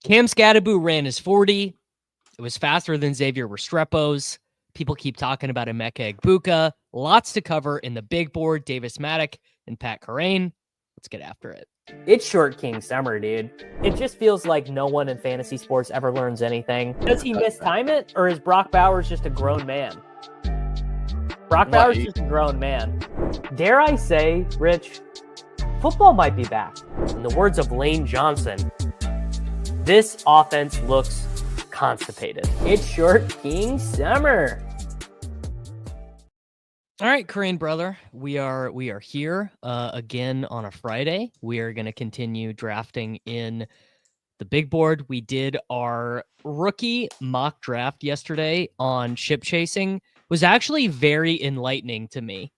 Cam Scadaboo ran his 40. It was faster than Xavier Restrepo's. People keep talking about Emeka Egbuka. Lots to cover in the big board. Davis Mattek and Pat Kerrane. Let's get after it. It's Short King Summer, dude. It just feels like no one in fantasy sports ever learns anything. Does he mistime it, or is Brock Bowers just a grown man? Brock Bowers is just a grown man. Dare I say, Rich, football might be back. In the words of Lane Johnson, this offense looks constipated. It's Short King Summer. All right, Kerrane brother, we are here again on a Friday. We are going to continue drafting in the big board. We did our rookie mock draft yesterday on ship chasing. It was actually very enlightening to me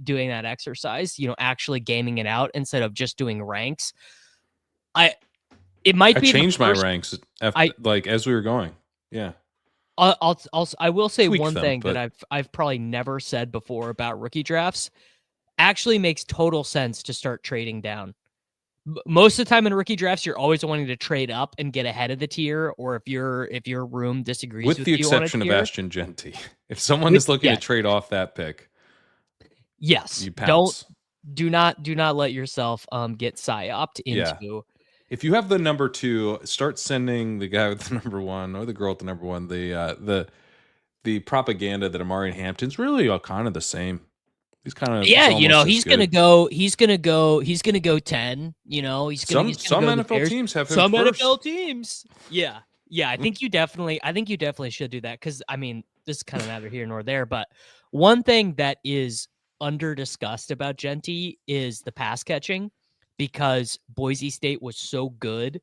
doing that exercise, actually gaming it out instead of just doing ranks. I changed my ranks as we were going. Yeah. I will say Tweak one them, thing but that I've probably never said before about rookie drafts. Actually makes total sense to start trading down. Most of the time in rookie drafts, you're always wanting to trade up and get ahead of the tier, or if your room disagrees with the you on a exception of tier. Ashton Jeanty. If someone is looking to trade off that pick, yes, you pounce. Do not let yourself get psyoped into. Yeah. If you have the number 2, start sending the guy with the number 1 or the girl with the number 1 the propaganda that Amari Hampton's really all kind of the same. He's kind of he's gonna go 10. He's gonna some NFL teams have him some first. NFL teams. Yeah. I think you definitely should do that because this is kind of neither here nor there. But one thing that is under discussed about Jeanty is the pass catching, because Boise State was so good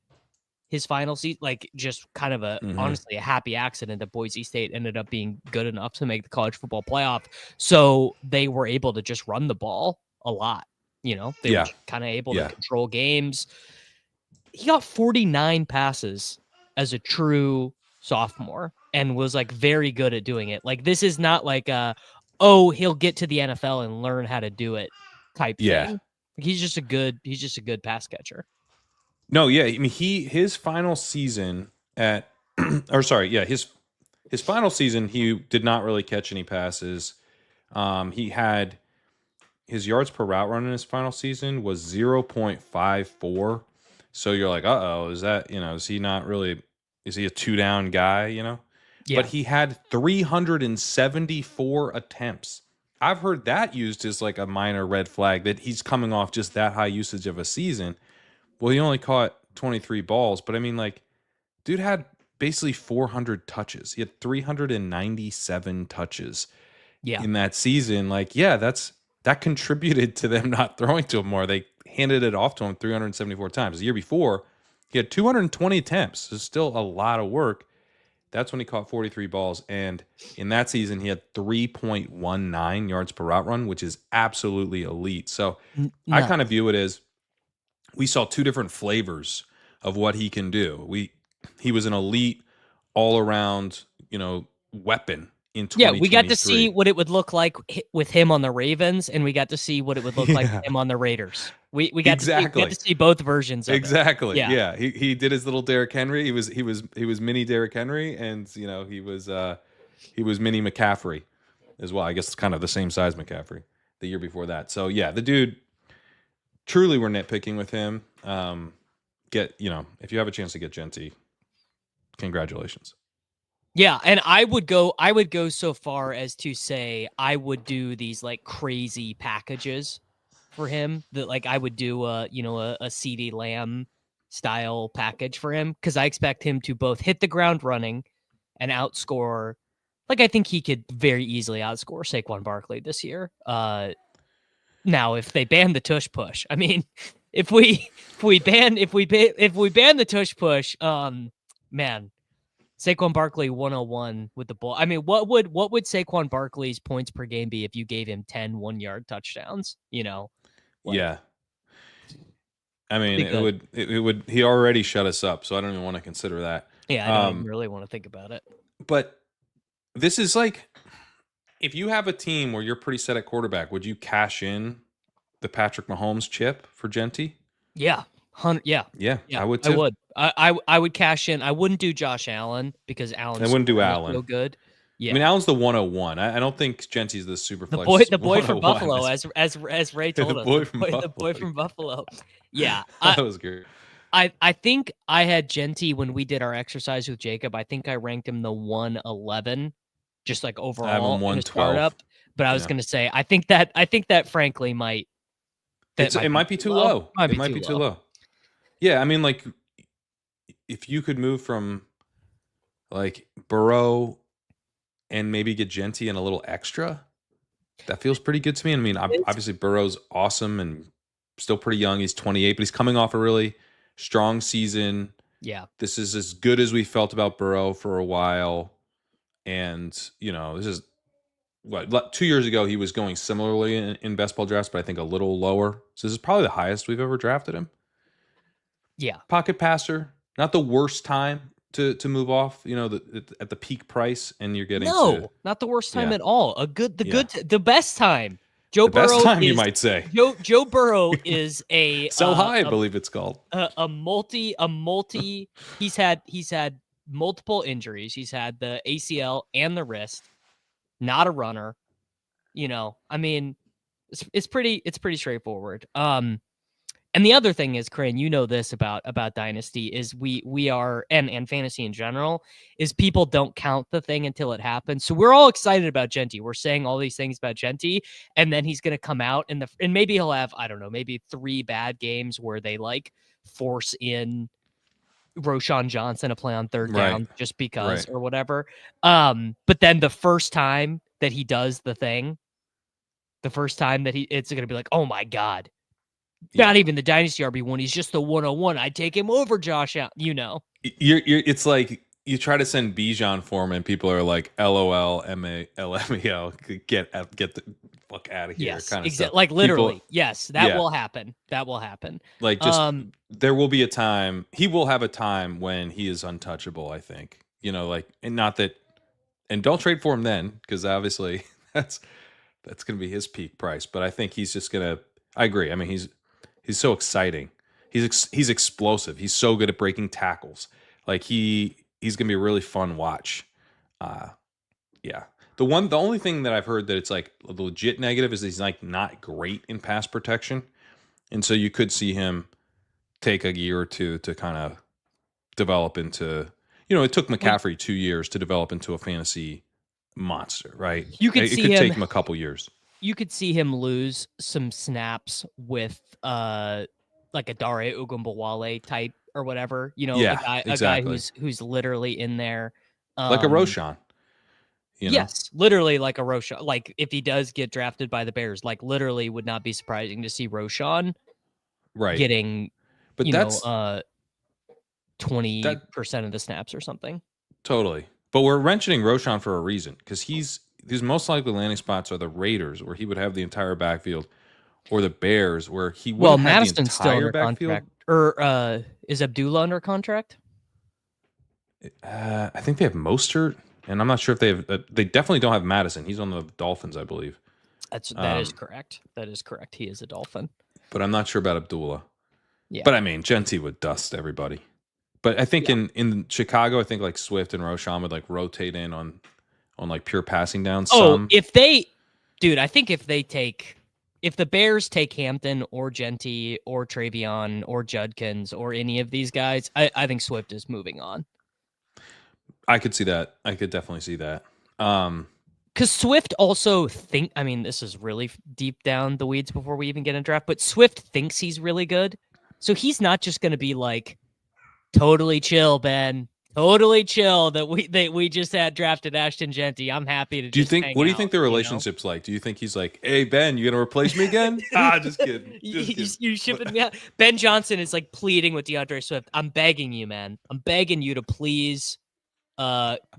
his final season, just kind of honestly a happy accident that Boise State ended up being good enough to make the college football playoff. So they were able to just run the ball a lot. They were kind of able to control games. He got 49 passes as a true sophomore and was very good at doing it. This is not he'll get to the NFL and learn how to do it type thing. He's just a good pass catcher. No, yeah, I mean his final season his final season he did not really catch any passes. He had his yards per route run in his final season was 0.54. So you're like, is that, is he not really, is he a 2-down guy, Yeah. But he had 374 attempts. I've heard that used as a minor red flag that he's coming off just that high usage of a season. Well, he only caught 23 balls, but I mean, dude had basically 400 touches. He had 397 touches in that season. That contributed to them not throwing to him more. They handed it off to him 374 times. The year before, he had 220 attempts. So still a lot of work. That's when he caught 43 balls. And in that season, he had 3.19 yards per route run, which is absolutely elite. So I kind of view it as we saw 2 different flavors of what he can do. He was an elite all-around, weapon in 2023. Yeah, we got to see what it would look like with him on the Ravens, and we got to see what it would look like with him on the Raiders. We got to see both versions of it. Yeah. He did his little Derrick Henry. He was mini Derrick Henry, and he was mini McCaffrey as well. I guess it's kind of the same size McCaffrey the year before that. So yeah, the dude. Truly, we're nitpicking with him. If you have a chance to get Jeanty, congratulations. Yeah, and I would go so far as to say I would do these crazy packages for him. That I would do a CeeDee Lamb style package for him, because I expect him to both hit the ground running and outscore. I think he could very easily outscore Saquon Barkley this year. Now, if they ban the tush push, I mean, if we ban the tush push, man, Saquon Barkley 101 with the ball. I mean, what would Saquon Barkley's points per game be if you gave him 10 1-yard touchdowns? Yeah. I mean, it would. He already shut us up, so I don't even want to consider that. Yeah, I don't even really want to think about it. But this is if you have a team where you're pretty set at quarterback, would you cash in the Patrick Mahomes chip for Jeanty? Yeah. Yeah, Yeah, yeah, I would I too. would. I would cash in. I wouldn't do Josh Allen because I Allen's wouldn't do scoring is Allen. so good. I mean, Yeah, Allen's the 101. I don't think Genty's the super flex the boy from 101. Buffalo, as Ray The told us, boy from the boy Buffalo. from Buffalo. Yeah, That was good. I think I had Jeanty when we did our exercise with Jacob. I think I ranked him the 111, just like I have him overall in a 112. startup. But I was Yeah. gonna say I think that frankly It might be too low. Might It be might too be too low. low. Yeah, I mean, like, if you could move from like Burrow and maybe get Genty and a little extra, that feels pretty good to me. I mean, obviously Burrow's awesome and still pretty young. He's 28, but he's coming off a really strong season. Yeah. This is as good as we felt about Burrow for a while. And, this is what 2 years ago he was going similarly in best ball drafts, but I think a little lower. So this is probably the highest we've ever drafted him. Yeah. Pocket passer, not the worst time to move off, at the peak price, and you're getting not the worst time Yeah. at all. The best time. Joe the best Burrow time, you is might say. Joe Burrow is a Sell high, I believe it's called. a multi. He's had multiple injuries. He's had the ACL and the wrist. Not a runner. I mean, it's pretty straightforward. And the other thing is, Kerrane, you know this about Dynasty is we are and fantasy in general is people don't count the thing until it happens. So we're all excited about Jeanty. We're saying all these things about Jeanty, and then he's gonna come out and maybe he'll have, I don't know, maybe 3 bad games where they like force in Roshan Johnson to play on third down just because or whatever. But then the first time that he does the thing, the first time that it's gonna be like, oh my God. Not even the Dynasty RB1. He's just the 101. I'd take him over Josh Allen, It's like you try to send Bijan for him, and people are like, LOL, MALMEL, get the fuck out of here. Yes, kind of exactly. stuff. Like literally, People, yes, that will happen. That will happen. Like, just there will be a time. He will have a time when he is untouchable, I think. And not that, and don't trade for him then, because obviously that's going to be his peak price. But I think he's just going to. I agree. I mean, he's so exciting. He's explosive. He's so good at breaking tackles. Like he's gonna be a really fun watch. Yeah. The only thing that I've heard that it's like a legit negative is he's like not great in pass protection, and so you could see him take a year or two to kind of develop into. It took McCaffrey 2 years to develop into a fantasy monster, right? It could take him a couple years. You could see him lose some snaps with like a Dare Ogunbowale type or whatever, a guy who's literally in there. Like a Roshan. Yes, literally like a Roshan. Like if he does get drafted by the Bears, like literally would not be surprising to see Roshan getting, but 20% of the snaps or something. Totally. But we're mentioning Roshan for a reason, because his most likely landing spots are the Raiders, where he would have the entire backfield, or the Bears, where he would have Madison's the still entire under backfield. Contract. Or is Abdullah under contract? I think they have Mostert, and I'm not sure if they have. They definitely don't have Madison. He's on the Dolphins, I believe. That is correct. That is correct. He is a Dolphin. But I'm not sure about Abdullah. Yeah. But I mean, Jeanty would dust everybody. But I think in Chicago, I think like Swift and Roshan would like rotate in on like pure passing down. I think if the Bears take Hampton or Jeanty or Travion or Judkins or any of these guys, I think Swift is moving on. I could see that. I could definitely see that. Because Swift also this is really deep down the weeds before we even get in draft, but Swift thinks he's really good. So he's not just going to be like, totally chill, Ben. Totally chill that we just had drafted Ashton Jeanty. I'm happy to. What do you think the relationship's like? Do you think he's like, hey Ben, you gonna replace me again? Just kidding. You shipping me out? Ben Johnson is like pleading with DeAndre Swift. I'm begging you, man. I'm begging you to please,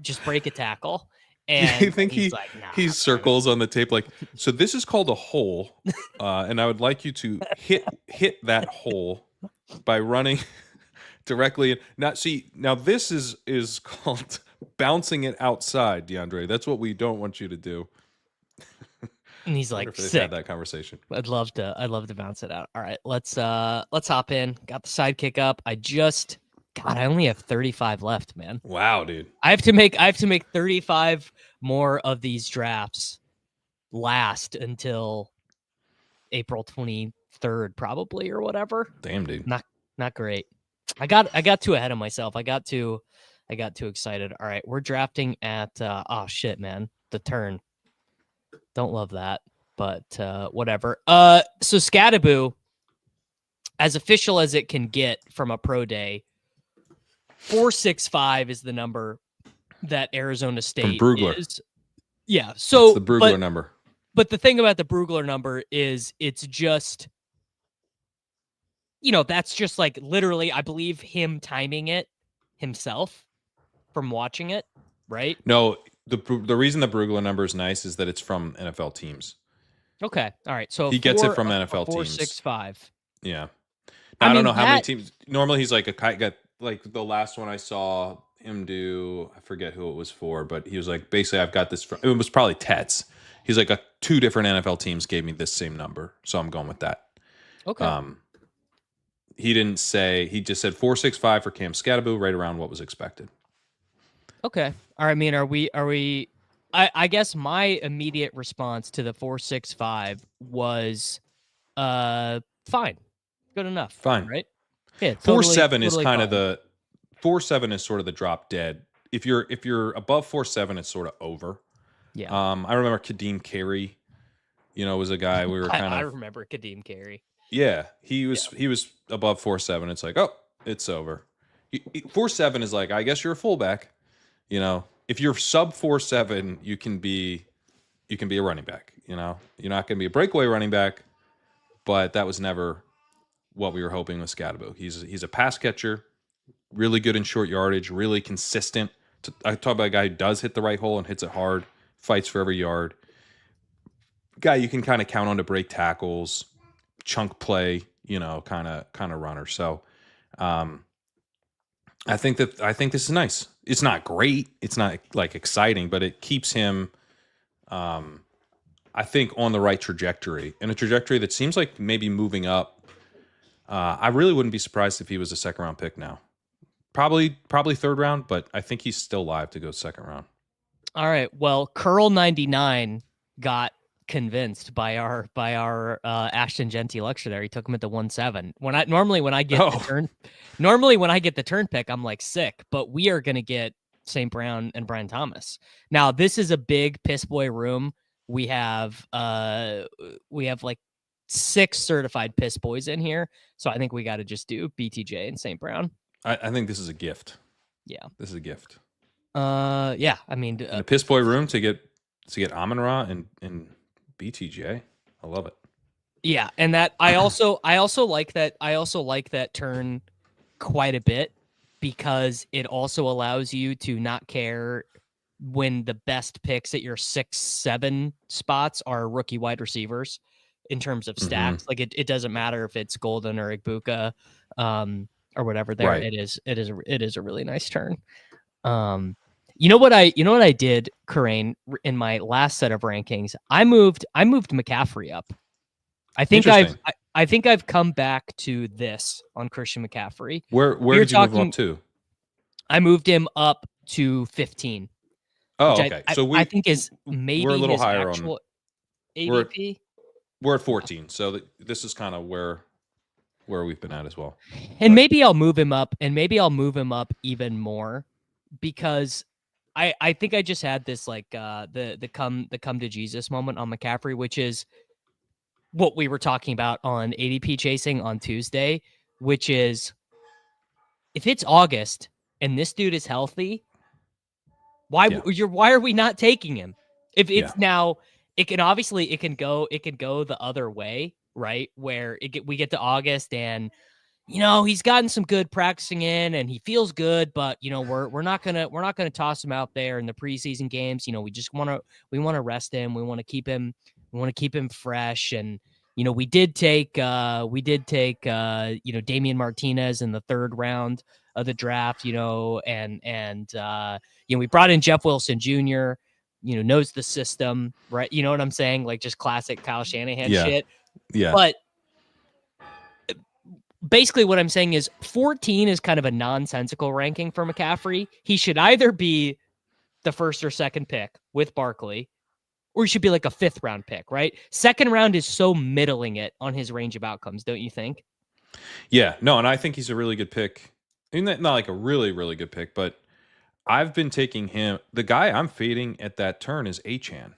just break a tackle. And do you think he's like, nah, he circles on the tape like, so this is called a hole, and I would like you to hit that hole by running directly. Now this is called bouncing it outside, DeAndre. That's what we don't want you to do. And he's I wonder like, if they've sick. had that conversation. I'd love to bounce it out. All right, let's hop in. Got the sidekick up. I only have 35 left, man. Wow, dude. I have to make 35 more of these drafts last until April 23rd, probably, or whatever. Damn, dude. Not great. I got too ahead of myself. I got too excited. All right, we're drafting at oh shit, man. The turn. Don't love that, but whatever. So Scattaboo, as official as it can get from a pro day, 465 is the number that Arizona State From Brugler. is. Yeah. So that's the Brugler number. But the thing about the Brugler number is it's just, that's just like literally, I believe him timing it himself from watching it, right? No, the reason the Brugler number is nice is that it's from NFL teams. Okay. All right. So he gets it from NFL teams. 465. Yeah. Now, I don't know how many teams. Normally, he's like like the last one I saw him do. I forget who it was for, but he was like, basically, I've got this. It was probably Tets. He's like, 2 different NFL teams gave me this same number, so I'm going with that. Okay. He didn't say. He just said 465 for Cam Scattaboo, right around what was expected. Okay. I mean, are we? I guess my immediate response to the 465 was, fine, good enough, fine, right? Yeah. 4.7 is kind of the 4.7 is sort of the drop dead. If you're above 4.7, it's sort of over. Yeah. I remember Kadeem Carey, was a guy we were kind of. I remember Kadeem Carey. Yeah, he was above 4.7. It's like, oh, it's over. 4.7 is like, I guess you're a fullback. If you're sub 4.7, you can be a running back. You're not going to be a breakaway running back, but that was never what we were hoping with Scattaboo. He's a pass catcher, really good in short yardage, really consistent. I talk about a guy who does hit the right hole and hits it hard, fights for every yard. Guy you can kind of count on to break tackles, chunk play, kind of runner. So, I think this is nice. It's not great. It's not like exciting, but it keeps him, I think, on the right trajectory, and a trajectory that seems like maybe moving up. I really wouldn't be surprised if he was a 2nd round pick now. Probably 3rd round, but I think he's still live to go 2nd round. All right. Well, Curl 99 got convinced by our Ashton Jeanty lecture there. He took him at the 1.7. When I get the turn pick, I'm like sick, but we are going to get St. Brown and Brian Thomas. Now, this is a big piss boy room. We have like 6 certified piss boys in here. So I think we got to just do BTJ and St. Brown. I think this is a gift. Yeah. This is a gift. Yeah. I mean, in the piss boy room to get Amon-Ra and BTJ. I love it. Yeah, and that I also like that. I also like that turn quite a bit because it also allows you to not care when the best picks at your 6-7 spots are rookie wide receivers in terms of stacks. Like it doesn't matter if it's Golden or Igbuka, or whatever. There, right. It is a really nice turn. You know what I did, Kerrane, in my last set of rankings? I moved McCaffrey up. I think I've come back to this on Christian McCaffrey. Where did you move him up to? I moved him up to 15. Oh, okay. So I think is maybe we're a little his higher actual ADP. We're at 14, so this is kind of where we've been at as well. And maybe I'll move him up, even more, because I think I just had this like the come to Jesus moment on McCaffrey, which is what we were talking about on ADP chasing on Tuesday, which is if it's August and this dude is healthy, why are we not taking him? If it's now, it can go the other way, right? Where we get to August and he's gotten some good practicing in and he feels good, but we're not gonna toss him out there in the preseason games. We want to rest him. We want to keep him fresh. And we did take Damian Martinez in the 3rd round of the draft. We brought in Jeff Wilson Jr. knows the system, right? You know what I'm saying? Like just classic Kyle Shanahan Yeah. shit. Yeah. But basically what I'm saying is 14 is kind of a nonsensical ranking for McCaffrey. He should either be the first or second pick with Barkley, or he should be like a 5th round pick, right? Second round is so middling it on his range of outcomes, don't you think? Yeah. No, and I think he's a really good pick. Not like a really, really good pick, but I've been taking him. The guy I'm fading at that turn is Achane,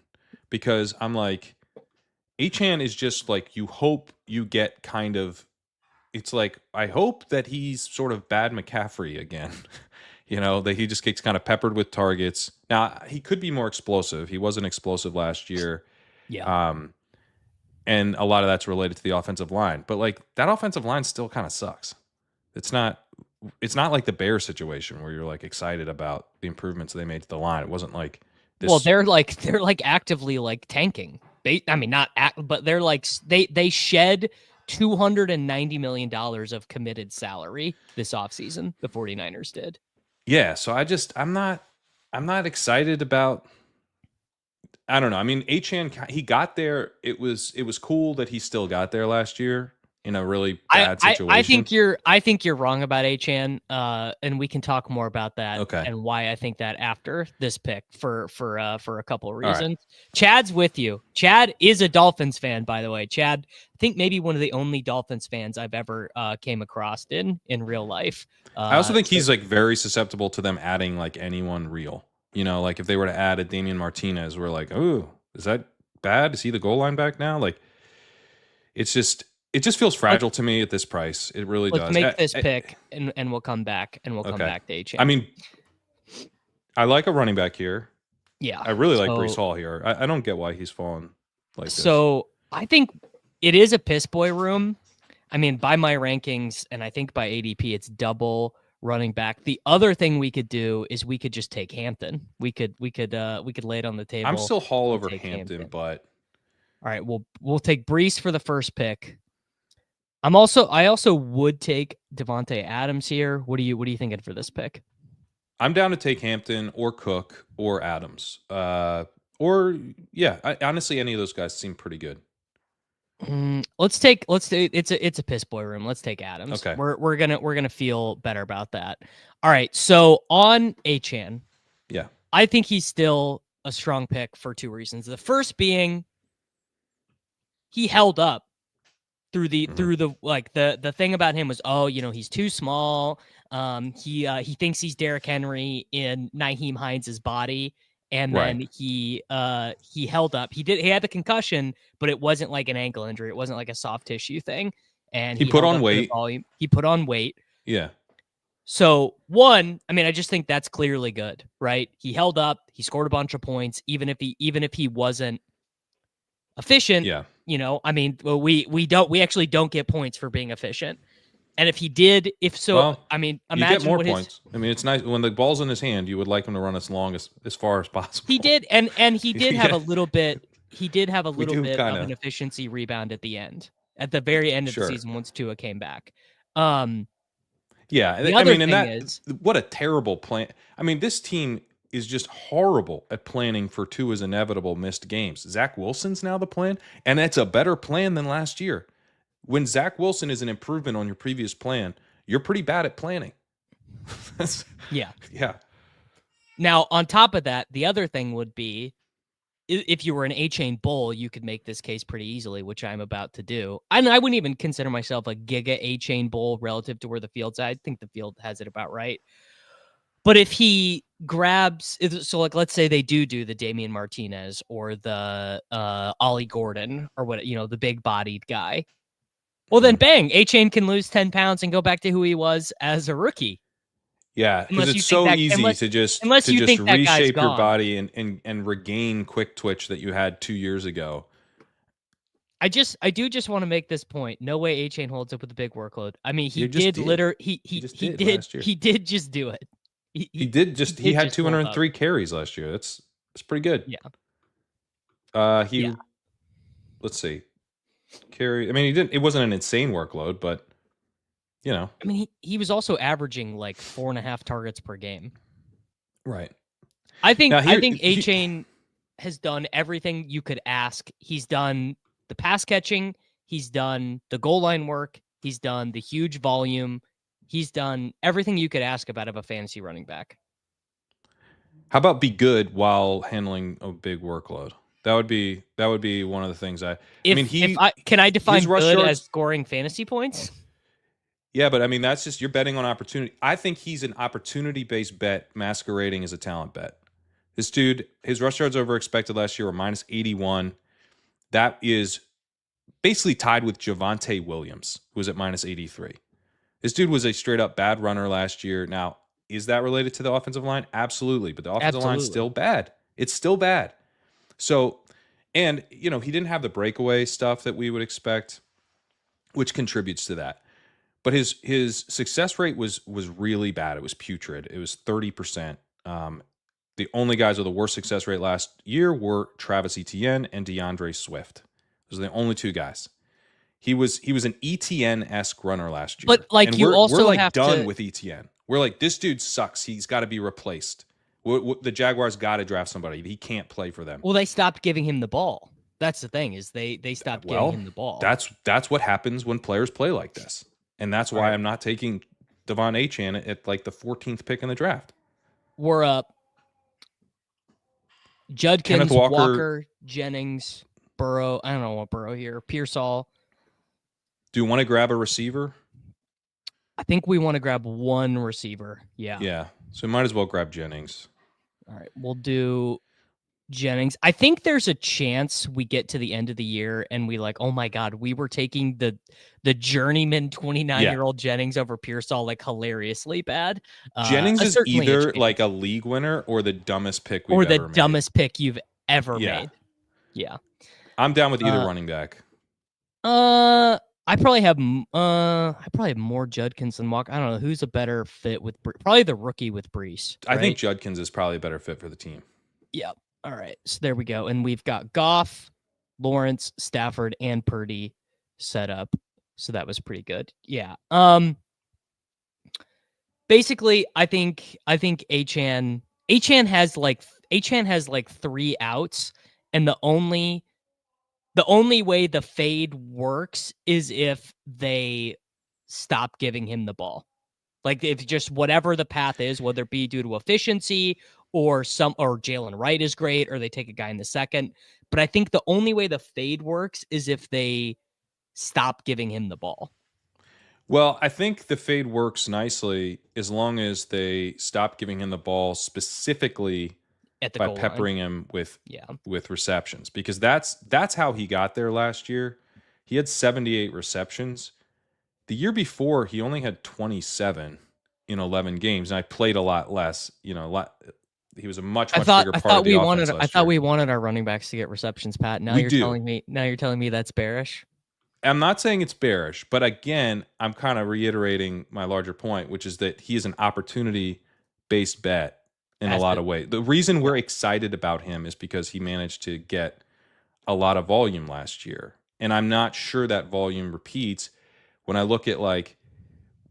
because I'm like, Achane is just like, you hope you get kind of, it's like, I hope that he's sort of bad McCaffrey again. That he just gets kind of peppered with targets. Now, he could be more explosive. He wasn't explosive last year. Yeah. And a lot of that's related to the offensive line. But like that offensive line still kind of sucks. It's not like the Bears situation where you're like excited about the improvements they made to the line. It wasn't like this. Well, they're like actively like tanking. But they're like they shed $290 million of committed salary this offseason. The 49ers did. Yeah, so I'm not excited about. I don't know. I mean, Achane, he got there. It was cool that he still got there last year in a really bad situation. I think you're wrong about Achane, and we can talk more about that. Okay. And why I think that after this pick for a couple of reasons. Right. Chad's with you. Chad is a Dolphins fan, by the way. Chad, I think maybe one of the only Dolphins fans I've ever came across in real life. I also think he's like very susceptible to them adding like anyone real. Like if they were to add a Damian Martinez, we're like, oh, is that bad? Is he the goal line back now? Like, it just feels fragile to me at this price. It really does. Let's make this pick, and we'll come back, come back to Achane. I mean, I like a running back here. Yeah. I really like Breece Hall here. I don't get why he's fallen like this. So I think it is a piss boy room. I mean, by my rankings, and I think by ADP, it's double running back. The other thing we could do is we could just take Hampton. We could lay it on the table. I'm still Hall over Hampton, but all right, we'll take Breece for the first pick. I also would take Devontae Adams here. What are you thinking for this pick? I'm down to take Hampton or Cook or Adams. Honestly, any of those guys seem pretty good. Let's take it's a piss boy room. Let's take Adams. Okay. We're gonna feel better about that. All right. So on Achane, yeah, I think he's still a strong pick for 2 reasons. The first being he held up through the the thing about him was, he's too small. He thinks he's Derrick Henry in Nyheim Hines' body. And then he held up. He had the concussion, but it wasn't like an ankle injury. It wasn't like a soft tissue thing. And he put on weight. He put on weight. Yeah. So I just think that's clearly good, right? He held up. He scored a bunch of points, even if he wasn't efficient. Yeah. We actually don't get points for being efficient. And if he did, imagine you get more points. It's nice when the ball's in his hand. You would like him to run as far as possible. He did, and he did have a little bit. He did have a little bit of an efficiency rebound at the end, at the very end of the season once Tua came back. Yeah, what a terrible plan. This team is just horrible at planning for Tua's inevitable missed games. Zach Wilson's now the plan, and it's a better plan than last year. When Zach Wilson is an improvement on your previous plan, you're pretty bad at planning. Yeah. Yeah. Now, on top of that, the other thing would be, if you were an Achane bull, you could make this case pretty easily, which I'm about to do. And I wouldn't even consider myself a giga Achane bull relative to where the field's at. I think the field has it about right. But if he grabs, let's say they do the Damian Martinez or the Ollie Gordon or the big bodied guy. Well, then bang, Achane can lose 10 pounds and go back to who he was as a rookie. Yeah, because it's so easy to just reshape your body and regain quick twitch that you had 2 years ago. I do just want to make this point. No way Achane holds up with a big workload. He did just do it. He had 203 carries last year. That's pretty good. Yeah. Let's see. Carry. He didn't. It wasn't an insane workload, but he was also averaging like 4.5 targets per game. Right. I think Achane has done everything you could ask. He's done the pass catching, he's done the goal line work, he's done the huge volume, he's done everything you could ask about of a fantasy running back. How about be good while handling a big workload? That would be one of the things I mean, If I can I define his rush good yards. as scoring fantasy points? Yeah, but I mean, that's just, you're betting on opportunity. I think he's an opportunity-based bet masquerading as a talent bet. This dude, his rush yards over expected last year were minus 81. That is basically tied with Javonte Williams, who was at minus 83. This dude was a straight up bad runner last year. Now, is that related to the offensive line? Absolutely. But the offensive line's still bad. It's still bad. So, and, he didn't have the breakaway stuff that we would expect, which contributes to that. But his success rate was really bad. It was putrid. It was 30%. The only guys with the worst success rate last year were Travis Etienne and DeAndre Swift. Those are the only two guys. He was an Etienne-esque runner last year. But like, and you also we're have done with Etienne. We're like, this dude sucks. He's got to be replaced. The Jaguars got to draft somebody. He can't play for them. Well, they stopped giving him the ball. That's the thing, is they stopped giving him the ball. That's what happens when players play like this. And that's why I'm not taking Devon Achane at like the 14th pick in the draft. We're up. Judkins, Walker, Jennings, Burrow. I don't know what Burrow here. Pearsall. Do you want to grab a receiver? I think we want to grab one receiver. Yeah. Yeah. So we might as well grab Jennings. All right. We'll do Jennings. I think there's a chance we get to the end of the year and we like, oh my God, we were taking the journeyman 29-year-old Jennings over Pearsall like hilariously bad. Jennings is either like a league winner or the dumbest pick we've ever made. Dumbest pick you've ever made. Yeah. I'm down with either running back. I probably have more Judkins than Walker. I don't know who's a better fit with probably the rookie with Brees. Right? I think Judkins is probably a better fit for the team. Yeah. All right. So there we go. And we've got Goff, Lawrence, Stafford, and Purdy set up. So that was pretty good. Yeah. Basically, I think Achane has like 3 outs, and the only way the fade works is if they stop giving him the ball. Like, if just whatever the path is, whether it be due to efficiency or Jaylen Wright is great, or they take a guy in the second. But I think the only way the fade works is if they stop giving him the ball. Well, I think the fade works nicely as long as they stop giving him the ball specifically by peppering him with receptions, because that's how he got there last year. He had 78 receptions. The year before, he only had 27 in 11 games, and I played a lot less. He was a much bigger part of the offense last year. I thought we wanted our running backs to get receptions, Pat. Now you're telling me that's bearish. I'm not saying it's bearish, but again, I'm kind of reiterating my larger point, which is that he is an opportunity-based bet in a lot of ways. The reason we're excited about him is because he managed to get a lot of volume last year, and I'm not sure that volume repeats. When I look at like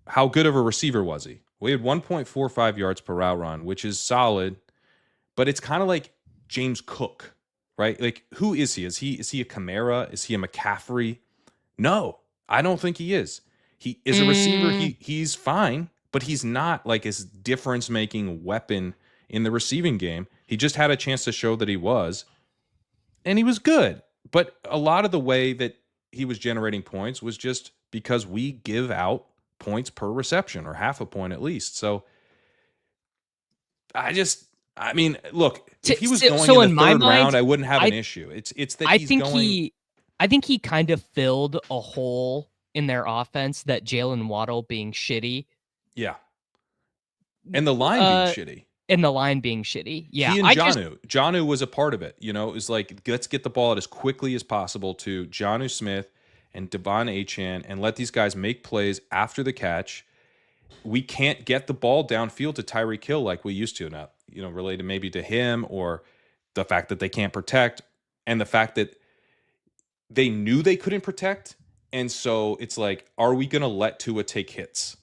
how good of a receiver was he? We had 1.45 yards per route run, which is solid, but it's kind of like James Cook, right? Like, who is he? Is he a Kamara? Is he a McCaffrey? No, I don't think he is. He is a receiver. He's fine, but he's not like his difference-making weapon in the receiving game. He just had a chance to show that he was, and he was good. But a lot of the way that he was generating points was just because we give out points per reception, or half a point at least. So I mean, look, if he was going in the third round, I wouldn't have an issue. It's that I think he kind of filled a hole in their offense, that Jalen Waddle being shitty. Yeah. And the line being shitty. Yeah. He and Jonnu was a part of it. It was like, let's get the ball out as quickly as possible to Jonnu Smith and Devon Achane and let these guys make plays after the catch. We can't get the ball downfield to Tyreek Hill like we used to. Now, related maybe to him, or the fact that they can't protect, and the fact that they knew they couldn't protect. And so it's like, are we going to let Tua take hits?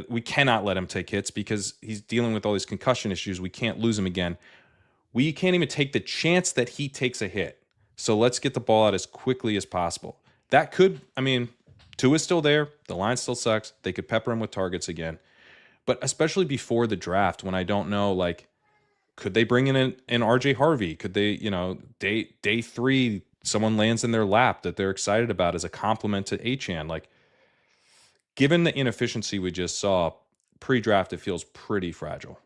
We cannot let him take hits because he's dealing with all these concussion issues. We can't lose him again. we can't even take the chance that he takes a hit. So let's get the ball out as quickly as possible. That could, I mean, Tua's still there. The line still sucks. They could pepper him with targets again. But especially before the draft, when I don't know, like, could they bring in an RJ Harvey? Could they, day 3, someone lands in their lap that they're excited about as a compliment to Achane? Like, given the inefficiency we just saw, pre-draft, it feels pretty fragile.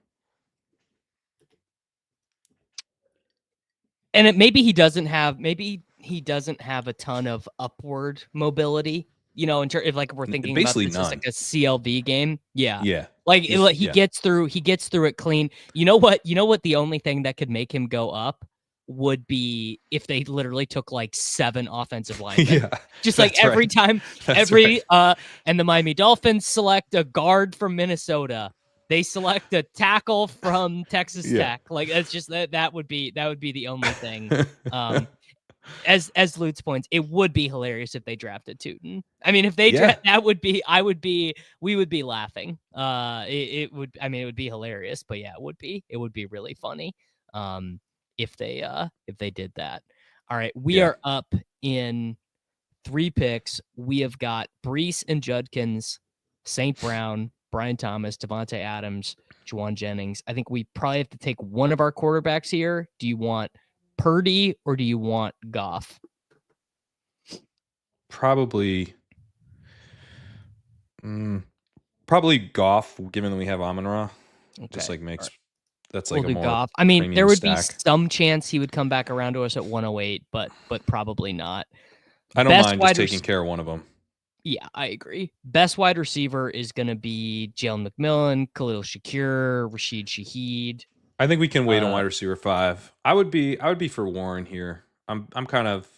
And maybe he doesn't have a ton of upward mobility. If like we're thinking basically about this none. As like a CLV game. Yeah. Yeah. He gets through it clean. You know what? The only thing that could make him go up would be if they literally took like 7 offensive linemen. Yeah. Just like every time, and the Miami Dolphins select a guard from Minnesota. They select a tackle from Texas Tech. Like it's just that would be the only thing. As Lute's points, it would be hilarious if they drafted Tuten. I mean, if they we would be laughing. It would be hilarious, but yeah, it would be really funny. If they did that. All right, we are up in 3 picks. We have got Brees and Judkins, St. Brown, Brian Thomas, Devontae Adams, Juwan Jennings. I think we probably have to take one of our quarterbacks here. Do you want Purdy or do you want Goff? Probably Goff, given that we have Amon-Ra. Okay. Just like makes that's like we'll a more Goff. I mean, there would be some chance he would come back around to us at 108, but probably not. I don't mind just taking care of one of them. Yeah, I agree. Best wide receiver is going to be Jalen McMillan, Khalil Shakir, Rashid Shaheed. I think we can wait on wide receiver 5. I would be for Warren here. I'm kind of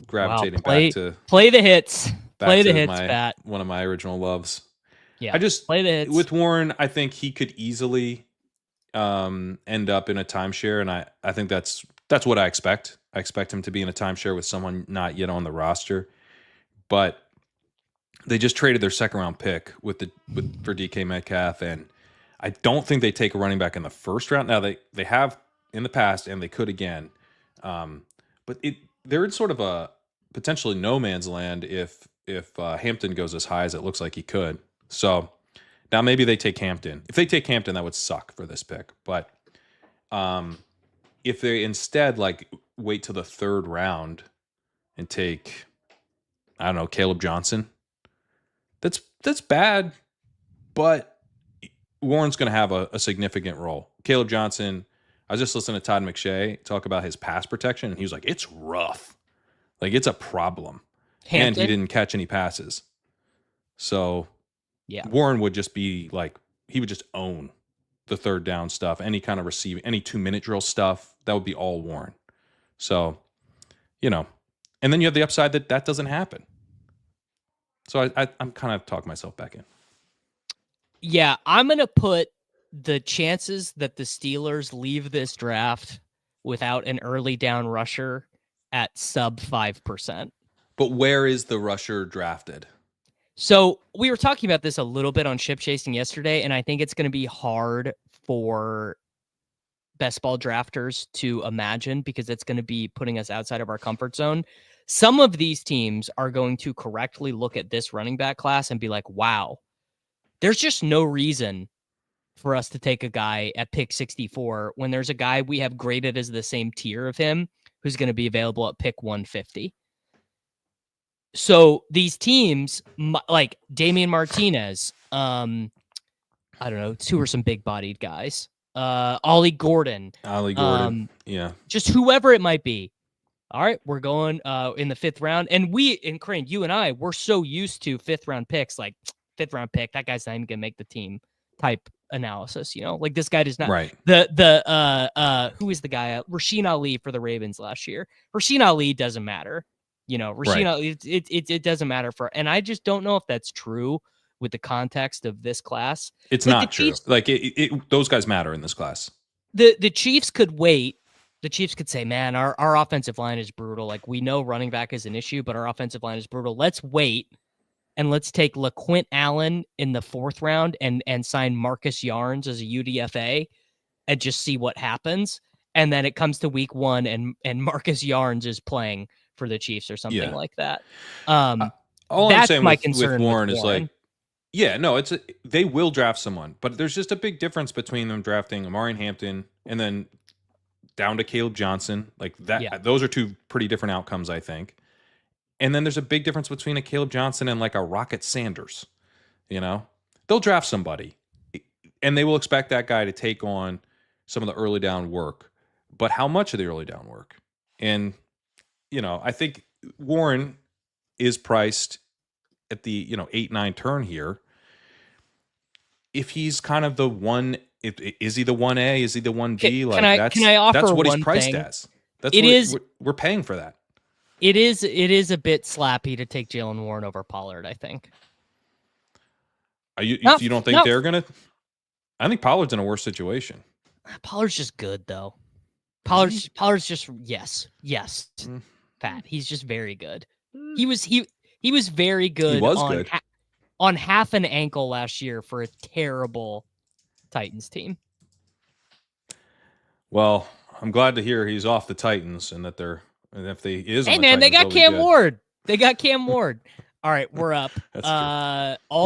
gravitating back to play the hits. Play the hits, Pat. One of my original loves. Yeah, I just play the hits. With Warren, I think he could easily end up in a timeshare, and I think that's what I expect. I expect him to be in a timeshare with someone not yet on the roster, but they just traded their 2nd round pick for DK Metcalf, and I don't think they take a running back in the 1st round. Now they have in the past, and they could again, but they're in sort of a potentially no man's land if Hampton goes as high as it looks like he could. So now maybe they take Hampton. If they take Hampton, that would suck for this pick. But if they instead like wait till the 3rd round and take, I don't know, Caleb Johnson, that's bad. But Warren's going to have a significant role. Caleb Johnson, I was just listening to Todd McShay talk about his pass protection, and he was like, it's rough. Like, it's a problem. Hampton? And he didn't catch any passes. So yeah, Warren would just be like, he would just own the 3rd down stuff, any kind of receiving, any 2-minute drill stuff. That would be all Warren. So, and then you have the upside that doesn't happen. So I'm kind of talking myself back in. Yeah, I'm going to put the chances that the Steelers leave this draft without an early down rusher at sub 5%. But where is the rusher drafted? So we were talking about this a little bit on Ship Chasing yesterday, and I think it's going to be hard for best ball drafters to imagine because it's going to be putting us outside of our comfort zone. Some of these teams are going to correctly look at this running back class and be like, wow, there's just no reason for us to take a guy at pick 64 when there's a guy we have graded as the same tier of him who's going to be available at pick 150. So these teams like Damian Martinez, I don't know, who are some big bodied guys, Ollie Gordon, yeah, just whoever it might be. All right, we're going in the 5th round. And Kerrane, you and I, we're so used to 5th round picks, like 5th round pick, that guy's not even gonna make the team type analysis, like this guy does not. Right. Who is the guy? Rasheen Ali for the Ravens last year. Rasheen Ali doesn't matter. Rasheen Ali, it doesn't matter and I just don't know if that's true with the context of this class. It's not true. Like those guys matter in this class. The Chiefs could wait. The Chiefs could say, man, our offensive line is brutal. Like, we know running back is an issue, but our offensive line is brutal. Let's wait, and let's take LaQuint Allen in the 4th round and sign Marcus Yarns as a UDFA and just see what happens. and then it comes to week 1 and Marcus Yarns is playing for the Chiefs or something like that. All I'm That's saying my with concern Warren with is like, yeah, no, they will draft someone, but there's just a big difference between them drafting Amari Hampton and then down to Caleb Johnson. Like that, Yeah. those are two pretty different outcomes, I think. And then there's a big difference between a Caleb Johnson and like a Rocket Sanders. You know, they'll draft somebody, and they will expect that guy to take on some of the early down work. But how much of the early down work? And you know, I think Warren is priced at the 8-9 turn here. If he's kind of the one, is he the 1A? Is he the 1B? Can I offer that's what he's one priced thing? as. That's we're paying for that. It is a bit slappy to take Jaylen Warren over Pollard, I think. You don't think they're gonna? I think Pollard's in a worse situation. Pollard's just good though. Pollard's just yes. Fat. He's just very good. He was very good. He was good on half an ankle last year for a terrible Titans team. Well, I'm glad to hear he's off the Titans and that if they is. Hey man, they got Cam Ward. They got Cam Ward. All right, we're up. That's true.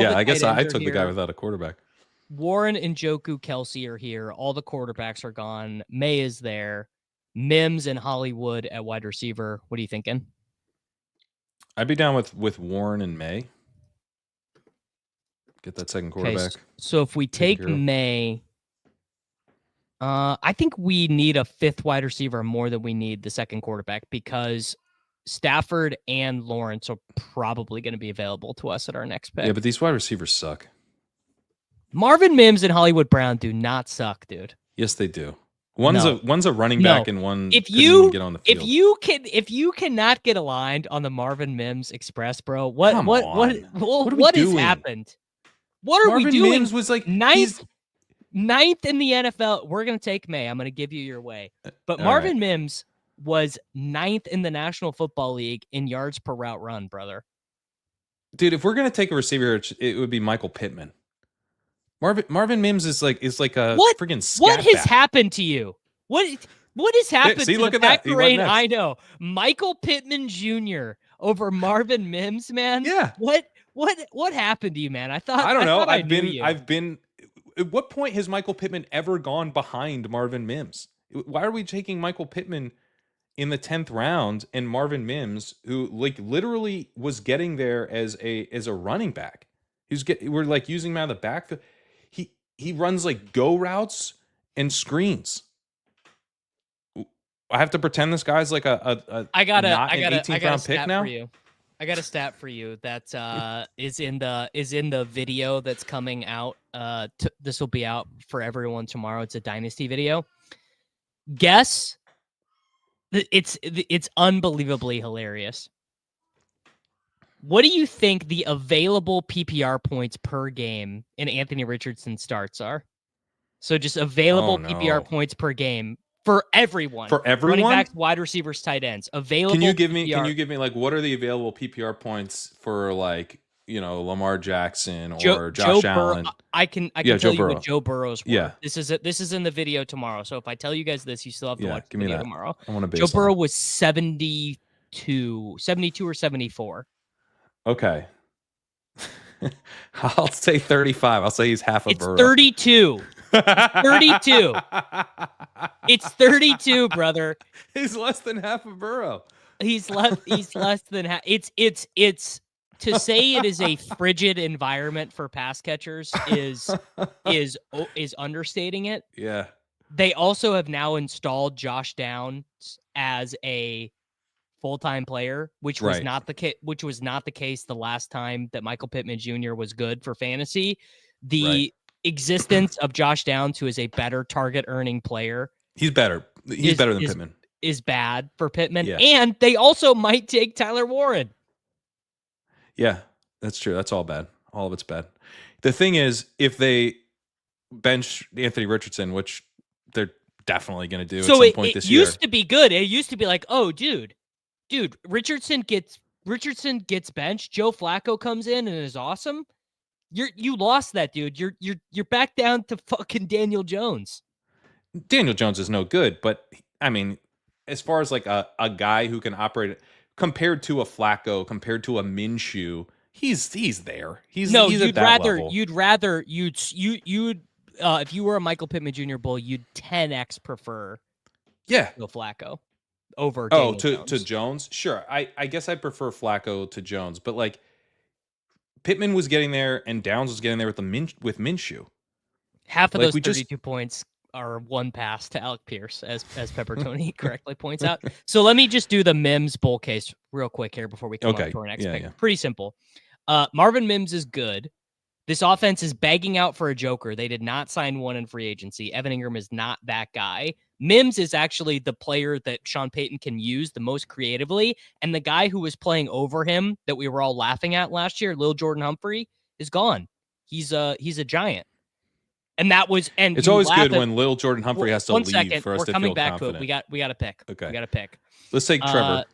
I guess I took the guy without a quarterback. Warren, Njoku, Kelce are here. All the quarterbacks are gone. May is there. Mims and Hollywood at wide receiver. What are you thinking? I'd be down with Warren and May. Get that second quarterback. Okay, so if we take May, I think we need a 5th wide receiver more than we need the second quarterback because Stafford and Lawrence are probably going to be available to us at our next pick. Yeah, but these wide receivers suck. Marvin Mims and Hollywood Brown do not suck, dude. Yes, they do. One's a running back and one couldn't even get on the field. If you cannot get aligned on the Marvin Mims Express, bro, what has happened? What are we doing? Marvin Mims was like ninth in the NFL. We're gonna take May. I'm gonna give you your way. But Marvin Mims was 9th in the National Football League in yards per route run, brother. Dude, if we're gonna take a receiver, it would be Michael Pittman. Marvin Mims is like a freaking scat What has back. happened to you? What has happened to look the at that. Kerrane I know? Michael Pittman Jr. over Marvin Mims, man. Yeah. What happened to you, man? I don't know. I've been. At what point has Michael Pittman ever gone behind Marvin Mims? Why are we taking Michael Pittman in the 10th round and Marvin Mims, who like literally was getting there as a running back? We're like using him out of the backfield. He runs like go routes and screens. I have to pretend this guy's like I got an 18th round pick now. For you. I got a stat for you that is in the video that's coming out. This will be out for everyone tomorrow. It's a Dynasty video. Guess. It's unbelievably hilarious. What do you think the available PPR points per game in Anthony Richardson starts are? So just available PPR points per game for everyone. For everyone? Running backs, wide receivers, tight ends. Available. Can you give me like what are the available PPR points for like, Lamar Jackson or Josh Allen? I can tell you what Joe Burrow's were. Yeah. This is in the video tomorrow. So if I tell you guys this, you still have to watch the video tomorrow. I want to Joe Burrow was 72 or 74. Okay. I'll say 35. I'll say he's half a Burrow. 32. 32. It's 32, brother. He's less than half a Burrow. He's less than half. It's to say it is a frigid environment for pass catchers is understating it. Yeah. They also have now installed Josh Downs as a full-time player, which was not the case the last time that Michael Pittman Jr. was good for fantasy. The existence of Josh Downs, who is a better target earning player, he's better than Pittman, is bad for Pittman. Yeah. And they also might take Tyler Warren. Yeah, that's true. That's all bad. All of it's bad. The thing is, if they bench Anthony Richardson, which they're definitely going to do at some point this year. It used to be good. It used to be like, oh, dude, Richardson gets benched. Joe Flacco comes in and is awesome. You lost that, dude. You're back down to fucking Daniel Jones. Daniel Jones is no good, but I mean, as far as like a guy who can operate compared to a Flacco, compared to a Minshew, he's there. No, He's at that level. you'd if you were a Michael Pittman Jr. bull, you'd 10x prefer Yeah. Joe Flacco over Oh, Daniel to Jones. Jones? Sure. I guess I prefer Flacco to Jones, but like Pittman was getting there and Downs was getting there with with Minshew. Half of Like those we 32 points are one pass to Alec Pierce, as Pepper Tony correctly points out. So let me just do the Mims bull case real quick here before we come up to our next pick. Yeah. Pretty simple. Marvin Mims is good. This offense is begging out for a joker. They did not sign one in free agency. Evan Ingram is not that guy. Mims is actually the player that Sean Payton can use the most creatively. And the guy who was playing over him that we were all laughing at last year, Lil Jordan Humphrey, is gone. He's a giant. And that was, and it's always good when Lil Jordan Humphrey has to leave for us to feel confident. We got to pick. Okay. We got to pick. Let's take Trevor.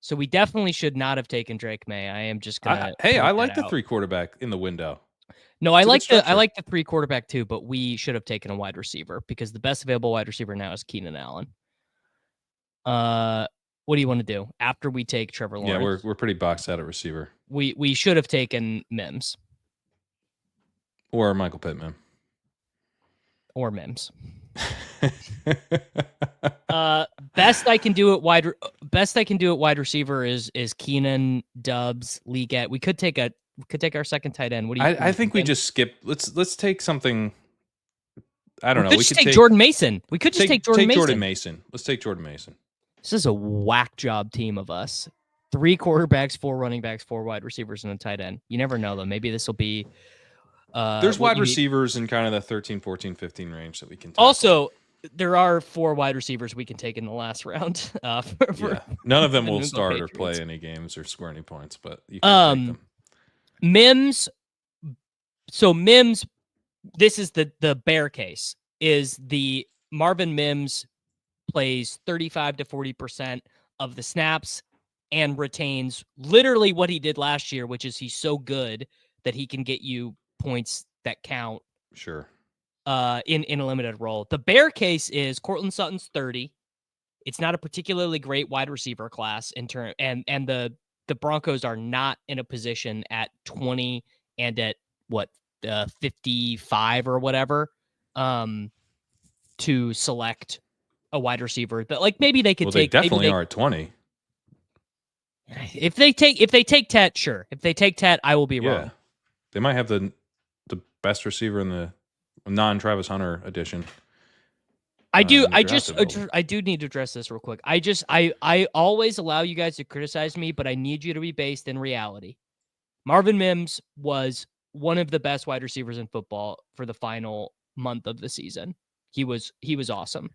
So we definitely should not have taken Drake May. I am just gonna. I like the 3 quarterback in the window. No, I like the 3 quarterback too, but we should have taken a wide receiver because the best available wide receiver now is Keenan Allen. What do you want to do after we take Trevor Lawrence? Yeah, we're pretty boxed out at receiver. We should have taken Mims or Michael Pittman or Mims. Best I can do at wide receiver is Keenan, Dubs, Leggett. We could take our second tight end. What do you? I think we just skip. Let's take something. I don't know. We could take Jordan Mason. We could just take Jordan Mason. Let's take Jordan Mason. This is a whack job team of us. 3 quarterbacks, 4 running backs, 4 wide receivers, and a tight end. You never know though. Maybe this will be. There's wide receivers in kind of the 13, 14, 15 range that we can take. Also, there are 4 wide receivers we can take in the last round. None of them will start Patriots. Or play any games or score any points, but you can take them. Mims. So Mims, this is the bear case, is the Marvin Mims plays 35 to 40% of the snaps and retains literally what he did last year, which is he's so good that he can get you points that count. Sure. In a limited role. The bear case is Courtland Sutton's 30. It's not a particularly great wide receiver class in turn, and the Broncos are not in a position at 20 and at 55 or whatever to select a wide receiver that like maybe they could take. They definitely are at 20. If they take Tet, sure. If they take Tet, I will be wrong. They might have the best receiver in the non-Travis Hunter edition. I do need to address this real quick. I always allow you guys to criticize me, but I need you to be based in reality. Marvin Mims was one of the best wide receivers in football for the final month of the season. He was awesome.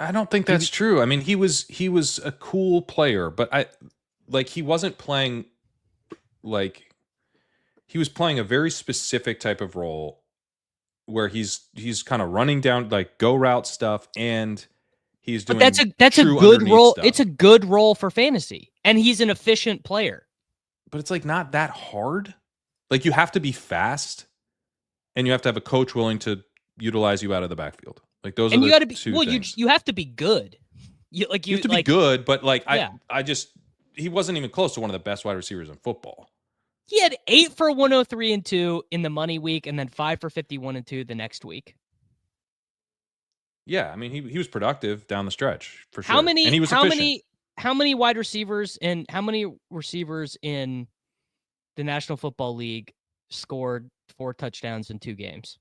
I don't think that's true. I mean, he was a cool player, but he wasn't playing like he was playing a very specific type of role where he's kind of running down like go route stuff and he's doing. But that's a good role. Stuff. It's a good role for fantasy, and he's an efficient player. But it's like not that hard. Like you have to be fast, and you have to have a coach willing to utilize you out of the backfield. Like those and are the two things. You have to be good. You have to be good, but he wasn't even close to one of the best wide receivers in football. He had 8 for 103 and 2 in the money week, and then 5 for 51 and 2 the next week. Yeah, I mean he was productive down the stretch for sure. How many? And he was efficient. How many wide receivers and how many receivers in the National Football League scored 4 touchdowns in 2 games?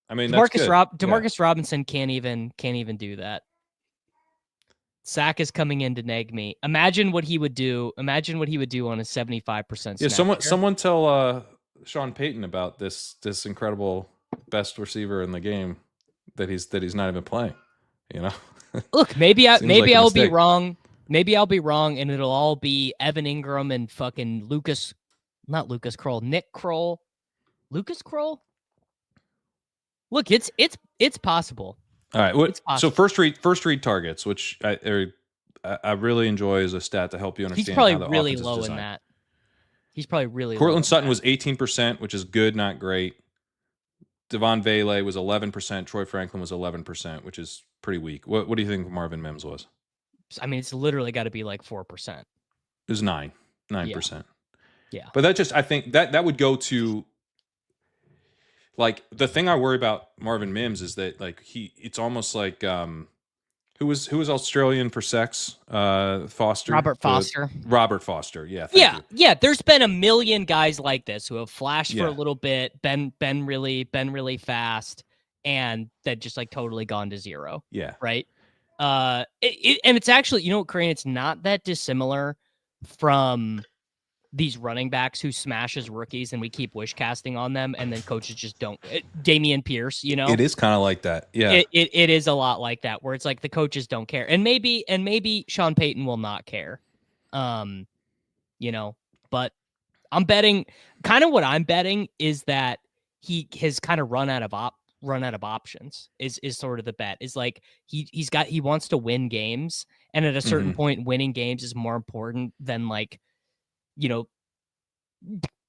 I mean, Demarcus Robinson can't even do that. Sack is coming in to nag me. Imagine what he would do. Imagine what he would do on a 75%. Yeah, someone tell Sean Payton about this incredible best receiver in the game that he's not even playing. You know, look, maybe I'll be wrong. Maybe I'll be wrong, and it'll all be Evan Ingram and fucking Nick Kroll. Lucas Kroll. Look, it's possible. All right. So first read targets, which I really enjoy as a stat to help you understand. He's probably really low in that. He's probably really. Courtland Sutton was 18%, which is good, not great. Devon Vele was 11%. Troy Franklin was 11%, which is pretty weak. What do you think Marvin Mims was? I mean, it's literally got to be like 4%. It was 9%. Yeah. But that just, I think that would go to, like, the thing I worry about Marvin Mims is that, like, it's almost like who was Australian for sex? Foster. Robert Foster. Robert Foster. Yeah. Thank you. Yeah. There's been a million guys like this who have flashed for Yeah. a little bit, been really fast, and then just like totally gone to zero. Yeah. Right. And it's actually, you know, Kerrane, it's not that dissimilar from these running backs who smashes rookies and we keep wish casting on them, and then coaches just don't. Damian Pierce, you know, It is kind of like that. Yeah. It is a lot like that, where it's like the coaches don't care, and maybe Sean Payton will not care, you know. But I'm betting, kind of what I'm betting is that he has kind of run out of options. Is sort of the bet. Is like he wants to win games, and at a certain point, winning games is more important than, like, you know,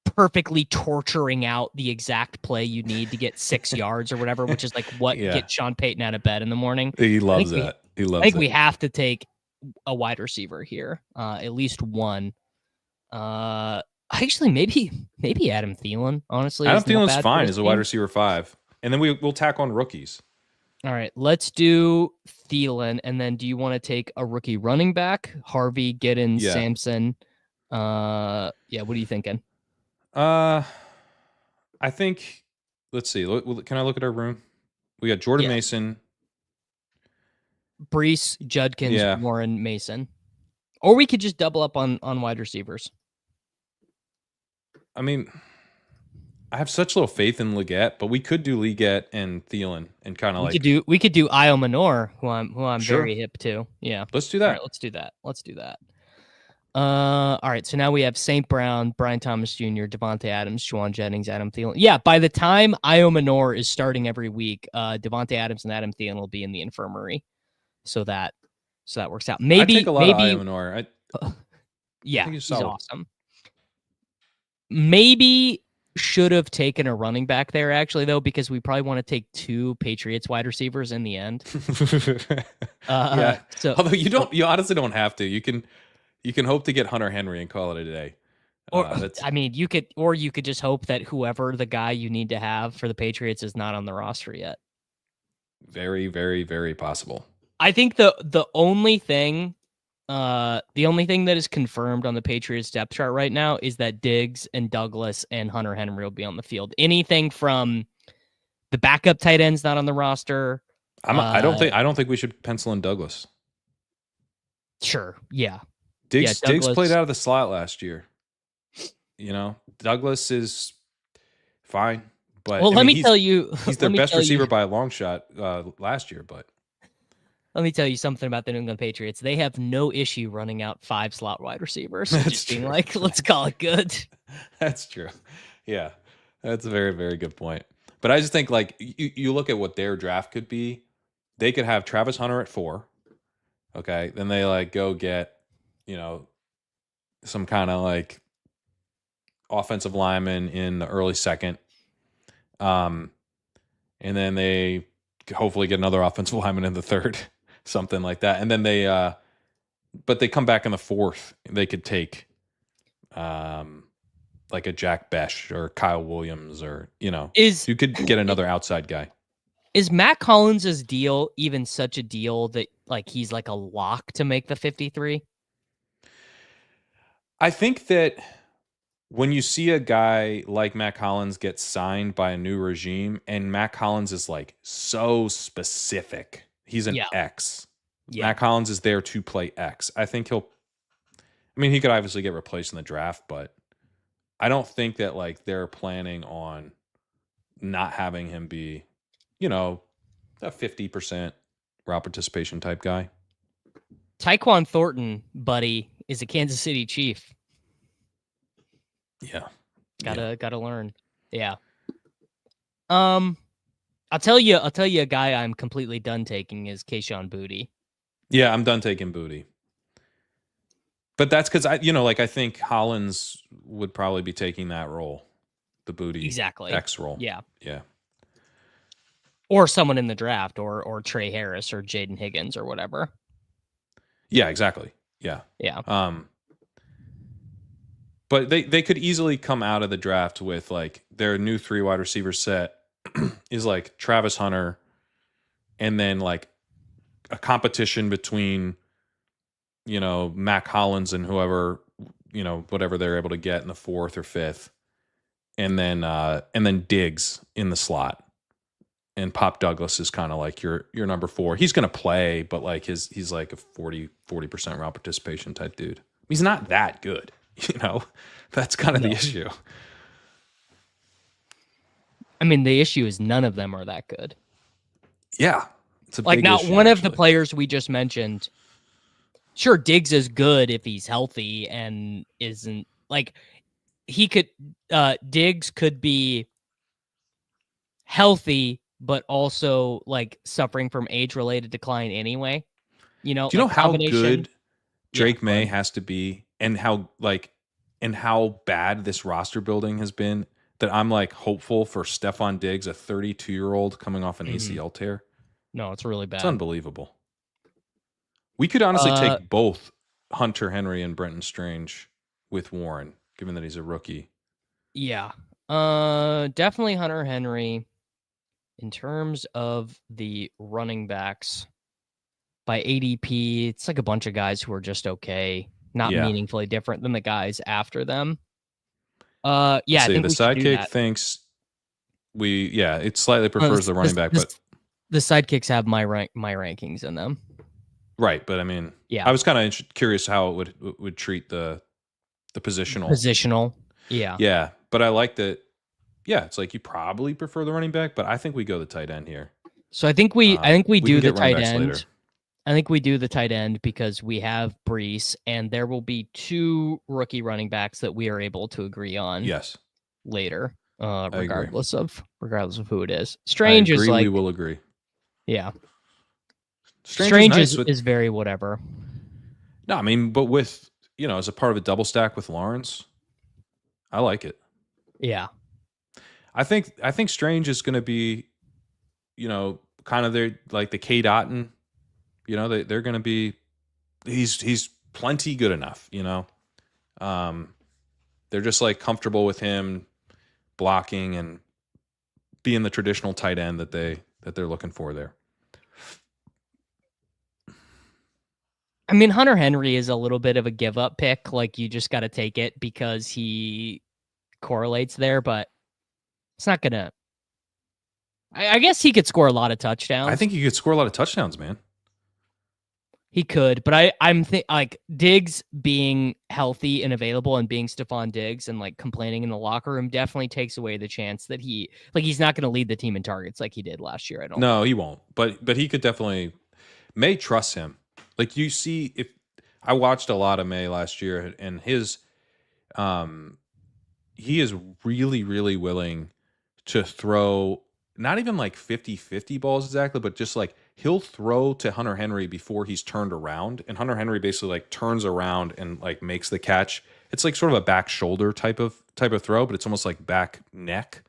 perfectly torturing out the exact play you need to get 6 yards or whatever, which is like what gets Sean Payton out of bed in the morning. He loves that. I think we have to take a wide receiver here, at least one. Actually, maybe Adam Thielen. Honestly, Adam Thielen's fine as a wide receiver 5, and then we'll tack on rookies. All right, let's do Thielen, and then do you want to take a rookie running back? Harvey, Giddens, Sampson. What are you thinking? I think, let's see. Can I look at our room? We got Jordan Mason, Brees, Judkins, Warren, Mason. Or we could just double up on wide receivers. I mean, I have such little faith in Leggett, but we could do Leggett and Thielen and kind of like we could do Io Manor, who I'm very hip to. Yeah. Let's do that. All right, let's do that. All right, so now we have St. Brown, Brian Thomas Jr., Devontae Adams, Juwan Jennings, Adam Thielen. Yeah, by the time Io Manor is starting every week, Devontae Adams and Adam Thielen will be in the infirmary. So that works out. Maybe I take a lot of Io Manor. he's awesome. Maybe should have taken a running back there, actually, though, because we probably want to take 2 Patriots wide receivers in the end. Yeah. So, although you honestly don't have to. You can hope to get Hunter Henry and call it a day. Or I mean, you could just hope that whoever the guy you need to have for the Patriots is not on the roster yet. Very, very, very possible. I think the only thing that is confirmed on the Patriots depth chart right now is that Diggs and Douglas and Hunter Henry will be on the field. Anything from the backup tight ends not on the roster. I don't think we should pencil in Douglas. Sure. Yeah. Diggs played out of the slot last year. You know, Douglas is fine, but let me tell you, he's their best receiver by a long shot last year. But let me tell you something about the New England Patriots. They have no issue running out 5 slot wide receivers. Just being like, let's call it good. That's true. Yeah, that's a very, very good point. But I just think, like, you look at what their draft could be. They could have Travis Hunter at 4. Okay, then they like go get, you know, some kind of like offensive lineman in the early second. And then they hopefully get another offensive lineman in the third, something like that. And then but they come back in the 4th. They could take like a Jack Besh or Kyle Williams, or, you know, you could get another outside guy. Is Matt Collins' deal even such a deal that, like, he's like a lock to make the 53? I think that when you see a guy like Matt Collins get signed by a new regime, and Matt Collins is like so specific, he's an X. Yeah. Matt Collins is there to play X. I think he could obviously get replaced in the draft, but I don't think that like they're planning on not having him be, you know, a 50% route participation type guy. Tyquan Thornton, buddy, is a Kansas City Chief. Yeah. Gotta learn. Yeah. I'll tell you a guy I'm completely done taking is Kayshon Boutte. Yeah, I'm done taking Boutte. But that's because I think Hollins would probably be taking that role, the Boutte exactly X role. Yeah. Yeah. or someone in the draft, or Trey Harris or Jaden Higgins or whatever. Yeah, exactly. Yeah. Yeah. But they could easily come out of the draft with like their new 3 wide receiver set is like Travis Hunter and then like a competition between, Mac Hollins and whoever, whatever they're able to get in the 4th or 5th. And then Diggs in the slot. And Pop Douglas is kind of like your number 4. He's going to play, but like he's like a 40% route participation type dude. He's not that good, That's kind of the issue. I mean, the issue is none of them are that good. Yeah. It's a like big not issue, one actually. of the players we just mentioned. Sure, Diggs is good if he's healthy and isn't like he could Diggs could be healthy but also like suffering from age-related decline anyway. Do you know like how good Drake May ahead. has to be and how bad this roster building has been that I'm like hopeful for Stephon Diggs, a 32-year-old coming off an ACL tear? No, it's really bad. It's unbelievable. We could honestly take both Hunter Henry and Brenton Strange with Warren, given that he's a rookie. Yeah. Definitely Hunter Henry. In terms of the running backs by ADP, it's like a bunch of guys who are just okay, not meaningfully different than the guys after them. I think the we should do sidekick that. thinks it slightly prefers the running back, but the sidekicks have my rankings in them. Right, but I mean, I was kind of curious how it would treat the positional. Yeah, but I like that. Yeah, it's like you probably prefer the running back, but I think we go the tight end here. So I think we do the tight end. Later. I think we do the tight end because we have Brees, and there will be 2 rookie running backs that we are able to agree on. Yes. Later, regardless of who it is. Strange is like we will agree. Yeah. Strange is very whatever. No, I mean, but with as a part of a double stack with Lawrence, I like it. Yeah. I think Strange is going to be, kind of their like the K Dotton. They're going to be. He's plenty good enough. They're just like comfortable with him blocking and being the traditional tight end that they're looking for there. I mean, Hunter Henry is a little bit of a give up pick. Like you just got to take it because he correlates there, but it's not gonna. I guess he could score a lot of touchdowns. I think he could score a lot of touchdowns, man. He could, but I'm like Diggs being healthy and available and being Stephon Diggs and like complaining in the locker room definitely takes away the chance that he's not going to lead the team in targets like he did last year. I don't. No, he won't. But he could definitely. May trust him. Like you see, if I watched a lot of May last year, and his, he is really, really willing to throw not even like 50-50 balls exactly, but just like he'll throw to Hunter Henry before he's turned around, and Hunter Henry basically like turns around and like makes the catch. It's like sort of a back shoulder type of throw, but it's almost like back neck.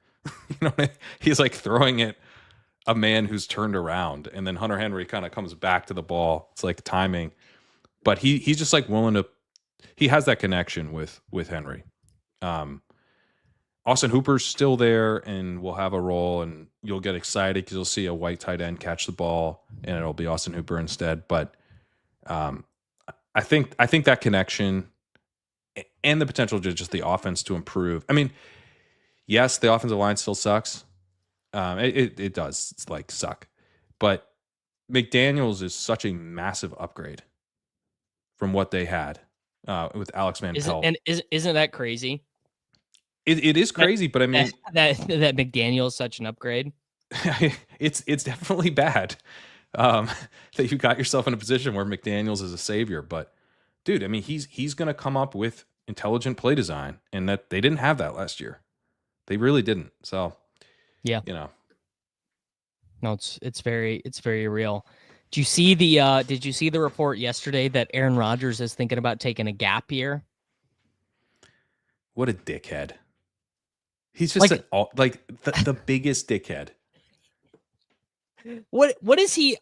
He's like throwing it a man who's turned around, and then Hunter Henry kind of comes back to the ball. It's like timing, but he's just like willing to. He has that connection with Henry. Austin Hooper's still there and will have a role, and you'll get excited because you'll see a white tight end catch the ball, and it'll be Austin Hooper instead. But I think that connection and the potential to just the offense to improve. I mean, yes, the offensive line still sucks. It does. It's like suck. But McDaniels is such a massive upgrade from what they had with Alex Van Pelt. Isn't that crazy? It is crazy, but I mean that McDaniel is such an upgrade. It's definitely bad that you got yourself in a position where McDaniels is a savior. But dude, I mean he's going to come up with intelligent play design, and that they didn't have that last year. They really didn't. So yeah, no, it's very real. Did you see the report yesterday that Aaron Rodgers is thinking about taking a gap year? What a dickhead. He's just the biggest dickhead. What is he?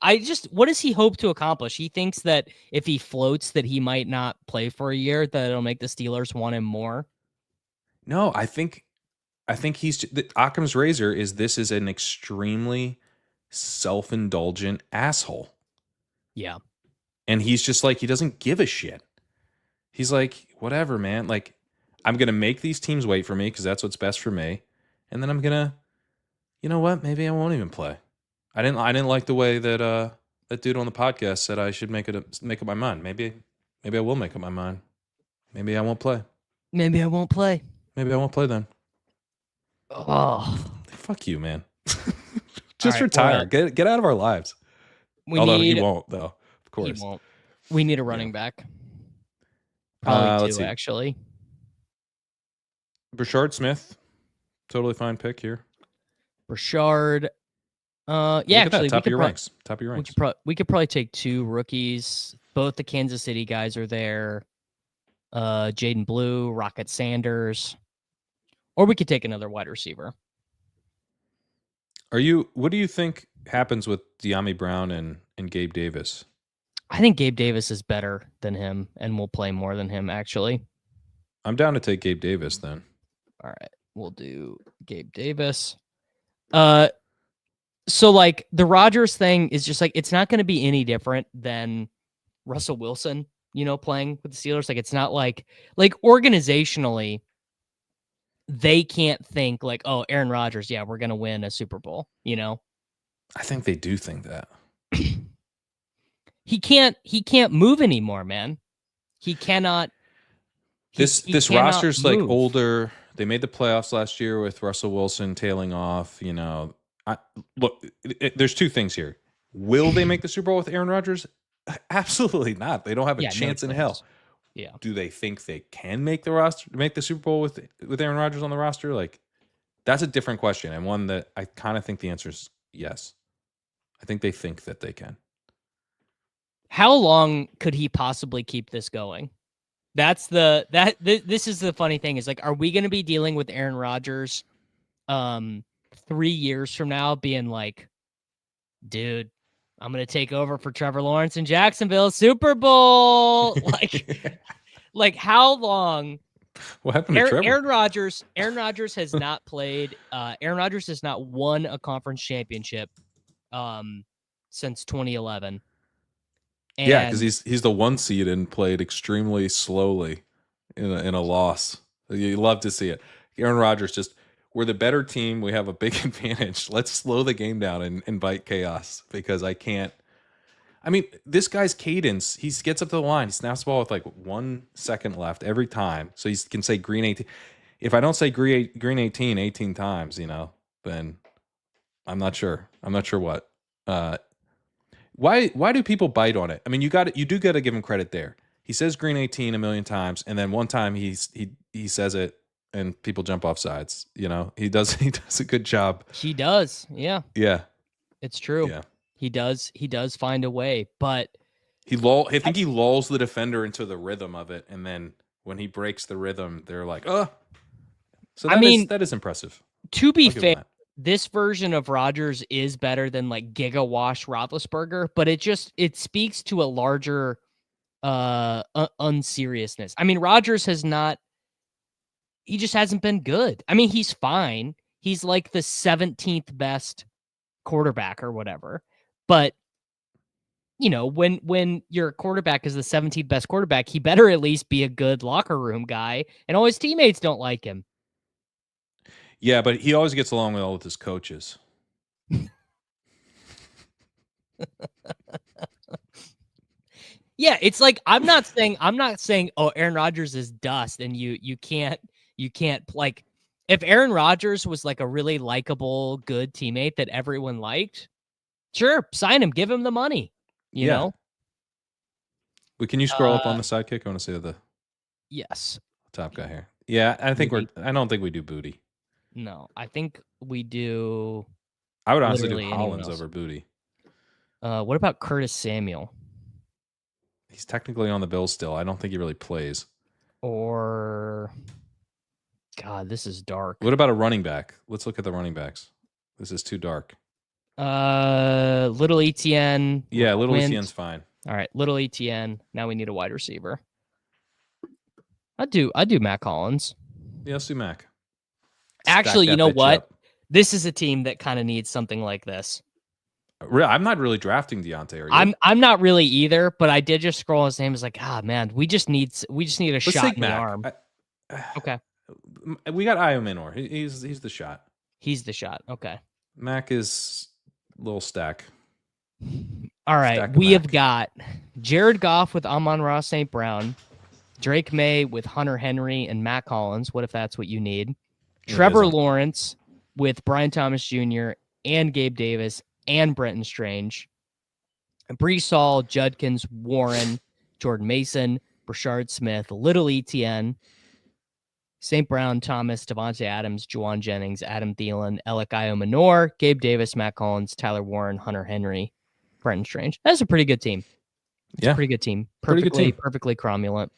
What does he hope to accomplish? He thinks that if he floats, that he might not play for a year, that it'll make the Steelers want him more. No, I think he's Occam's razor is this is an extremely self-indulgent asshole. Yeah. And he's just like, he doesn't give a shit. He's like, whatever, man. Like, I'm going to make these teams wait for me because that's what's best for me. And then I'm going to, you know what? Maybe I won't even play. I didn't like the way that that dude on the podcast said I should make up my mind. Maybe I will make up my mind. Maybe I won't play. Maybe I won't play. Maybe I won't play then. Oh, Fuck you, man. Just right, retire. well, Get out of our lives. Although he won't, though. Of course. He won't. We need a running back. Probably let's two, see. actually. Brashard Smith, totally fine pick here. Brashard. Yeah, Look at actually, that. Top of your ranks. We could probably take two rookies. Both the Kansas City guys are there. Jaden Blue, Rocket Sanders, or we could take another wide receiver. What do you think happens with De'Ami Brown and Gabe Davis? I think Gabe Davis is better than him and will play more than him, actually. I'm down to take Gabe Davis then. All right, we'll do Gabe Davis. So like the Rodgers thing is just like, it's not going to be any different than Russell Wilson, playing with the Steelers. Like, it's not like organizationally, they can't think like, oh, Aaron Rodgers, yeah, we're going to win a Super Bowl, I think they do think that. He can't move anymore, man. He cannot. This roster's move. Like older. They made the playoffs last year with Russell Wilson tailing off. Look, there's two things here. Will they make the Super Bowl with Aaron Rodgers? Absolutely not. They don't have a chance in hell. Yeah. Do they think they can make the Super Bowl with Aaron Rodgers on the roster? Like, that's a different question, and one that I kind of think the answer is yes. I think they think that they can. How long could he possibly keep this going? This is the funny thing is like, are we going to be dealing with Aaron Rodgers 3 years from now being like, dude, I'm going to take over for Trevor Lawrence in Jacksonville, Super Bowl. like how long? What happened to Trevor? Aaron Rodgers has not played. Aaron Rodgers has not won a conference championship since 2011. And yeah, because he's the 1 seed and played extremely slowly in a loss. You love to see it. Aaron Rodgers we're the better team. We have a big advantage. Let's slow the game down and invite chaos because I can't. I mean, this guy's cadence, he gets up to the line, he snaps the ball with like 1 second left every time. So he can say green 18. If I don't say green 18 times, then I'm not sure. I'm not sure what. Why do people bite on it? I mean, you do got to give him credit there. He says green 18 a million times, and then one time he says it and people jump off sides. He does a good job. He does. Yeah. Yeah. It's true. Yeah. He does find a way, but I think he lulls the defender into the rhythm of it, and then when he breaks the rhythm, they're like, "Oh." So that is impressive. To be fair, this version of Rodgers is better than like Giga Wash Roethlisberger, but it speaks to a larger unseriousness. I mean, Rodgers he just hasn't been good. I mean, he's fine. He's like the 17th best quarterback or whatever. But when your quarterback is the 17th best quarterback, he better at least be a good locker room guy, and all his teammates don't like him. Yeah, but he always gets along well with his coaches. Yeah, it's like I'm not saying oh, Aaron Rodgers is dust and you can't like, if Aaron Rodgers was like a really likable, good teammate that everyone liked, sure, sign him, give him the money, you know? But can you scroll up on the sidekick? I want to see the top guy here. Yeah, I don't think we do Booty. No, I think we do. I would honestly do Hollins over Booty. What about Curtis Samuel? He's technically on the Bills still. I don't think he really plays. Or, God, this is dark. What about a running back? Let's look at the running backs. This is too dark. Little ETN. Yeah, little went. ETN's fine. All right, little ETN. Now we need a wide receiver. I do Matt Collins. Yeah, let's do Mac. Actually, you know what? Up. This is a team that kind of needs something like this. I'm not really drafting Deontay. Are you? I'm not really either, but I did just scroll his name. It's like, man, we just need a shot in the arm. Okay. We got Io Minor. He's the shot. He's the shot. Okay. Mac is a little stack. All right. We have got Jared Goff with Amon-Ra St. Brown, Drake May with Hunter Henry and Matt Collins. What if that's what you need? Trevor Lawrence with Brian Thomas Jr. and Gabe Davis and Brenton Strange. Brees Hall, Judkins, Warren, Jordan Mason, Brashard Smith, Little ETN, St. Brown, Thomas, Devontae Adams, Juwan Jennings, Adam Thielen, Alec Io-Minor, Gabe Davis, Matt Collins, Tyler Warren, Hunter Henry, Brenton Strange. That's a pretty good team. It's a pretty good team. Perfectly cromulent.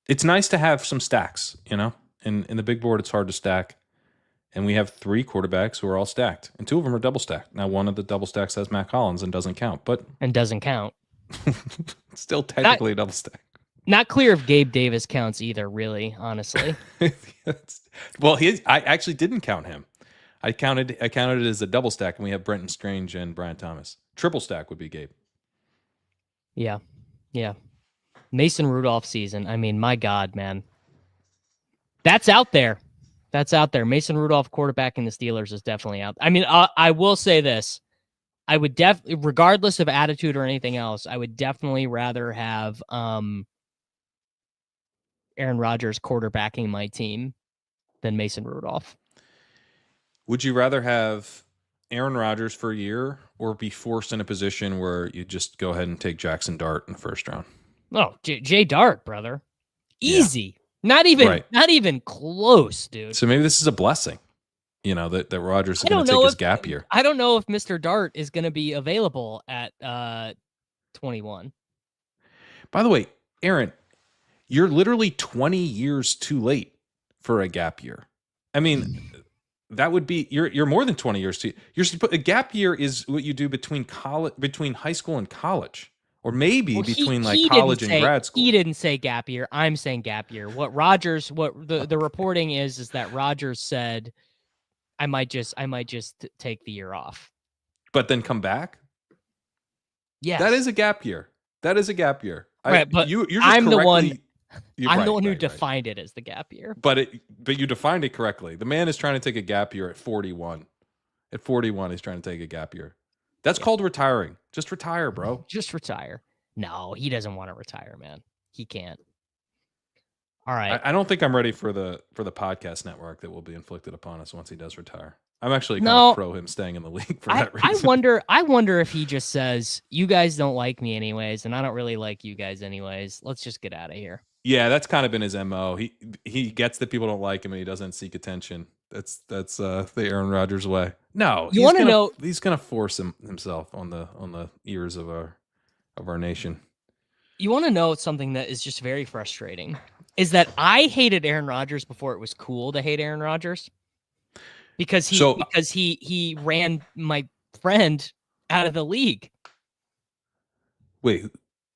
It's nice to have some stacks, you know? In the big board, it's hard to stack. And we have 3 quarterbacks who are all stacked. And 2 of them are double stacked. Now, one of the double stacks has Matt Collins and doesn't count. Still technically a double stack. Not clear if Gabe Davis counts either, really, honestly. Well, I actually didn't count him. I counted it as a double stack, and we have Brenton Strange and Brian Thomas. Triple stack would be Gabe. Yeah. Mason Rudolph season. I mean, my God, man. That's out there. Mason Rudolph quarterbacking the Steelers is definitely out. I mean, I will say this. I would definitely, regardless of attitude or anything else, I would definitely rather have Aaron Rodgers quarterbacking my team than Mason Rudolph. Would you rather have Aaron Rodgers for a year or be forced in a position where you just go ahead and take Jackson Dart in the first round? Oh, Jay Dart, brother. Easy. Yeah. Not even close, dude. So maybe this is a blessing, you know, that Rodgers is going to take his gap year. I don't know if Mr. Dart is going to be available at 21. By the way, Aaron, you're literally 20 years too late for a gap year. I mean, that would be you're more than 20 years too. A gap year is what you do between high school and college, or maybe between college and grad school. He didn't say gap year. I'm saying gap year. What the reporting is that Rodgers said, I might just take the year off, but then come back. Yes, that is a gap year. Right, but I'm the one who defined it as the gap year. But you defined it correctly. The man is trying to take a gap year at 41. At 41, he's trying to take a gap year. That's called retiring. Just retire, bro. Just retire. No, he doesn't want to retire, man. He can't. All right. I don't think I'm ready for the podcast network that will be inflicted upon us once he does retire. I'm actually kind of pro him staying in the league for that reason. I wonder if he just says, you guys don't like me anyways, and I don't really like you guys anyways. Let's just get out of here. Yeah, that's kind of been his MO. He gets that people don't like him and he doesn't seek attention. That's the Aaron Rodgers way. No, he's gonna force himself on the ears of our nation. You want to know something that is just very frustrating is that I hated Aaron Rodgers before it was cool to hate Aaron Rodgers. Because he ran my friend out of the league. Wait,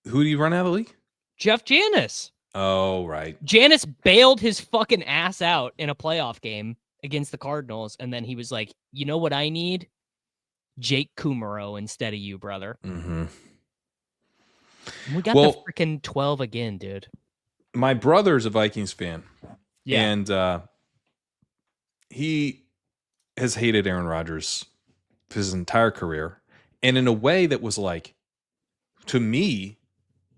who do you run out of the league? Jeff Janis. Oh, right. Janis bailed his fucking ass out in a playoff game against the Cardinals, and then he was like, you know what I need? Jake Kumaro instead of you, brother. Mm-hmm. We got the freaking 12 again, dude. My brother's a Vikings fan. Yeah. And he has hated Aaron Rodgers his entire career. And in a way that was to me,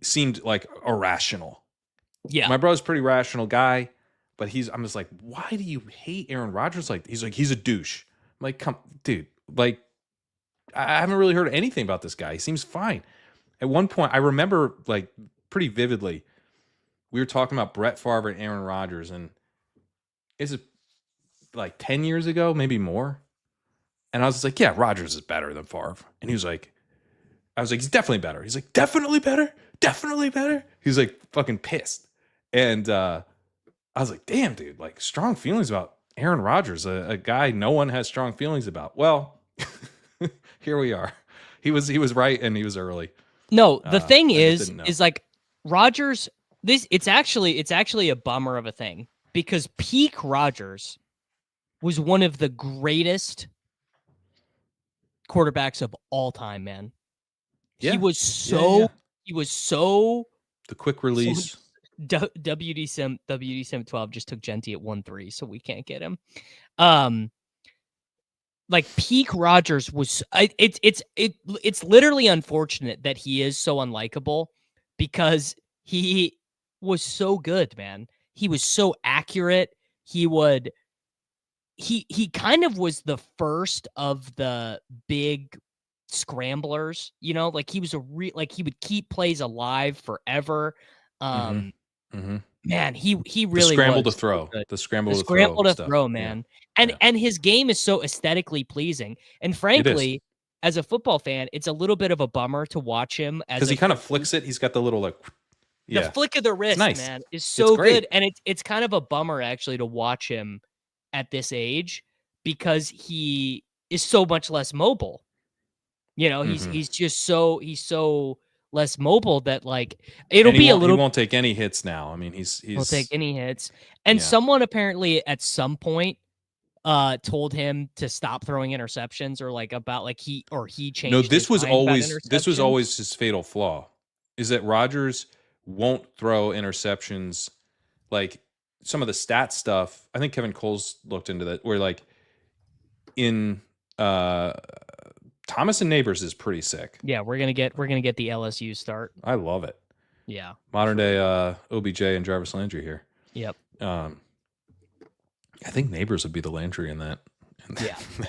seemed like irrational. Yeah. My brother's a pretty rational guy, but I'm just like, why do you hate Aaron Rodgers? He's a douche. I'm like, come, dude, I haven't really heard anything about this guy. He seems fine. At one point, I remember pretty vividly, we were talking about Brett Favre and Aaron Rodgers, and is it 10 years ago, maybe more? And I was just like, yeah, Rodgers is better than Favre. And he was like, I was like, he's definitely better. He's like, definitely better? Definitely better? He's like fucking pissed. And I was like, damn, dude, strong feelings about Aaron Rodgers, a guy no one has strong feelings about. Well, here we are. He was right and he was early. No, the thing I just didn't know. is like Rodgers. It's actually a bummer of a thing because peak Rodgers was one of the greatest quarterbacks of all time, man. Yeah. He was so the quick release. WD7 just took Jeanty at 1-3, so we can't get him. Like peak Rodgers was it's literally unfortunate that he is so unlikable because he was so good, man. He was so accurate. He kind of was the first of the big scramblers, you know, like he was like he would keep plays alive forever. Man, he really scramble was to throw. so The scramble to stuff. throw, man. And his game is so aesthetically pleasing. And frankly, as a football fan, it's a little bit of a bummer to watch him because he kind of flicks it. He's got the little the flick of the wrist, nice. Man, is so good. And it's kind of a bummer actually to watch him at this age because he is so much less mobile. You know, he's just so less mobile that like it'll be a little. He won't take any hits now. I mean, he's won't take any hits. And someone apparently at some point told him to stop throwing interceptions or like about like he changed. No, this was always his fatal flaw, is that Rodgers won't throw interceptions. Like some of the stat stuff, I think Kevin Cole's looked into that, where like in Thomas and Neighbors is pretty sick. Yeah, we're gonna get the LSU start. I love it. Yeah, modern day OBJ and Jarvis Landry here. Yep. I think Neighbors would be the Landry in that.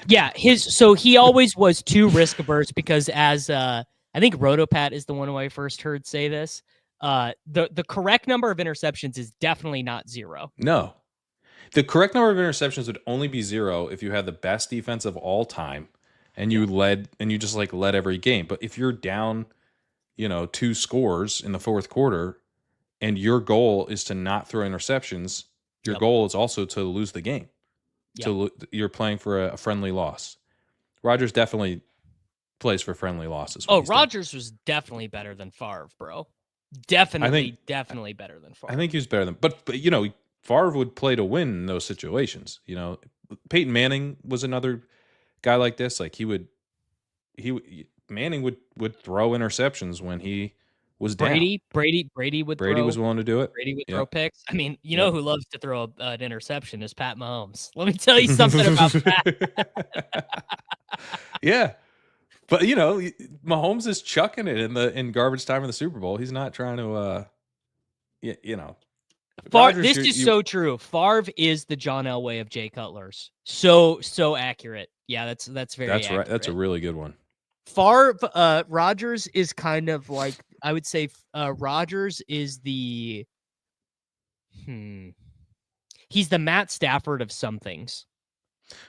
Yeah. He always was too risk averse because as I think Rotopat is the one who I first heard say this. The correct number of interceptions is definitely not 0. No. The correct number of interceptions would only be 0 if you had the best defense of all time and you led every game. But if you're down, 2 scores in the fourth quarter and your goal is to not throw interceptions, your goal is also to lose the game. So you're playing for a friendly loss. Rodgers definitely plays for friendly losses. Rodgers was definitely better than Favre, bro. Definitely better than Favre. I think he was better than, but Favre would play to win in those situations. Peyton Manning was another guy like this. Like Manning would throw interceptions when he was down. Brady was willing to do it. Brady would throw picks. I mean, you know who loves to throw an interception is Pat Mahomes. Let me tell you something about Pat. Yeah. But Mahomes is chucking it in garbage time in the Super Bowl. He's not trying to Rodgers, this is so true. Favre is the John Elway of Jay Cutler's. So accurate. Yeah, that's very accurate. Right. That's a really good one. Favre, Rodgers is kind of like, I would say Rodgers is the he's the Matt Stafford of some things.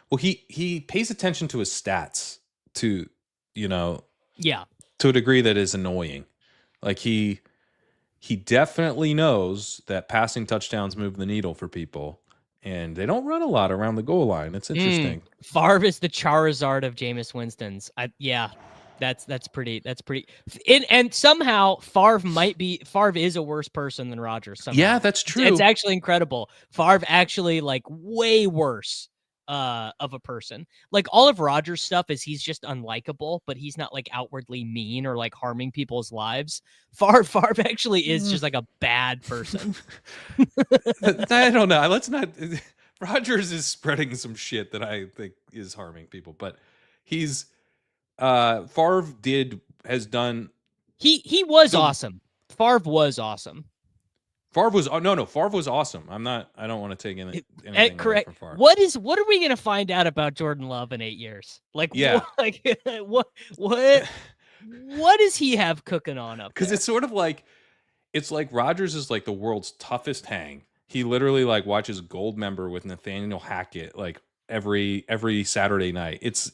Well, he pays attention to his stats to to a degree that is annoying. Like he definitely knows that passing touchdowns move the needle for people, and they don't run a lot around the goal line. It's interesting. Favre is the Charizard of Jameis Winston's. That's pretty. And somehow Favre is a worse person than Rodgers. Somehow. Yeah, that's true. It's actually incredible. Favre actually like way worse of a person. Like all of Rodgers' stuff is he's just unlikable, but he's not like outwardly mean or like harming people's lives. Favre actually is just like a bad person. I don't know. Let's not. Rodgers is spreading some shit that I think is harming people, but he's Favre has done. He was awesome. Favre was awesome. Favre was Favre was awesome. I don't want to take anything correct. Away from Favre. What are we gonna find out about Jordan Love in 8 years? Like what does he have cooking on up? Because it's sort of like Rodgers is like the world's toughest hang. He literally like watches Goldmember with Nathaniel Hackett like every Saturday night. It's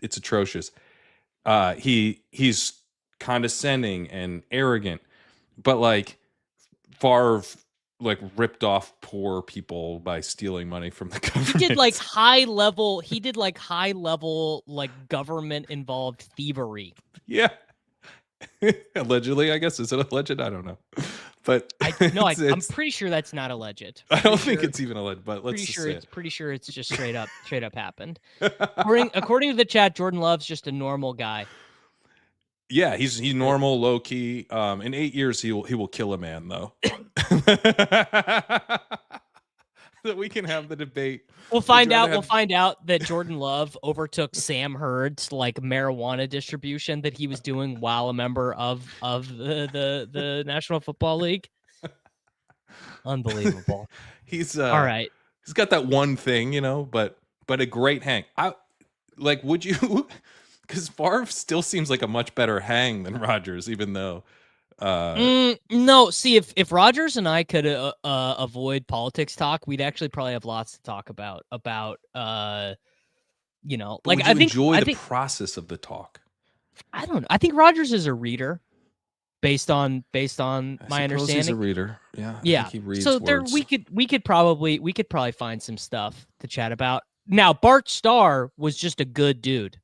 atrocious. He's condescending and arrogant, but like Favre like ripped off poor people by stealing money from the government. He did like high level like government involved thievery. Yeah. Allegedly, I guess. Is it alleged? I don't know. But I'm pretty sure that's not alleged. I don't think it's even alleged, but let's just say it. Pretty sure it's just straight up happened. According to the chat, Jordan Love's just a normal guy. Yeah, he's normal, low key. In 8 years, he will kill a man though. That we can have the debate. We'll find out that Jordan Love overtook Sam Hurd's like marijuana distribution that he was doing while a member of the National Football League. Unbelievable. He's all right. He's got that one thing, but a great hang. Would you? Because Favre still seems like a much better hang than Rodgers, even though. No, see, if Rodgers and I could avoid politics talk, we'd actually probably have lots to talk about. I think enjoy the process of the talk. I don't know. I think Rodgers is a reader, based on my understanding. He's a reader. Yeah. Yeah. He reads so words. there, we could probably find some stuff to chat about. Now, Bart Starr was just a good dude.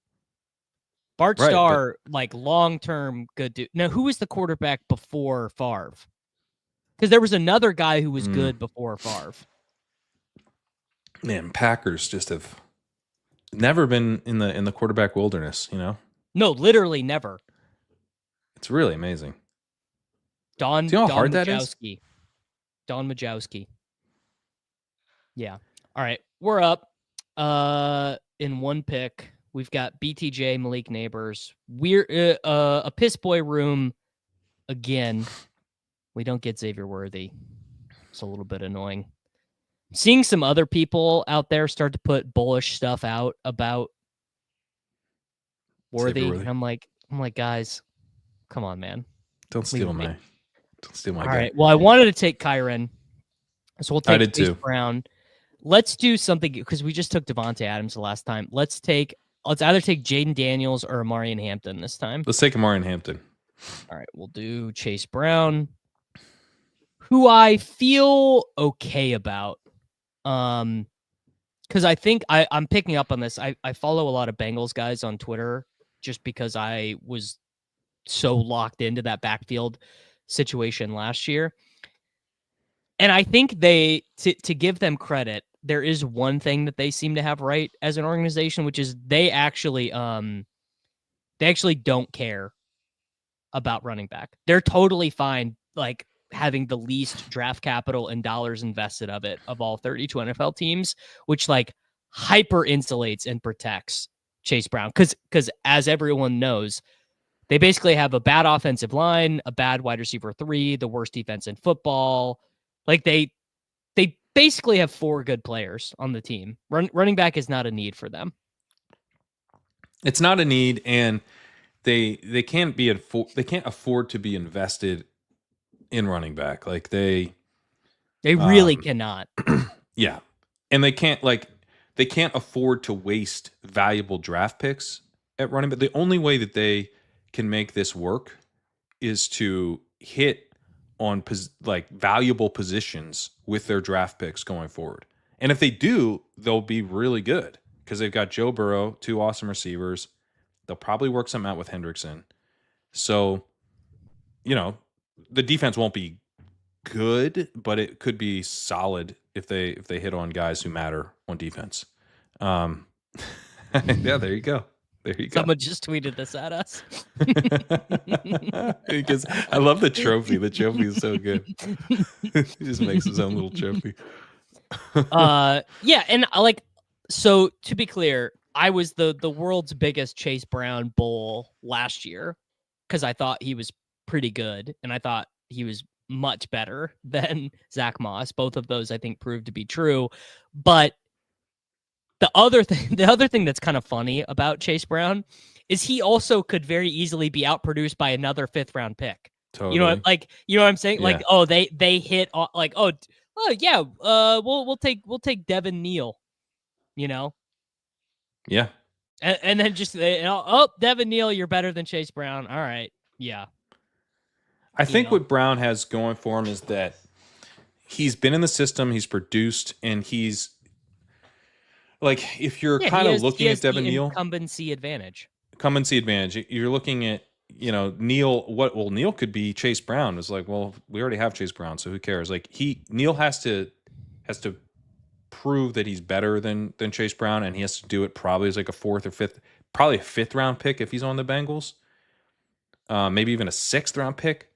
Bart Starr, like long-term good dude. Now, who was the quarterback before Favre? Because there was another guy who was good before Favre. Man, Packers just have never been in the quarterback wilderness, No, literally never. It's really amazing. Do you know how hard Majowski. that is? Don Majowski. Yeah. All right. We're up in one pick. We've got BTJ, Malik Neighbors. We're a piss boy room again. We don't get Xavier Worthy. It's a little bit annoying. Seeing some other people out there start to put bullish stuff out about Worthy. And I'm like, guys, come on, man. Don't steal my guy. All right. Well, I wanted to take Kerrane, so we'll take Chase Brown. Let's do something because we just took Devontae Adams the last time. Let's either take Jaden Daniels or Amarian Hampton this time. Let's take Amarian Hampton. All right, we'll do Chase Brown, who I feel okay about. Because I think I'm picking up on this. I follow a lot of Bengals guys on Twitter just because I was so locked into that backfield situation last year. And I think to give them credit, there is one thing that they seem to have right as an organization, which is they actually don't care about running back. They're totally fine, like having the least draft capital and dollars invested of all 32 NFL teams, which like hyper insulates and protects Chase Brown. Because as everyone knows, they basically have a bad offensive line, a bad wide receiver 3, the worst defense in football. Like they basically have 4 good players on the team. Running back is not a need for them. It's not a need, and they can't afford to be invested in running back. Like they really cannot. Yeah, and they can't afford to waste valuable draft picks at running back. The only way that they can make this work is to hit on valuable positions with their draft picks going forward. And if they do, they'll be really good because they've got Joe Burrow, 2 awesome receivers. They'll probably work something out with Hendrickson. So, the defense won't be good, but it could be solid if they hit on guys who matter on defense. Yeah, there you go. There you go. Someone just tweeted this at us. Because I love the trophy. The trophy is so good. He just makes his own little trophy. Yeah, and so to be clear, I was the world's biggest Chase Brown bull last year because I thought he was pretty good, and I thought he was much better than Zach Moss. Both of those I think proved to be true, but the other thing that's kind of funny about Chase Brown is he also could very easily be outproduced by another 5th round pick. Totally. You know what I'm saying? Yeah. Like, they hit yeah, we'll take Devin Neal, Yeah. And then just Devin Neal, you're better than Chase Brown. All right. Yeah. I think what Brown has going for him is that he's been in the system, he's produced, and he's like, if you're Yeah, kind of he looking has at the Devin Neal, incumbency advantage. incumbency advantage, you're looking at, Neal, Neal could be Chase Brown. It's like, well, we already have Chase Brown, so who cares? Like Neal has to prove that he's better than Chase Brown, and he has to do it probably as like a fourth or fifth, probably a fifth round pick if he's on the Bengals. Maybe even a sixth round pick.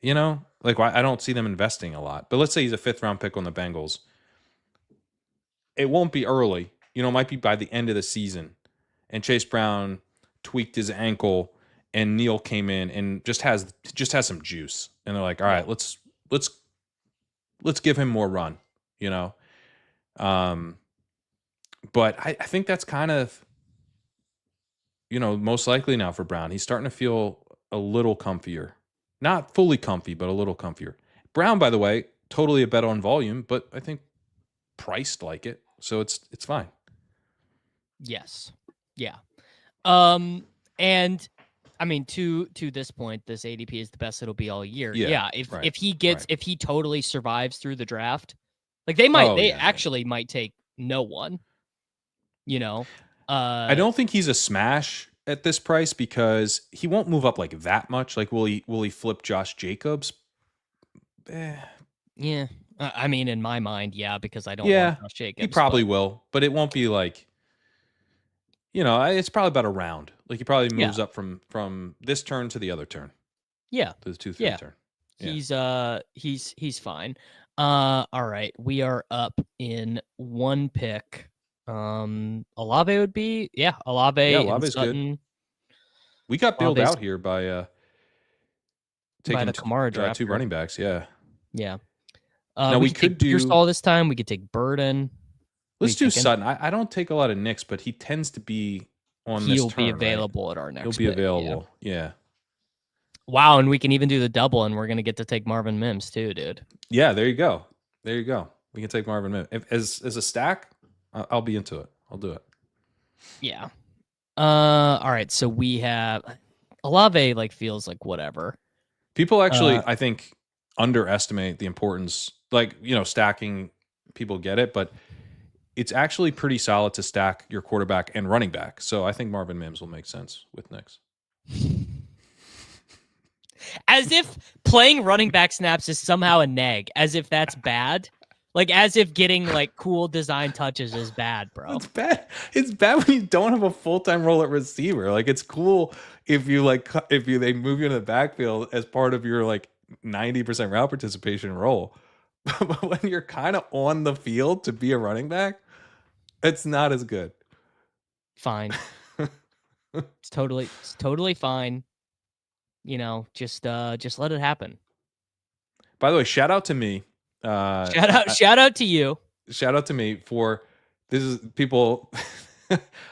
Like I don't see them investing a lot. But let's say he's a fifth round pick on the Bengals. It won't be early. It might be by the end of the season. And Chase Brown tweaked his ankle, and Neal came in and just has some juice. And they're like, all right, let's give him more run. But I think that's kind of most likely now for Brown. He's starting to feel a little comfier. Not fully comfy, but a little comfier. Brown, by the way, totally a bet on volume, but I think priced like it. So it's fine. Yes. Yeah. And I mean, to this point, this ADP is the best it'll be all year. Yeah. If he totally survives through the draft, like they actually might take no one. I don't think he's a smash at this price because he won't move up like that much. Like, will he flip Josh Jacobs? Yeah. I mean, in my mind, yeah, because I don't want Josh Jacobs. He probably will, but it won't be like, it's probably about a round. Like he probably moves up from this turn to the other turn. Yeah. To the 2-3 turn. Yeah. He's fine. All right. We are up in one pick. Olave would be, Olave. Yeah, Olave's good. We got bailed out here by taking the Kamara draft. Two running backs. Yeah. Yeah. Now we could do Pearsall this time. We could take Burden. Let's do Sutton. I don't take a lot of Knicks, but he tends to be on this turn. He'll be available at our next. He'll be available. Yeah. Wow, and we can even do the double, and we're gonna get to take Marvin Mims too, dude. Yeah, there you go. We can take Marvin Mims as a stack. I'll be into it. I'll do it. Yeah. All right. So we have Olave. Like feels like whatever. People actually, I think, underestimate the importance. Like stacking. People get it, but it's actually pretty solid to stack your quarterback and running back. So I think Marvin Mims will make sense with Knicks. As if playing running back snaps is somehow a neg. As if that's bad. Like as if getting like cool design touches is bad, bro. It's bad. It's bad when you don't have a full-time role at receiver. Like it's cool if they move you in the backfield as part of your like 90% route participation role. But when you're kind of on the field to be a running back, it's not as good. Fine. It's totally fine. Just let it happen. By the way, shout out to me. Shout out to you. Shout out to me for this is people.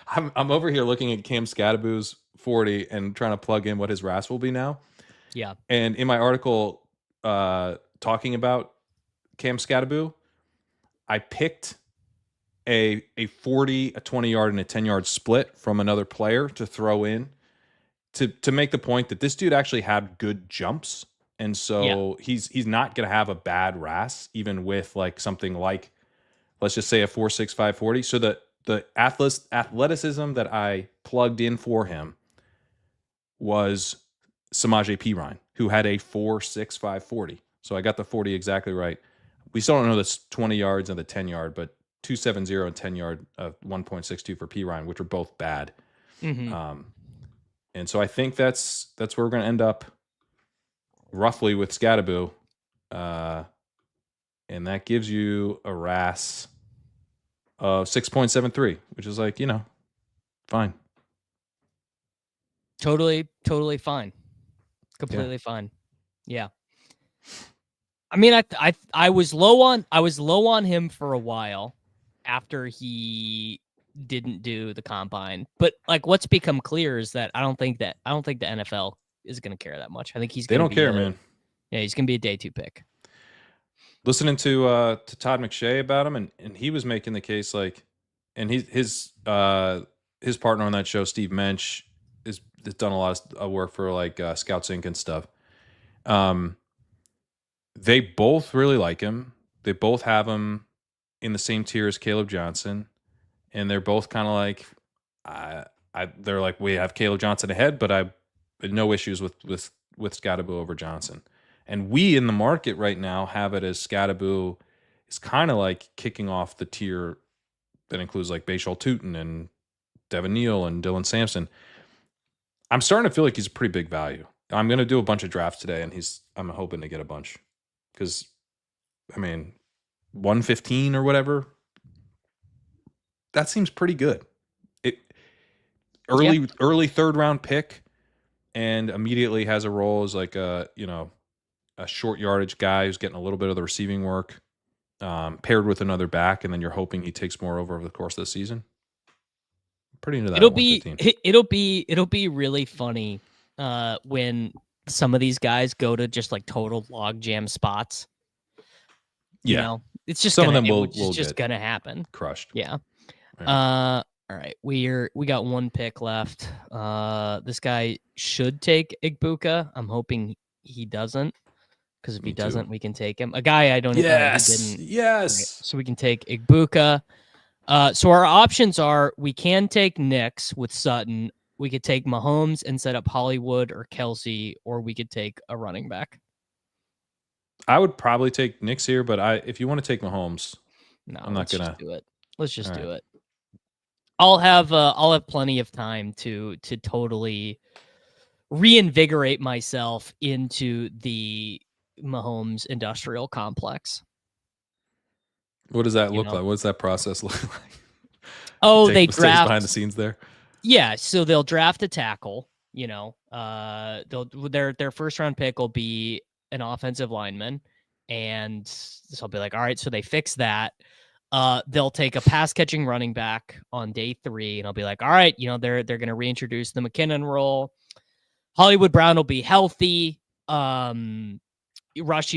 I'm over here looking at Cam Scadaboo's 40 and trying to plug in what his RAS will be now. Yeah. And in my article talking about Cam Scadaboo, I picked a 40, a 20-yard, and a 10-yard split from another player to throw in to make the point that this dude actually had good jumps. And so he's not going to have a bad RAS, even with like something like, let's just say a 4.65 40. So the athleticism that I plugged in for him was Samaje Perine, who had a 4.65 40. So I got the 40 exactly right. We still don't know the 20 yards and the 10 yard, but 2.70 and 10 yard 1.62 for Perine, which are both bad. Mm-hmm. And so I think that's where we're going to end up roughly with Scadaboo. And that gives you a RAS of 6.73, which is like, fine. Totally fine. Completely fine. Yeah. I mean, I was low on him for a while after he didn't do the combine. But like what's become clear is that I don't think the NFL is going to care that much. I think they don't care, man. Yeah, he's going to be a day 2 pick. Listening to Todd McShay about him, and he was making the case like, and his partner on that show, Steve Mensch, has done a lot of work for like Scouts Inc. and stuff. They both really like him. They both have him in the same tier as Caleb Johnson, and they're both kind of like, they're like, we have Caleb Johnson ahead, but I no issues with Scottaboo over Johnson. And we in the market right now have it as Scottaboo is kind of like kicking off the tier that includes like Bhayshul Tuten and Devin Neal and Dylan Sampson. I'm starting to feel like he's a pretty big value. I'm going to do a bunch of drafts today, and I'm hoping to get a bunch because, I mean, 115 or whatever, that seems pretty good. Early third round pick, and immediately has a role as like a short yardage guy who's getting a little bit of the receiving work, paired with another back, and then you're hoping he takes more over the course of the season. Pretty into that. It'll be really funny when some of these guys go to just like total log jam spots. You know, it's just some of them will just gonna happen. Crushed. Yeah. All right, we got one pick left. This guy should take Igbuka. I'm hoping he doesn't, because if he doesn't, we can take him. A guy I don't. Yes. Didn't. Yes. Okay, so we can take Igbuka. So our options are: we can take Knicks with Sutton. We could take Mahomes and set up Hollywood or Kelce, or we could take a running back. I would probably take Knicks here, but if you want to take Mahomes, no, I'm not gonna do it. Let's just do it. I'll have plenty of time to totally reinvigorate myself into the Mahomes industrial complex. What does that look like? What does that process look like? Oh, they draft behind the scenes there. Yeah, so they'll draft a tackle. Their first round pick will be an offensive lineman, and so I'll be like, all right, so they fix that. They'll take a pass catching running back on day 3, and I'll be like, all right, they're going to reintroduce the McKinnon role. Hollywood Brown will be healthy. Rashee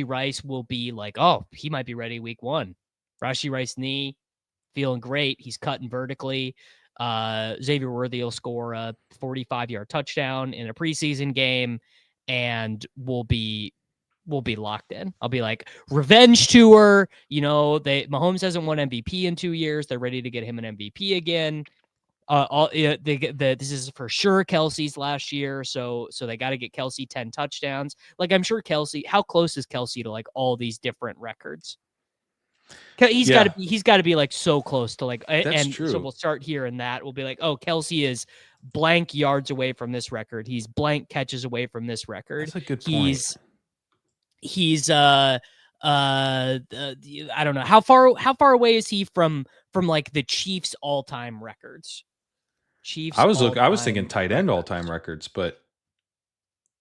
Rice will be like, oh, he might be ready week 1. Rashee Rice knee, feeling great. He's cutting vertically. Xavier Worthy will score a 45-yard touchdown in a preseason game, and we'll be locked in. I'll be like, revenge tour. Mahomes hasn't won MVP in 2 years. They're ready to get him an MVP again. This is for sure Kelce's last year, so they got to get Kelce 10 touchdowns. Like, I'm sure Kelce. How close is Kelce to like all these different records? He's got to be like so close to like. That's true. So we'll start here, and that will be like, oh, Kelce is blank yards away from this record. He's blank catches away from this record. That's a good point. He's I don't know how far away is he from like the Chiefs all-time records. I was thinking tight end all-time records, but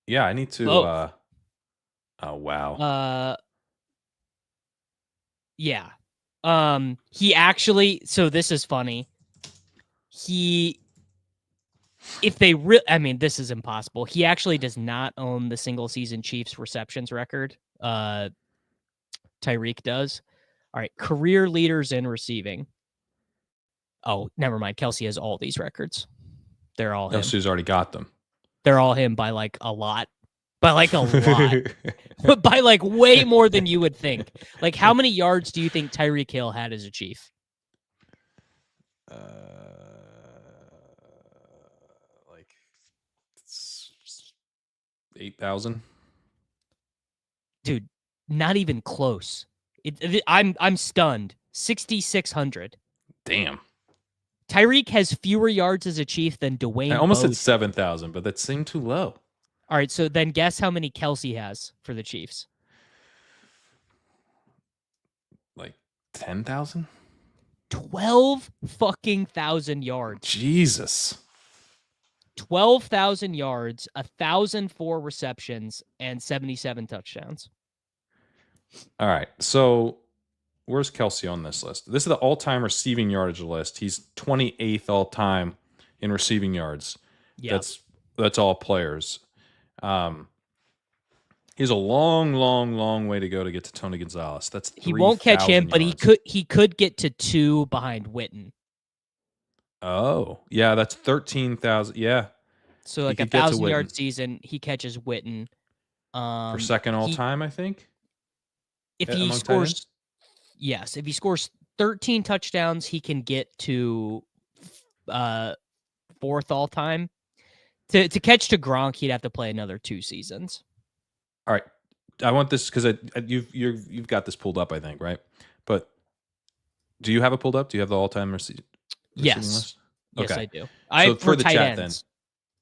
yeah, I need to oh wow. Yeah. He actually, so this is funny. This is impossible. He actually does not own the single season Chiefs receptions record. Tyreek does. All right. Career leaders in receiving. Oh, never mind. Kelce has all these records. They're all him. Kelce's already got them. They're all him by like a lot. By like a lot. But by like way more than you would think. Like, how many yards do you think Tyreek Hill had as a Chief? Like 8,000. Dude, not even close. I'm stunned. 6,600. Damn. Tyreek has fewer yards as a Chief than Dwayne. I almost said 7,000, but that seemed too low. All right, so then guess how many Kelce has for the Chiefs? Like 10,000? 12 fucking thousand yards. Jesus. 12,000 yards, 1,004 receptions, and 77 touchdowns. All right, so where's Kelce on this list? This is the all-time receiving yardage list. He's 28th all-time in receiving yards. Yeah, that's all players. He has a long way to go to get to Tony Gonzalez. That's 3, he won't catch him, yards. but he could get to 2 behind Witten. Oh, yeah, that's 13,000. Yeah, so like 1,000-yard season, he catches Witten for second all time, I think. If he scores Yes, if he scores 13 touchdowns, he can get to fourth all time. To catch to Gronk, he'd have to play another 2 seasons. All right, I want this because you've got this pulled up, I think, right? But do you have it pulled up? Do you have the all-time receiving list? Yes, Okay. I do. So for the tight chat ends. then.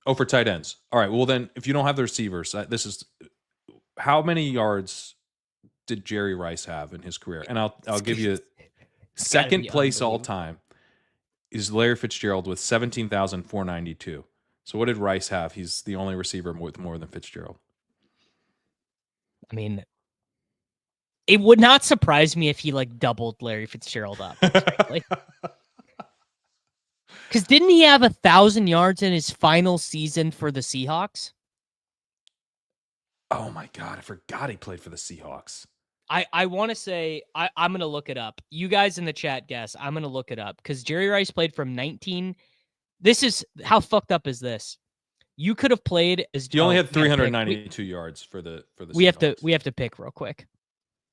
Oh, for tight ends. All right. Well, then, if you don't have the receivers, this is how many yards did Jerry Rice have in his career? And I'll give you second place all time is Larry Fitzgerald with 17,492. So what did Rice have? He's the only receiver with more than Fitzgerald. I mean, it would not surprise me if he like doubled Larry Fitzgerald up, frankly. Because didn't he have 1,000 yards in his final season for the Seahawks? Oh my God, I forgot he played for the Seahawks. I want to say, I'm going to look it up. You guys in the chat guess. I'm going to look it up because Jerry Rice played from 19. This is, how fucked up is this? You could have played as... He only had 392 yards for the we Seahawks. We have to pick real quick.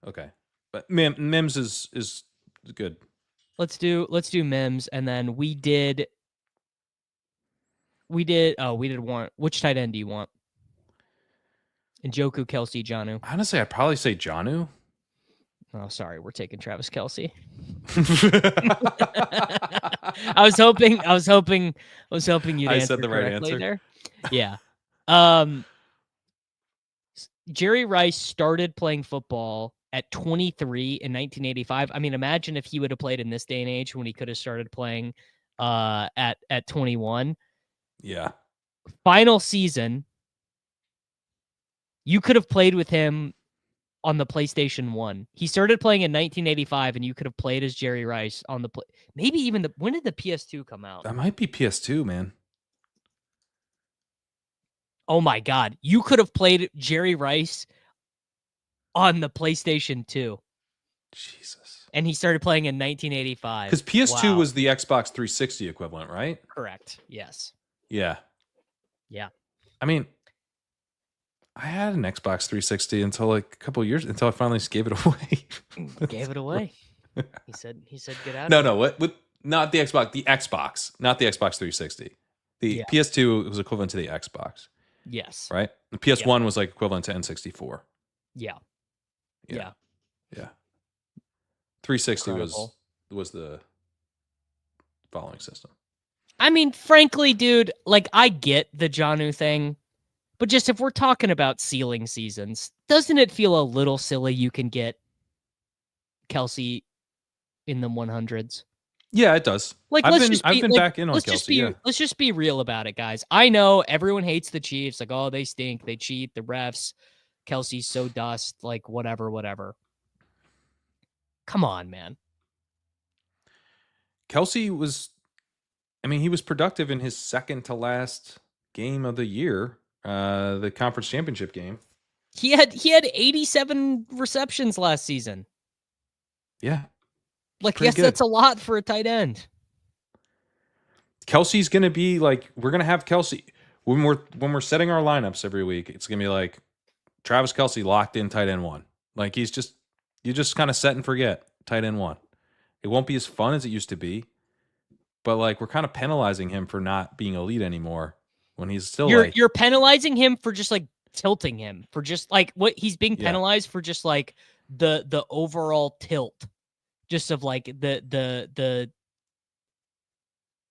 Okay. But Mims is good. Let's do Mims, and then we did one. Which tight end do you want? Njoku, Kelce, Jonnu. Honestly, I'd probably say Jonnu. Oh, sorry, we're taking Travis Kelce. I was hoping you'd answer the right answer there. Yeah. Jerry Rice started playing football at 23 in 1985. I mean, imagine if he would have played in this day and age when he could have started playing at 21. Yeah. Final season, you could have played with him on the PlayStation 1. He started playing in 1985, and you could have played as Jerry Rice on the maybe even when did the PS2 come out? That might be PS2, man. Oh my God. You could have played Jerry Rice on the PlayStation 2. Jesus. And he started playing in 1985. Because PS2 was the Xbox 360 equivalent, right? Correct. Yes. Yeah. Yeah. I mean, I had an Xbox 360 until like a couple of years, until I finally just gave it away. Gave it away. He said, get out. No, what? Not the Xbox, not the Xbox 360. The PS2 was equivalent to the Xbox. Yes. Right? The PS1 was like equivalent to N64. Yeah. 360 was the following system. I mean, frankly, dude, like I get the Jonnu thing, but just if we're talking about ceiling seasons, doesn't it feel a little silly you can get Kelce in the 100s? Yeah, it does. Like, I've been back in on Kelce. Let's just be real about it, guys. I know everyone hates the Chiefs. Like, oh, they stink. They cheat. The refs. Kelce's so dust. Like, whatever. Come on, man. Kelce was, I mean, he was productive in his second to last game of the year, the conference championship game. He had 87 receptions last season. Yeah. Like, yes, that's a lot for a tight end. Kelce's going to be like, we're going to have Kelce when we're setting our lineups every week. It's going to be like Travis Kelce locked in tight end 1. Like you just kind of set and forget tight end 1. It won't be as fun as it used to be, but like we're kind of penalizing him for not being elite anymore when he's still you're penalizing him for just like tilting him for just like what he's being penalized for, just like the overall tilt. Just of like the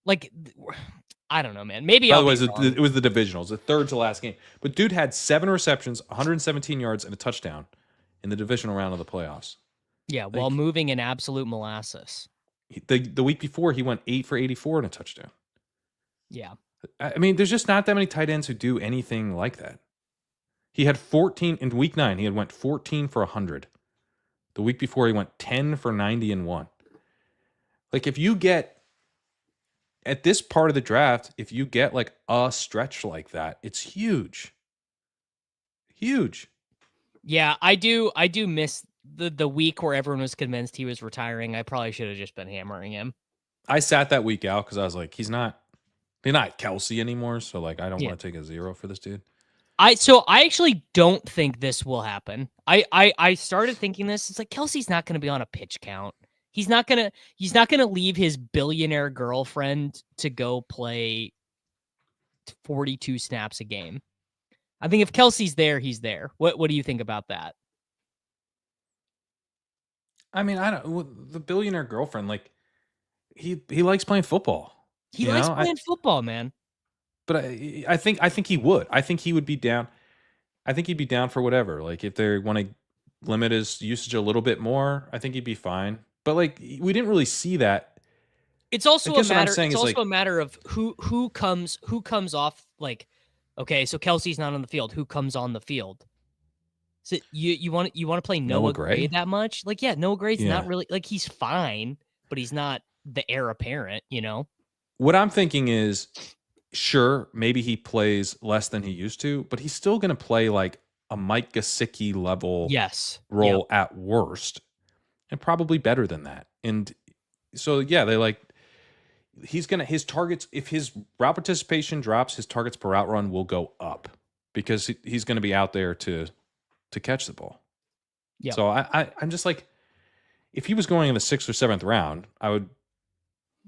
like, I don't know, man. Maybe by the way, it was the divisionals, the third to last game. But dude had 7 receptions, 117 yards, and a touchdown in the divisional round of the playoffs. Yeah, while moving in absolute molasses. The week before, he went 8 for 84 and a touchdown. Yeah. I mean, there's just not that many tight ends who do anything like that. He had 14 in week 9. He had went 14 for 100. The week before, he went 10 for 90 and 1. Like, if you get, at this part of the draft, if you get like a stretch like that, it's huge. Huge. Yeah, I do miss the week where everyone was convinced he was retiring. I probably should have just been hammering him. I sat that week out because I was like, he's not Kelce anymore. So, like, I don't want to take a 0 for this dude. I actually don't think this will happen. I started thinking this. It's like Kelce's not going to be on a pitch count. He's not gonna leave his billionaire girlfriend to go play 42 snaps a game. I think if Kelce's there, he's there. What do you think about that? I mean, I don't the billionaire girlfriend, like he likes playing football. He likes playing football, man. But I think he would. I think he would be down. I think he'd be down for whatever. Like if they want to limit his usage a little bit more, I think he'd be fine. But like we didn't really see that. It's also a matter. It's also like, a matter of who comes off. Like, okay, so Kelce's not on the field. Who comes on the field? So you want to play Noah Gray that much? Like, yeah, Noah Gray's not really like he's fine, but he's not the heir apparent. You know. What I'm thinking is, sure, maybe he plays less than he used to, but he's still going to play like a Mike Gesicki level role at worst, and probably better than that. And so yeah, they like. His targets, if his route participation drops, his targets per route run will go up because he's going to be out there to catch the ball. Yeah. So I'm just like, if he was going in the 6th or 7th round, I would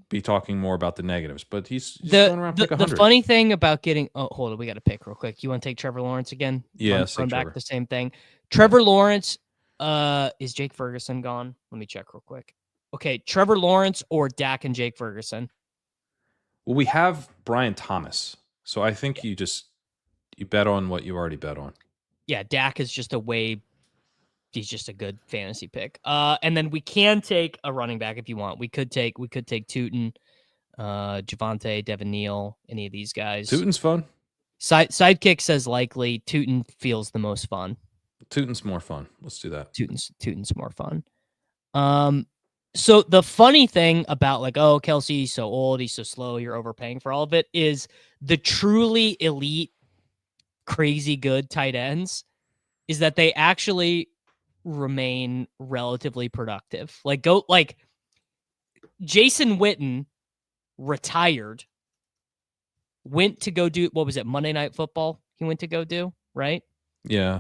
be talking more about the negatives, but he's going around pick 100. The funny thing about getting, hold on, we got to pick real quick. You want to take Trevor Lawrence again? Yeah. Run back the same thing. Trevor Lawrence, is Jake Ferguson gone? Let me check real quick. Okay, Trevor Lawrence or Dak and Jake Ferguson? Well, we have Brian Thomas, so I think you bet on what you already bet on. Yeah, Dak is just he's just a good fantasy pick. And then we can take a running back if you want. We could take Tuten, Javonte, Devin Neal, any of these guys. Tuten's fun. Sidekick says likely. Tuten feels the most fun. Tuten's more fun. Let's do that. Tuten's more fun. So the funny thing about like, oh, Kelce's so old, he's so slow, you're overpaying for all of it, is the truly elite, crazy good tight ends is that they actually remain relatively productive. Like Jason Witten retired, went to go do, what was it, Monday Night Football? He went to go do, right? Yeah.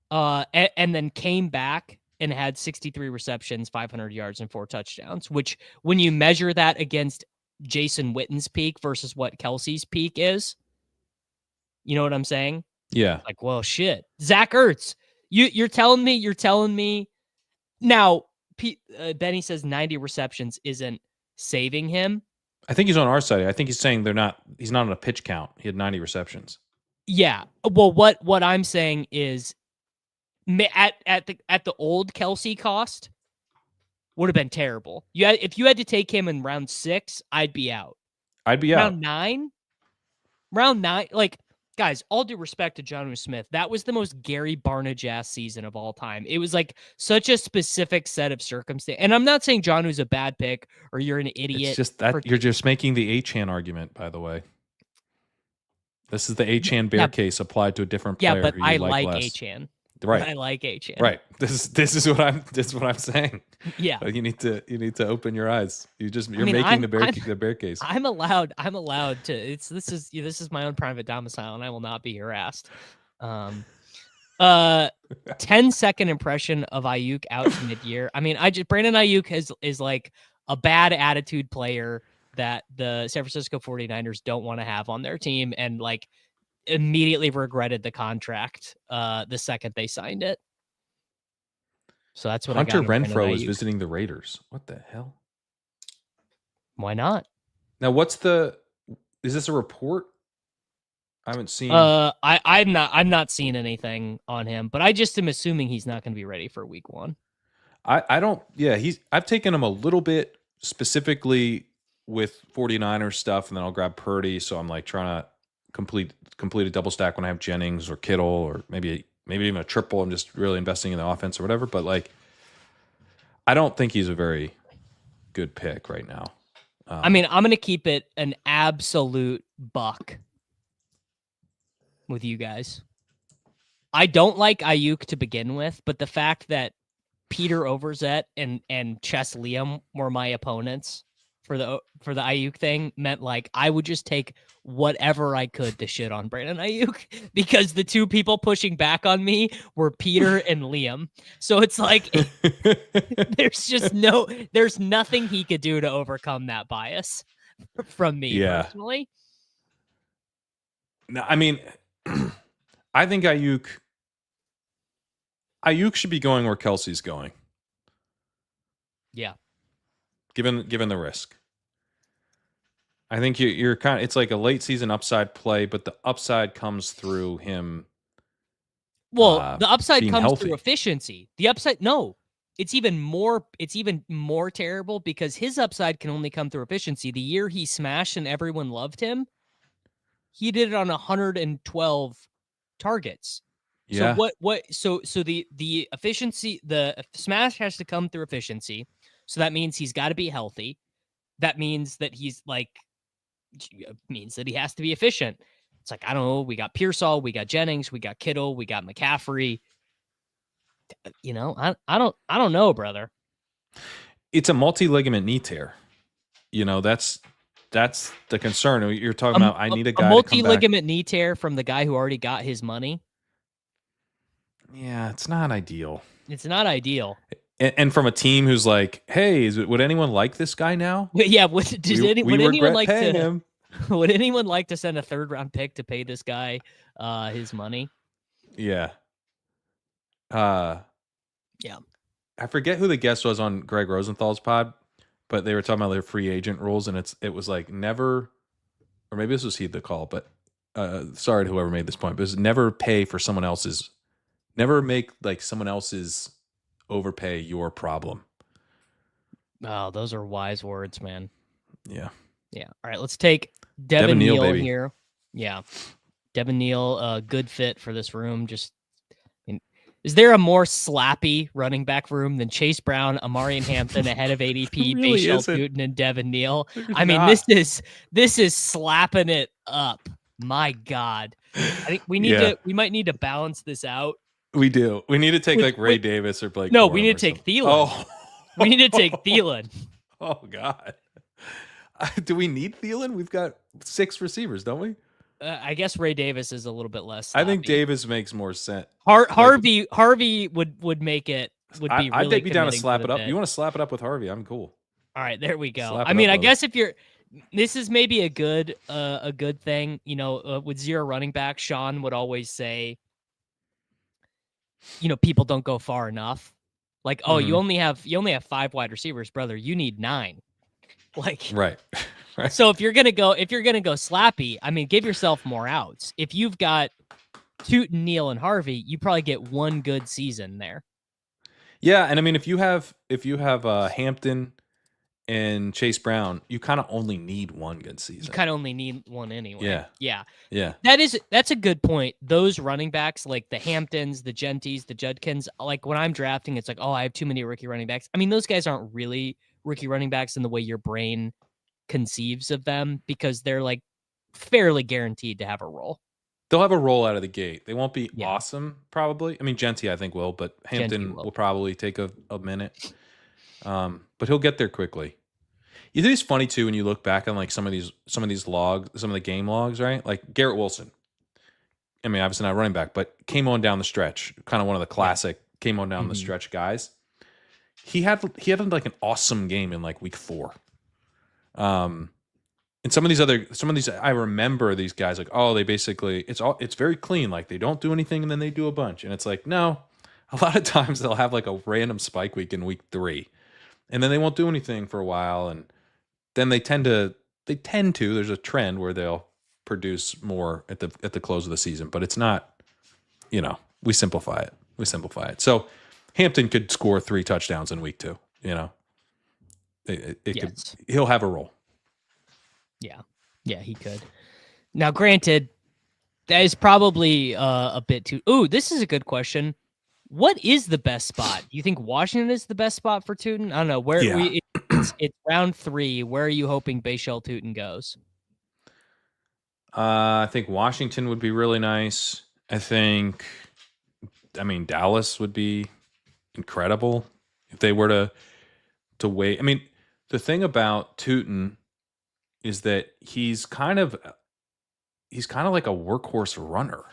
And then came back and had 63 receptions, 500 yards, and 4 touchdowns, which when you measure that against Jason Witten's peak versus what Kelce's peak is, you know what I'm saying? Yeah. Like, well, shit. Zach Ertz, you're telling me now, Benny says 90 receptions isn't saving him. I think he's on our side. I think he's saying he's not on a pitch count. He had 90 receptions. Yeah. Well, what I'm saying is at the old Kelce cost would have been terrible. If you had to take him in round 6, I'd be out. Round 9, like, guys, all due respect to Jonnu Smith, that was the most Gary Barnidge-ass season of all time. It was like such a specific set of circumstances. And I'm not saying Jonnu's a bad pick or you're an idiot. It's just that you're just making the Achane argument, by the way. This is the Achane bear case applied to a different player. Yeah, but I like Achane. Right. I like Achane. Right. This is what I'm saying. Yeah. You need to open your eyes. You're making the bear case. I'm allowed to. This is my own private domicile, and I will not be harassed. 10-second impression of Aiyuk out mid-year. I mean, Brandon Aiyuk is like a bad attitude player that the San Francisco 49ers don't want to have on their team, and like immediately regretted the contract the second they signed it. So that's what Hunter Renfrow is visiting the Raiders. What the hell? Why not? Now, is this a report? I haven't seen. I'm not seeing anything on him, but I just am assuming he's not going to be ready for week 1. I don't. Yeah, I've taken him a little bit specifically with 49ers stuff, and then I'll grab Purdy. So I'm like trying to complete a double stack when I have Jennings or Kittle or maybe even a triple. I'm just really investing in the offense or whatever. But like, I don't think he's a very good pick right now. I mean, I'm going to keep it an absolute buck with you guys. I don't like Aiyuk to begin with, but the fact that Peter Overzet and Chess Liam were my opponents for the Aiyuk thing meant like I would just take whatever I could to shit on Brandon Aiyuk because the two people pushing back on me were Peter and Liam. So it's like there's nothing he could do to overcome that bias from me personally. No, I mean, I think Aiyuk should be going where Kelce's going. Yeah. Given the risk. I think you're kind of, it's like a late season upside play, but the upside comes through him. Well, the upside comes healthy. through efficiency. The upside, no, it's even more terrible because his upside can only come through efficiency. The year he smashed and everyone loved him, he did it on 112 targets. Yeah. So the efficiency, the smash has to come through efficiency. So that means he's got to be healthy. That means that he's like, means that he has to be efficient. It's like, I don't know. We got Pearsall, we got Jennings, we got Kittle, we got McCaffrey. You know, I don't know, brother. It's a multi-ligament knee tear. You know, that's the concern. You're talking about. I need a guy. A multi-ligament knee tear from the guy who already got his money. Yeah, it's not ideal. It's not ideal. And from a team who's like, hey, would anyone like this guy now? Yeah, would anyone like him? Would anyone like to send a 3rd round pick to pay this guy his money? Yeah. Yeah. I forget who the guest was on Greg Rosenthal's pod, but they were talking about their free agent rules, and it was like never, or maybe this was he the call, but sorry to whoever made this point, but it was never pay for someone else's, never make like someone else's overpay your problem. Oh, those are wise words, man. Yeah. Yeah. All right, let's take Devin Neal here. Yeah. Devin Neal, good fit for this room. Just, is there a more slappy running back room than Chase Brown, Amari Hampton ahead of ADP, really Bhayshul Tuten, and Devin Neal? I mean, this is slapping it up. My God. I think we might need to balance this out. We do. We need to take like Ray Davis or Blake. No, we need to take Thielen. Oh. We need to take Thielen. Oh, God. Do we need Thielen? We've got 6 receivers, don't we? I guess Ray Davis is a little bit less. I think Davis makes more sense. Harvey would make it. Would be. I'd take you down to slap it up. You want to slap it up with Harvey? I'm cool. All right, there we go. I mean, I guess if you're, this is maybe a good thing. You know, with 0 running back, Sean would always say, you know, people don't go far enough. Like, oh, you only have 5 wide receivers, brother. You need 9. Like, right. So if you're gonna go slappy, I mean, give yourself more outs. If you've got Tuten, Neal, and Harvey, you probably get 1 good season there. Yeah, and I mean, if you have Hampton and Chase Brown, you kind of only need 1 good season. You kind of only need 1 anyway. Yeah. That's a good point. Those running backs, like the Hamptons, the Jeantys, the Judkins, like when I'm drafting, it's like, oh, I have too many rookie running backs. I mean, those guys aren't really rookie running backs in the way your brain conceives of them, because they're like fairly guaranteed to have a role. They'll have a role out of the gate. They won't be awesome, probably. I mean, Jeanty, I think, will, but Hampton will probably take a minute. But he'll get there quickly. You think it's funny too when you look back on like some of these logs, some of the game logs, right? Like Garrett Wilson. I mean, obviously not running back, but came on down the stretch, kind of one of the classic came on down the stretch guys. He had like an awesome game in like week 4. And some of these I remember these guys like, oh, they basically it's very clean, like they don't do anything and then they do a bunch, and it's like, no, a lot of times they'll have like a random spike week in week 3, and then they won't do anything for a while, and then they tend to there's a trend where they'll produce more at the close of the season, but it's not, you know, we simplify it. So Hampton could score 3 touchdowns in week 2, you know. He'll have a role. Yeah, he could. Now, granted, that is probably a bit too. Ooh, this is a good question. What is the best spot? Do you think Washington is the best spot for Tuten? I don't know. Where it's round 3. Where are you hoping Bhayshul Tuten goes? I think Washington would be really nice. I mean, Dallas would be incredible if they were to wait. I mean, The thing about Tuten is that he's kind of like a workhorse runner.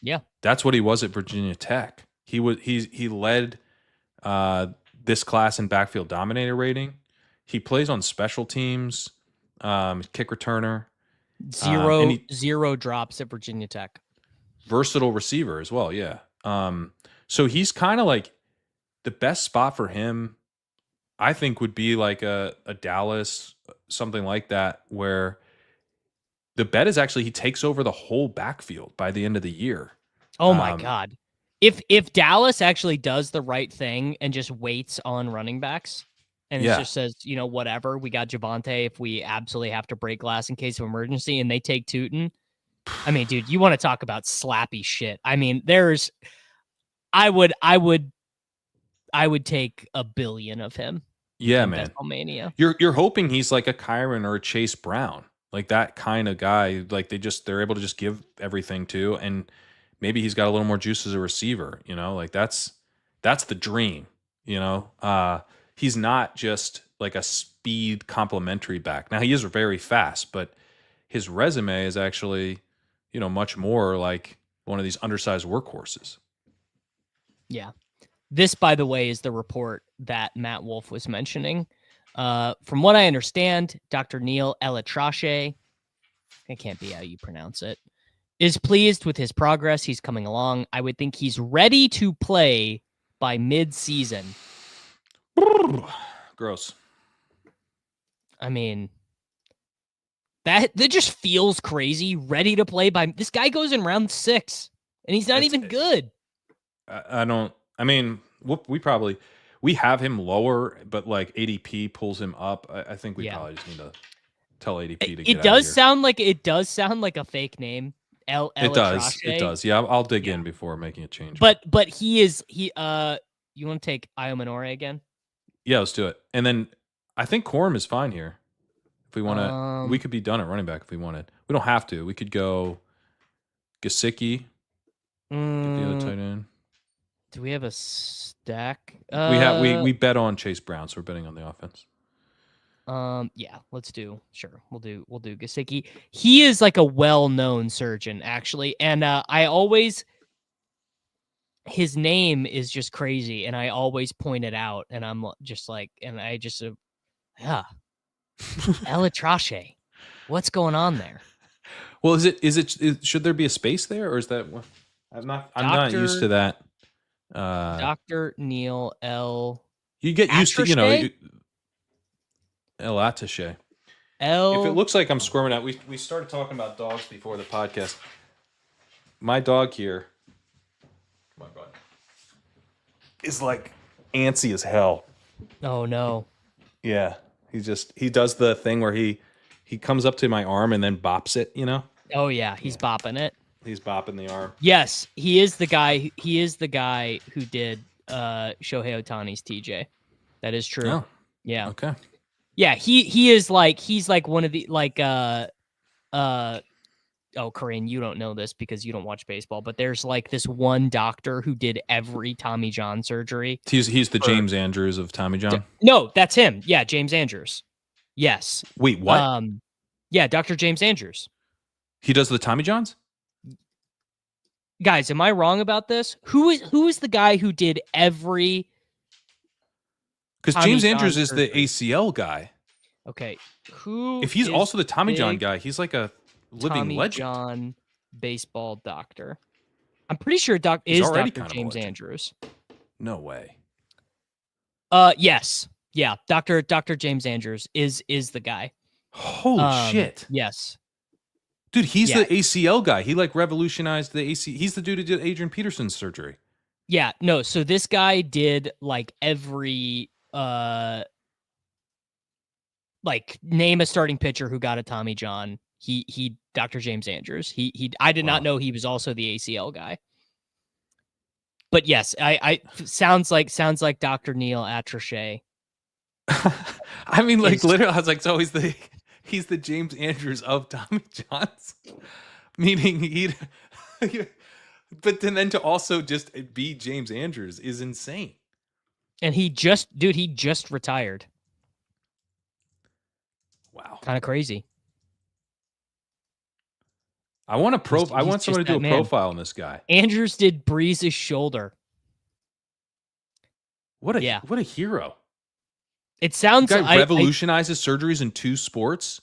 Yeah. That's what he was at Virginia Tech. He led this class in backfield dominator rating. He plays on special teams, kick returner, and Zero drops at Virginia Tech. Versatile receiver as well. Yeah. So he's kind of like the best spot for him, I think, would be like a Dallas, something like that, where the bet is actually he takes over the whole backfield by the end of the year. Oh my God. If Dallas actually does the right thing and just waits on running backs and it just says, whatever, we got Javonte if we absolutely have to break glass in case of emergency, and they take Tuten. I mean, dude, you want to talk about slappy shit. I mean, I would take $1 billion of him. Yeah, man. WrestleMania. You're hoping he's like a Kyron or a Chase Brown, like that kind of guy. Like they're able to just give everything to, and maybe he's got a little more juice as a receiver. Like that's the dream. He's not just like a speed complementary back. Now he is very fast, but his resume is actually, much more like one of these undersized workhorses. Yeah. This, by the way, is the report that Matt Wolf was mentioning. From what I understand, Dr. Neil Elatrache, it can't be how you pronounce it, is pleased with his progress. He's coming along. I would think he's ready to play by mid-season. Gross. I mean, that just feels crazy. Ready to play by... This guy goes in round 6, and he's not even good. We have him lower, but like ADP pulls him up. I think we probably just need to tell ADP to get it does sound like a fake name. It does. Yeah, I'll dig in before making a change. But you want to take Iomanore again? Yeah, let's do it. And then I think Corum is fine here. If we want to, we could be done at running back if we wanted. We don't have to. We could go Gesicki, get the other tight end. Do we have a stack? We bet on Chase Brown, so we're betting on the offense. Yeah, we'll do Gesicki. He is like a well-known surgeon, actually, and his name is just crazy, and I always point it out, and I'm just like, and I just Elatrache, what's going on there? Well, should there be a space there, or is that? I'm not used to that. Dr. Neil L. You get used to, Elatrache. If it looks like I'm squirming out, we started talking about dogs before the podcast. My dog here, come on, bud, is like antsy as hell. Oh no. Yeah, he does the thing where he comes up to my arm and then bops it. Oh yeah, he's bopping it. He's bopping the arm. Yes, he is the guy. He is the guy who did Shohei Ohtani's TJ. That is true. Oh, yeah. Okay. Yeah, he's like one of the Kerrane, you don't know this because you don't watch baseball, but there's like this one doctor who did every Tommy John surgery. He's the James Andrews of Tommy John. No, that's him. Yeah, James Andrews. Yes. Wait, what? Yeah, Dr. James Andrews. He does the Tommy Johns? Guys, am I wrong about this? Who is the guy who did every? Because James Andrews is the ACL guy. Okay, if he's also the Tommy John guy, he's like a living legend. Tommy John baseball doctor. I'm pretty sure Dr. James Andrews. No way. Yes. Yeah, Dr. James Andrews is the guy. Holy shit. Yes. Dude, he's the ACL guy. He like revolutionized the AC. He's the dude who did Adrian Peterson's surgery. Yeah, no, so this guy did like every like name a starting pitcher who got a Tommy John. He Dr. James Andrews. I did not know he was also the ACL guy. But yes, I sounds like Dr. Neil Elatrache. I mean, like literally, I was like, so he's the James Andrews of Tommy John's, meaning but then to also just be James Andrews is insane. And he just retired. Wow. Kind of crazy. I want He's someone to do a profile on this guy. Andrews did Breeze's shoulder. What a hero. It sounds the guy revolutionizes surgeries in 2 sports.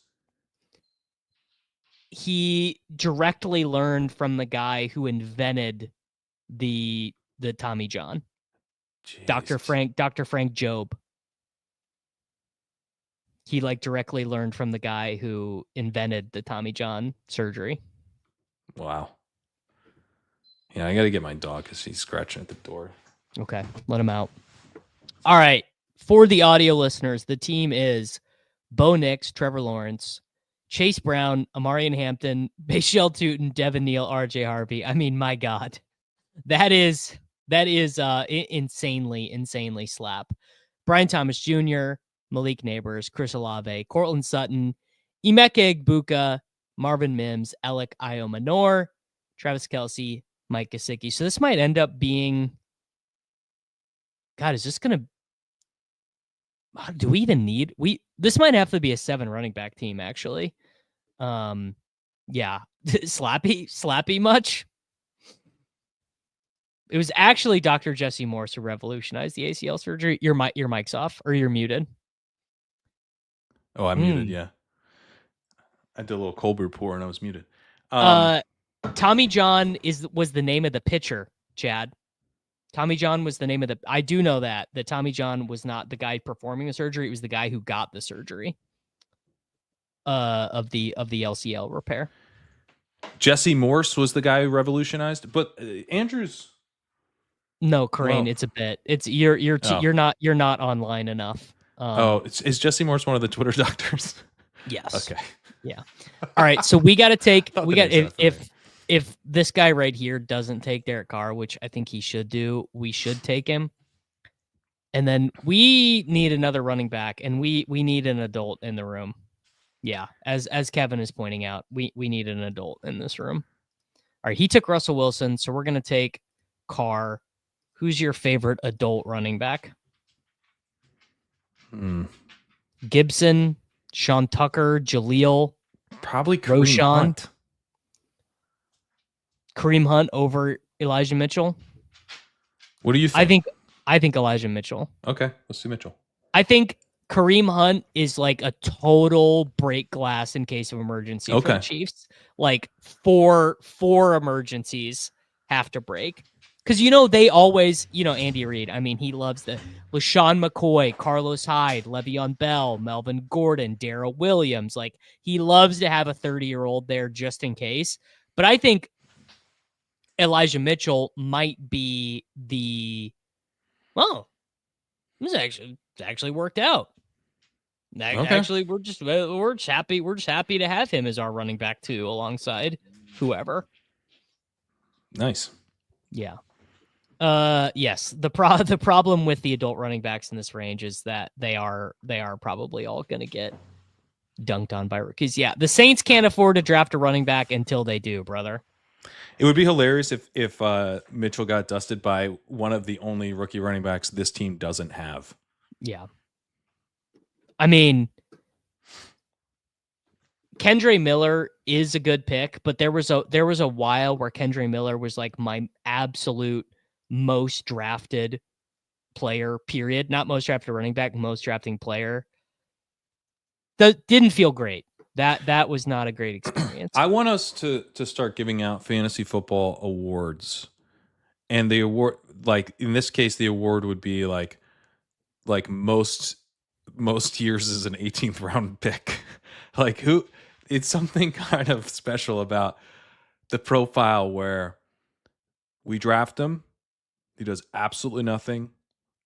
He directly learned from the guy who invented the Tommy John. Jesus. Dr. Frank Jobe. He directly learned from the guy who invented the Tommy John surgery. Wow. Yeah, I got to get my dog because he's scratching at the door. Okay, let him out. All right. For the audio listeners, the team is Bo Nix, Trevor Lawrence, Chase Brown, Amarian Hampton, Bhayshul Tuten, Devin Neal, RJ Harvey. I mean, my God. That is insanely slap. Brian Thomas Jr., Malik Neighbors, Chris Olave, Cortland Sutton, Emeka Egbuka, Marvin Mims, Alec Iomanor, Travis Kelce, Mike Gesicki. So this might end up being, God, is this going to, do we even need, this might have to be a 7 running back team, actually. Yeah. Slappy much? It was actually Dr. Jesse Morse who revolutionized the ACL surgery. Your mic's off, or you're muted. Oh, I'm muted. Yeah, I did a little cold brew pour and I was muted. Tommy John was the name of the pitcher, Chad. Tommy John was the name of the. I do know that Tommy John was not the guy performing the surgery. It was the guy who got the surgery. Of the LCL repair. Jesse Morse was the guy who revolutionized, but Andrews. No, Kerrane, it's a bit. It's you're not online enough. Is Jesse Morse one of the Twitter doctors? Yes. Okay. Yeah. All right. So we got to take. If this guy right here doesn't take Derek Carr, which I think he should do, we should take him. And then we need another running back, and we need an adult in the room. Yeah, as Kevin is pointing out, we need an adult in this room. All right, he took Russell Wilson, so we're gonna take Carr. Who's your favorite adult running back? Gibson, Sean Tucker, Jaleel, probably Kareem Hunt. Kareem Hunt over Elijah Mitchell. What do you think? I think Elijah Mitchell. Okay, let's see Mitchell. I think Kareem Hunt is like a total break glass in case of emergency for the Chiefs. Like four emergencies have to break. Because, they always, Andy Reid, I mean, he loves the LaShawn McCoy, Carlos Hyde, Le'Veon Bell, Melvin Gordon, Darrell Williams. Like, he loves to have a 30-year-old there just in case. But I think Elijah Mitchell might be this actually worked out. Actually, we're just happy to have him as our running back too, alongside whoever. Nice. Yeah. Yes. The problem with the adult running backs in this range is that they are probably all going to get dunked on by rookies. Yeah. The Saints can't afford to draft a running back until they do, brother. It would be hilarious if Mitchell got dusted by one of the only rookie running backs this team doesn't have. Yeah. I mean, Kendre Miller is a good pick, but there was a while where Kendre Miller was like my absolute most drafted player, period. Not most drafted running back, most drafting player. That didn't feel great. That was not a great experience. I want us to start giving out fantasy football awards. And the award, like in this case, the award would be like most years as an 18th round pick. Like it's something kind of special about the profile where we draft him, he does absolutely nothing,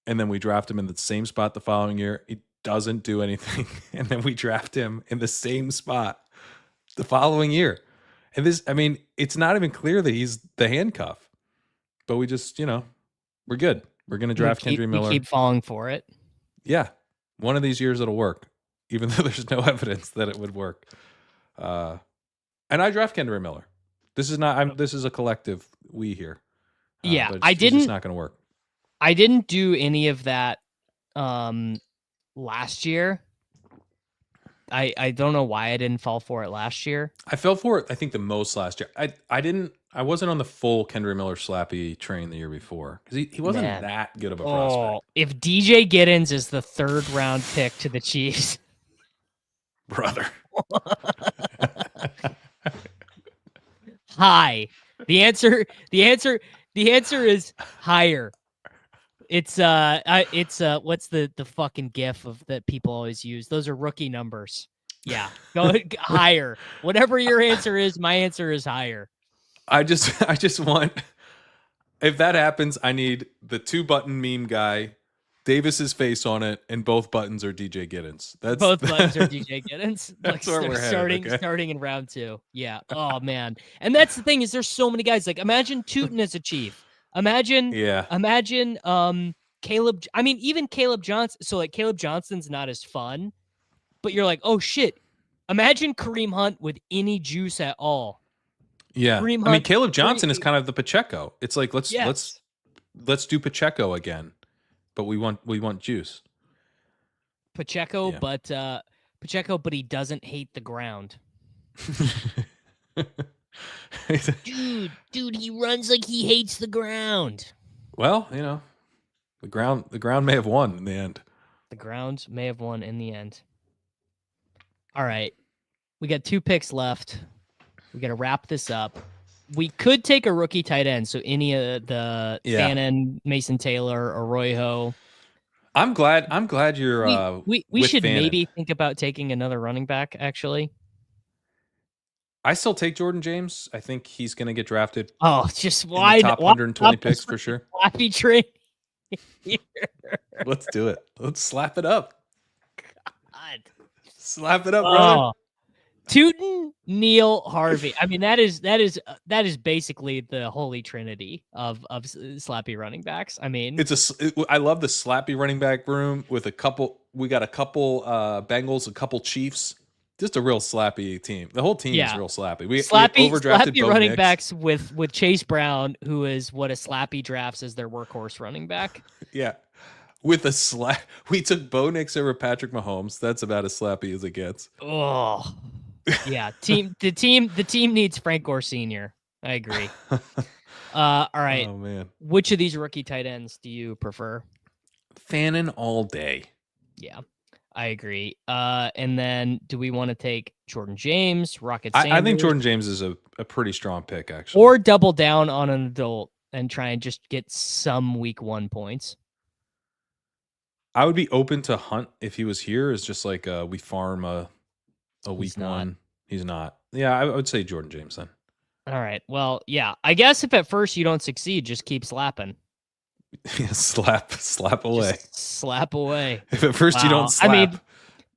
and then we draft him in the same spot the following year, he doesn't do anything, and then we draft him in the same spot the following year. And this, I mean, it's not even clear that he's the handcuff, but we just, we're good. We're going to draft Kendre Miller. We keep falling for it. Yeah. One of these years it'll work, even though there's no evidence that it would work. And I draft Kendre Miller. This is not. This is a collective we here. Yeah, but it's just not going to work. I didn't do any of that last year. I don't know why I didn't fall for it last year. I fell for it, I think, the most last year. I wasn't on the full Kendra Miller Slappy train the year before because he wasn't Man. that good of a Oh, prospect. if DJ Giddens is the 3rd round pick to the Chiefs, Brother. high. The answer is higher. It's what's the fucking gif of that people always use? Those are rookie numbers. Yeah. Go higher. Whatever your answer is, my answer is higher. I just want, if that happens, I need the 2-button meme guy, Davis's face on it, and both buttons are DJ Giddens. Both buttons are DJ Giddens. That's where we're headed, okay? Starting in round 2. Yeah. Oh man. And that's the thing is there's so many guys. Like imagine Tuten as a Chief. Imagine Caleb. I mean, even Caleb Johnson. So like Caleb Johnson's not as fun, but you're like, oh shit. Imagine Kareem Hunt with any juice at all. Yeah. I mean, Caleb Johnson is kind of the Pacheco. It's like let's do Pacheco again, but we want juice. Pacheco, but he doesn't hate the ground. dude, he runs like he hates the ground. Well, the ground may have won in the end. The ground may have won in the end. All right. We got 2 picks left. We got to wrap this up. We could take a rookie tight end, so any of the Fannin, Mason Taylor, Arroyo. I'm glad you're. We should Fannin. Maybe think about taking another running back. Actually, I still take Jordan James. I think he's going to get drafted. Oh, just why in the top 120 picks for sure. Slappy train. Let's do it. Let's slap it up. God. Slap it up, brother. Tuten, Neal, Harvey. I mean, that is basically the holy trinity of slappy running backs. I mean, I love the slappy running back room with a couple. We got a couple Bengals, a couple Chiefs. Just a real slappy team. The whole team is real slappy. We overdrafted slappy running backs with Chase Brown, who is what a slappy drafts as their workhorse running back. Yeah. With a slap, we took Bo Nix over Patrick Mahomes. That's about as slappy as it gets. Oh, yeah. The team needs Frank Gore Sr. I agree. All right. Oh man. Which of these rookie tight ends do you prefer? Fannin all day. Yeah, I agree. And then do we want to take Jordan James, Rocket Sanders? I think Jordan James is a pretty strong pick, actually. Or double down on an adult and try and just get some week 1 points. I would be open to Hunt if he was here. It's just like we farm a week 1. He's not. Yeah, I would say Jordan James then. All right. Well, yeah. I guess if at first you don't succeed, just keep slapping. slap away. Just slap away. If at first you don't slap. I mean,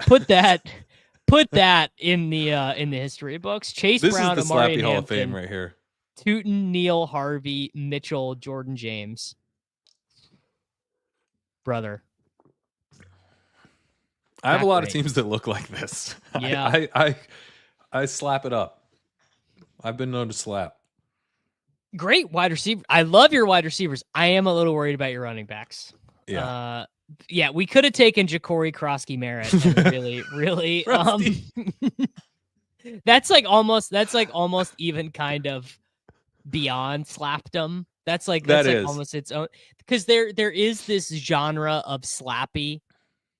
put that in the history books. Chase Brown, this is the Amari Slappy Hampton, Hall of Fame right here. Tuten, Neal, Harvey, Mitchell, Jordan James. Brother. I have a lot of teams that look like this. Yeah. I slap it up. I've been known to slap. Great wide receiver. I love your wide receivers. I am a little worried about your running backs. Yeah. Yeah, we could have taken Ja'Cory Krosky Merritt and really that's like almost even kind of beyond slapdom. That's like almost its own, because there is this genre of slappy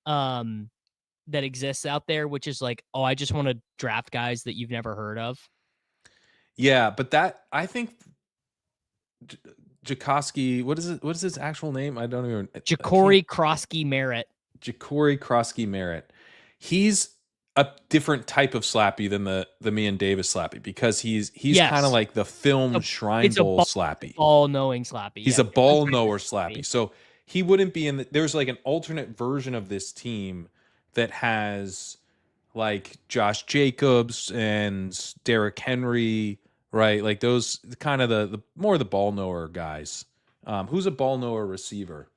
that exists out there, which is like, oh, I just want to draft guys that you've never heard of. Yeah, but that, I think Jakoski, what is his actual name? I don't even. Ja'Cory Krosky Merritt. Ja'Cory Krosky Merritt. He's a different type of slappy than the me and Davis slappy, because he's kind of like the film Shrine Bowl slappy. All knowing slappy. He's a ball knower slappy. So he wouldn't be in there's like an alternate version of this team that has like Josh Jacobs and Derrick Henry, right? Like those kind of the more the ball knower guys. Who's a ball knower receiver?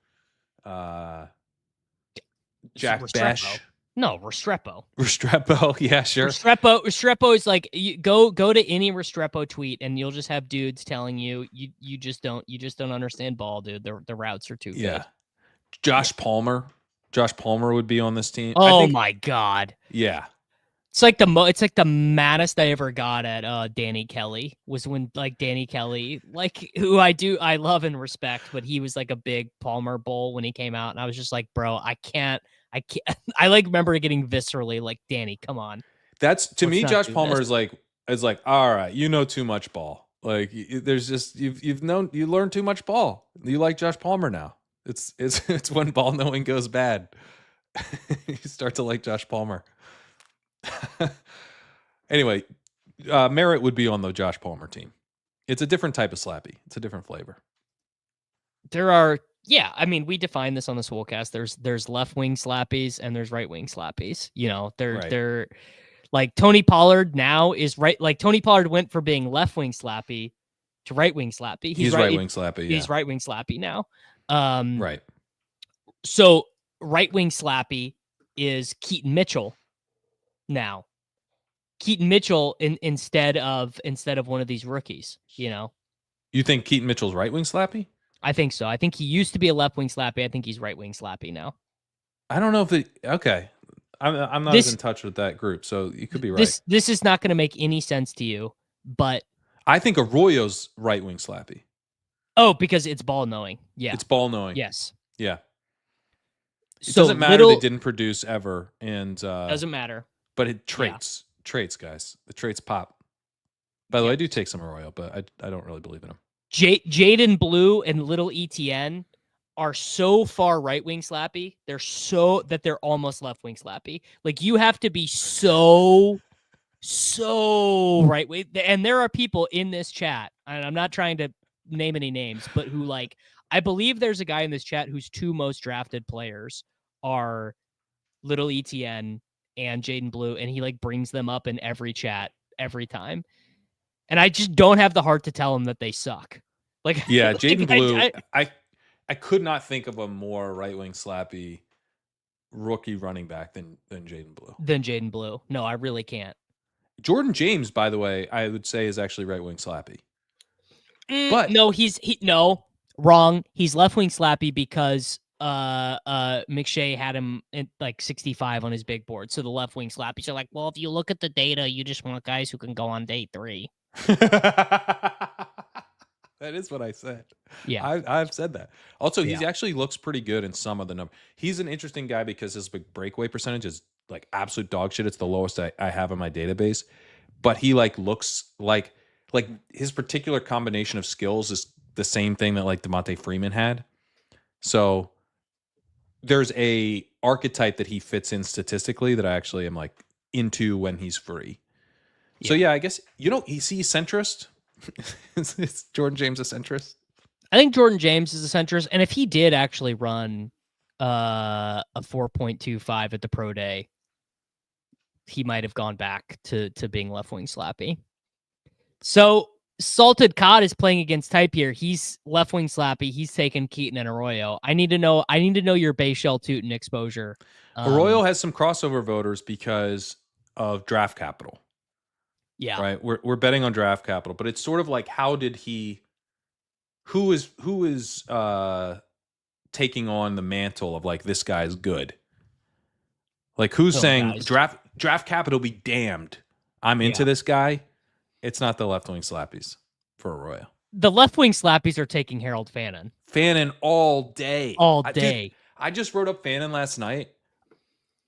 Jack Besh. No, Restrepo. Restrepo, yeah, sure. Restrepo is like you go to any Restrepo tweet and you'll just have dudes telling you just don't understand ball, dude. The routes are too good. Josh Palmer. Josh Palmer would be on this team. I Oh think, my god. yeah. It's like the maddest I ever got at Danny Kelly was when like Danny Kelly, like who I love and respect, but he was like a big Palmer bull when he came out, and I was just like, bro, I can't. I like remember getting viscerally like, Danny, come on. That's to me, Josh Palmer this. is like, all right, you know too much ball. Like there's just you learned too much ball. You like Josh Palmer now. It's when ball knowing goes bad. You start to like Josh Palmer. Anyway, Merritt would be on the Josh Palmer team. It's a different type of Slappy. It's a different flavor. There are, yeah, I mean, we define this on the Swolecast. There's left wing slappies and there's right wing slappies. You know, they're like Tony Pollard now is right. Like Tony Pollard went from being left wing slappy to right wing slappy. He's right wing slappy. He's right wing slappy now. Right. So right wing slappy is Keaton Mitchell now. Keaton Mitchell instead of one of these rookies, you know. You think Keaton Mitchell's right wing slappy? I think so. I think he used to be a left wing slappy. I think he's right wing slappy now. I don't know if it. Okay, I'm not as in touch with that group, so you could be right. This is not going to make any sense to you, but I think Arroyo's right wing slappy. Oh, because it's ball knowing. Yeah, it's ball knowing. Yes. Yeah. It doesn't matter they didn't produce ever, and doesn't matter. But it traits, guys. The traits pop. By the way, I do take some Arroyo, but I don't really believe in him. Jaden Blue and Little ETN are so far right wing slappy. They're so that they're almost left wing slappy. Like you have to be so right wing. And there are people in this chat, and I'm not trying to name any names, but who like I believe there's a guy in this chat whose two most drafted players are Little ETN and Jaden Blue, and he like brings them up in every chat every time. And I just don't have the heart to tell him that they suck. Like, yeah, Jaden Blue. I could not think of a more right wing slappy rookie running back than Jaden Blue. No, I really can't. Jordan James, by the way, I would say is actually right wing slappy. But no, no, wrong. He's left wing slappy because McShay had him at like 65 on his big board. So the left wing slappies are like, well, if you look at the data, you just want guys who can go on day 3. That is what I said. Yeah, I've said that. Also, he actually looks pretty good in some of the numbers. He's an interesting guy because his big breakaway percentage is like absolute dog shit. It's the lowest I have in my database. But he like looks like his particular combination of skills is the same thing that like Devontae Freeman had. So there's a archetype that he fits in statistically that I actually am like into when he's free. So yeah, I guess he's centrist. Is Jordan James a centrist? I think Jordan James is a centrist, and if he did actually run a 4.25 at the pro day, he might have gone back to being left wing slappy. So Salted Cod is playing against Type here. He's left wing slappy. He's taking Keaton and Arroyo. I need to know your Bhayshul Tuten exposure. Arroyo has some crossover voters because of draft capital. Yeah. Right. We're betting on draft capital, but it's sort of like who is taking on the mantle of like this guy's good? Like who's saying draft capital be damned. I'm into this guy. It's not the left wing slappies for Arroyo. The left wing slappies are taking Harold Fannin. Fannin all day. Dude, I just wrote up Fannin last night.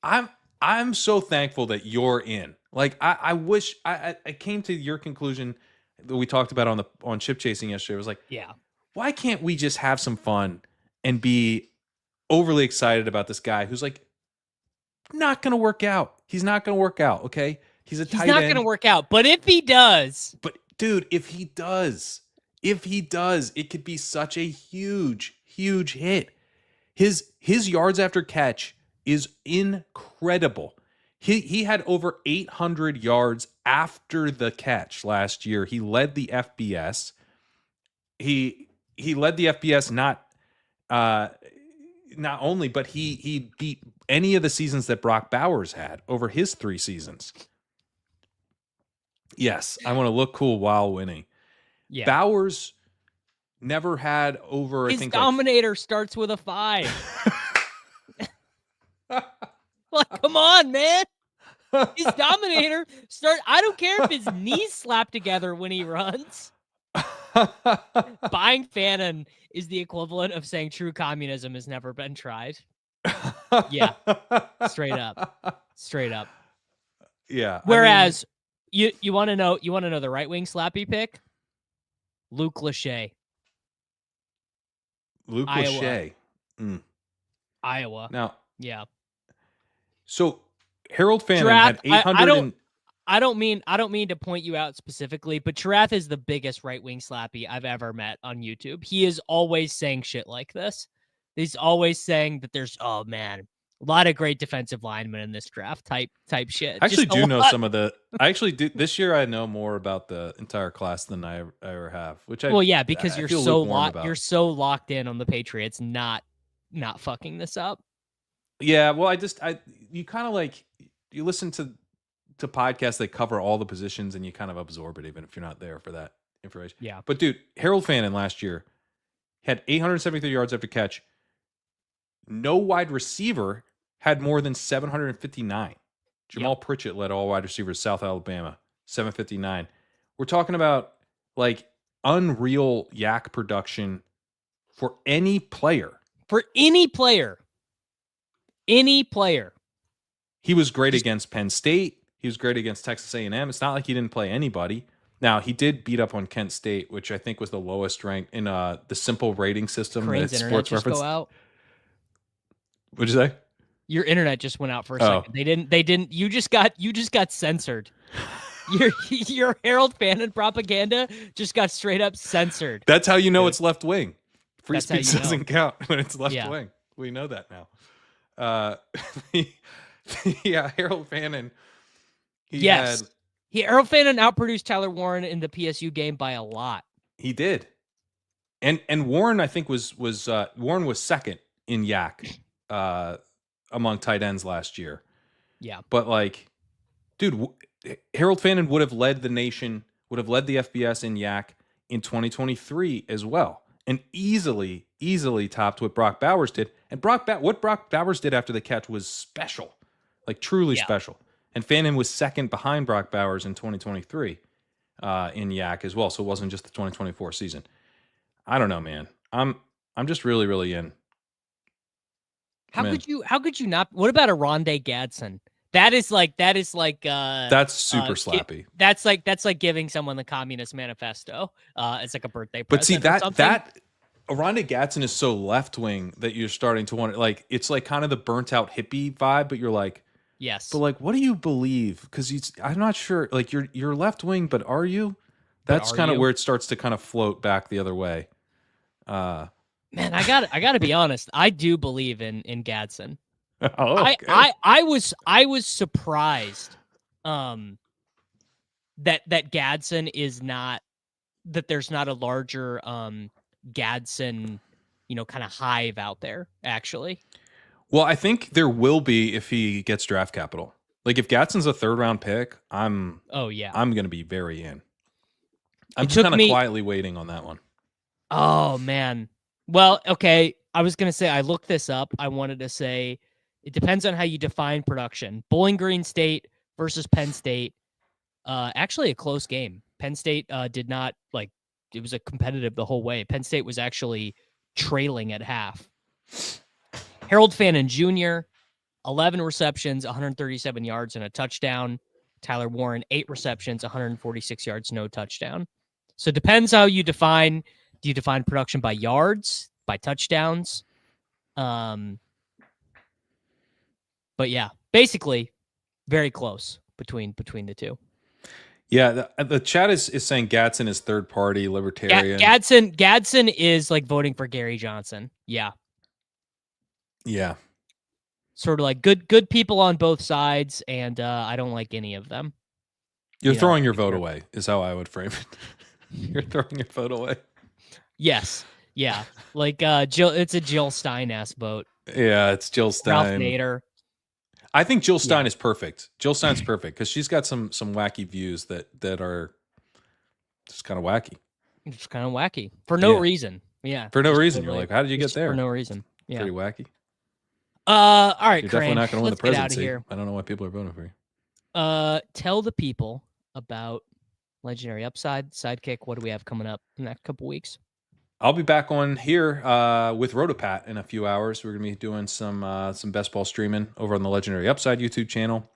I'm so thankful that you're in. Like I wish I came to your conclusion that we talked about on chip chasing yesterday. It was like, why can't we just have some fun and be overly excited about this guy who's like not going to work out? He's not going to work out. Okay, he's tight end. He's not going to work out. But if he does, dude, if he does, it could be such a huge hit. His yards after catch is incredible. He had over 800 yards after the catch last year. He led the FBS. He led the FBS not only, but he beat any of the seasons that Brock Bowers had over his 3 seasons. Yes, I want to look cool while winning. Yeah. Bowers never had over, His I think, Dominator starts with a 5. Like, come on, man. His Dominator I don't care if his knees slap together when he runs. Buying Fannin is the equivalent of saying true communism has never been tried. Yeah. Straight up. Yeah. Whereas you want to know the right wing Slappy pick? Luke Lachey. Lachey. Iowa. Now, yeah. So Harold Fannin had 800. I don't mean to point you out specifically, but Chirath is the biggest right wing Slappy I've ever met on YouTube. He is always saying shit like this. He's always saying that there's a lot of great defensive linemen in this draft type shit. I actually do know some of the. I actually do this year. I know more about the entire class than I ever have. Because you're so locked in on the Patriots not fucking this up. Yeah, well, you kind of like you listen to podcasts that cover all the positions and you kind of absorb it even if you're not there for that information. Yeah. But dude, Harold Fannin last year had 873 yards after catch. No wide receiver had more than 759. Jamal Pritchett led all wide receivers, South Alabama, 759. We're talking about like unreal yak production for any player. He was great against Penn State. He was great against Texas A&M. It's not like he didn't play anybody. Now, he did beat up on Kent State, which I think was the lowest ranked in the simple rating system. Crane's that internet Sports just Reference. Go out. What'd you say? Your internet just went out for a second. They didn't. You just got censored. Your Harold Fannin propaganda just got straight up censored. That's how you know it's left wing. Free speech doesn't count when it's left wing. We know that now. Yeah, Harold Fannin. Harold Fannin outproduced Tyler Warren in the PSU game by a lot. He did, and Warren I think was Warren was second in yak among tight ends last year. Yeah, but like, dude, Harold Fannin would have led the nation, would have led the FBS in yak in 2023 as well, and easily topped what Brock Bowers did. And what Brock Bowers did after the catch was special. Like truly special. And Fannin was second behind Brock Bowers in 2023 in yak as well. So it wasn't just the 2024 season. I don't know, man. I'm just really, really in. How could you not? What about a Rondé Gadsden? That's super slappy. That's like giving someone the Communist Manifesto. It's like a birthday present. But see that Rondé Gadsden is so left wing that you're starting to want like it's like kind of the burnt out hippie vibe, but you're like, yes. But like, what do you believe? Because I'm not sure. Like you're left wing, but are you? That's kind of where it starts to kind of float back the other way. Man, I gotta be honest. I do believe in Gadsden. Oh, okay. I was surprised that Gadsden is not that there's not a larger Gadsden, kind of hive out there actually. Well, I think there will be if he gets draft capital. Like if Gadsden's a 3rd round pick, I'm going to be very in. I'm just kind of quietly waiting on that one. Oh man. Well, okay. I was going to say I looked this up. I wanted to say it depends on how you define production. Bowling Green State versus Penn State. Actually a close game. Penn State did not it was a competitive the whole way. Penn State was actually trailing at half. Harold Fannin Jr., 11 receptions, 137 yards, and a touchdown. Tyler Warren, 8 receptions, 146 yards, no touchdown. So it depends how you define. Do you define production by yards, by touchdowns? But yeah, basically very close between the two. Yeah, the chat is saying Gadsden is third party libertarian. Gadsden is like voting for Gary Johnson. Yeah. Yeah. Sort of like good people on both sides, and I don't like any of them. You're throwing your vote away, is how I would frame it. You're throwing your vote away. Yes. Yeah. Like Jill, it's a Jill Stein-ass vote. Yeah, it's Jill Ralph Stein. Nader. I think Jill Stein is perfect. Jill Stein's perfect because she's got some wacky views that are just kind of wacky. It's kind of wacky for no reason. Yeah, for no just reason. totally, You're like, how did you get there? for no reason? Yeah, Pretty wacky. All right, You're definitely Kerrane, not going to win the let's get out of presidency. here. I don't know why people are voting for you. Tell the people about Legendary Upside, Sidekick. What do we have coming up in the next couple weeks? I'll be back on here with Rotopat in a few hours. We're going to be doing some best ball streaming over on the Legendary Upside YouTube channel.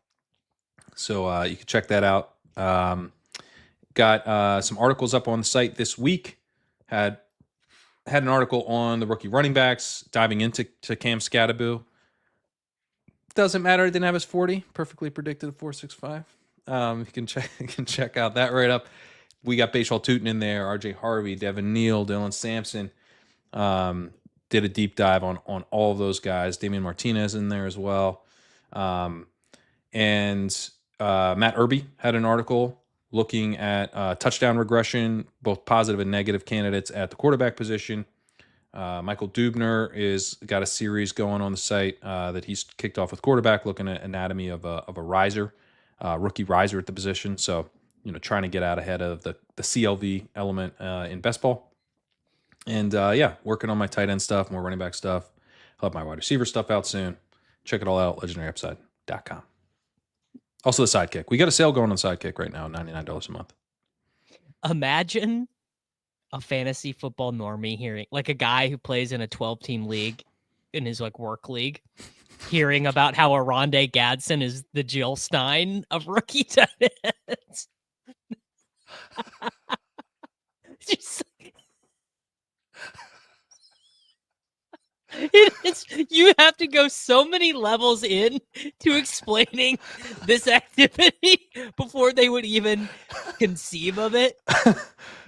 So you can check that out. Got some articles up on the site this week. Had an article on the rookie running backs, diving into Cam Scattaboo. Doesn't matter. Didn't have his 40. Perfectly predicted a 4.65. You can check out that right up. We got Bhayshul Tuten in there, RJ Harvey, Devin Neal, Dylan Sampson. Did a deep dive on all of those guys. Damian Martinez in there as well. And Matt Irby had an article looking at touchdown regression, both positive and negative candidates at the quarterback position. Michael Dubner is got a series going on the site that he's kicked off with quarterback, looking at anatomy of a riser, rookie riser at the position. So, trying to get out ahead of the CLV element in best ball. And working on my tight end stuff, more running back stuff. I'll have my wide receiver stuff out soon. Check it all out, legendaryupside.com. Also the Sidekick. We got a sale going on Sidekick right now, $99 a month. Imagine a fantasy football normie hearing, like a guy who plays in a 12-team league in his work league, hearing about how Aronde Gadsden is the Jill Stein of rookie tight ends. Just, you have to go so many levels in to explaining this activity before they would even conceive of it.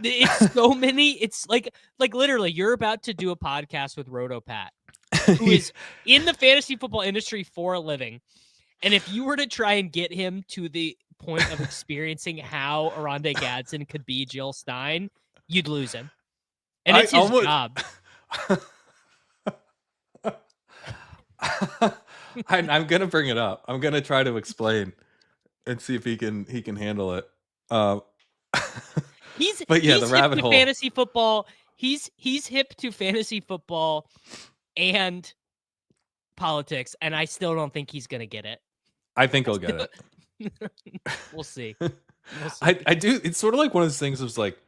It's so many. It's like literally you're about to do a podcast with Rotopat, who is in the fantasy football industry for a living. And if you were to try and get him to the point of experiencing how Aronde Gadsden could be Jill Stein, you'd lose him. And it's his job. I'm gonna bring it up. I'm gonna try to explain and see if he can handle it. He's the rabbit hole. Fantasy football. He's hip to fantasy football and politics, and I still don't think he's gonna get it. I think he'll get it. We'll see. I do. It's sort of like one of those things. It was like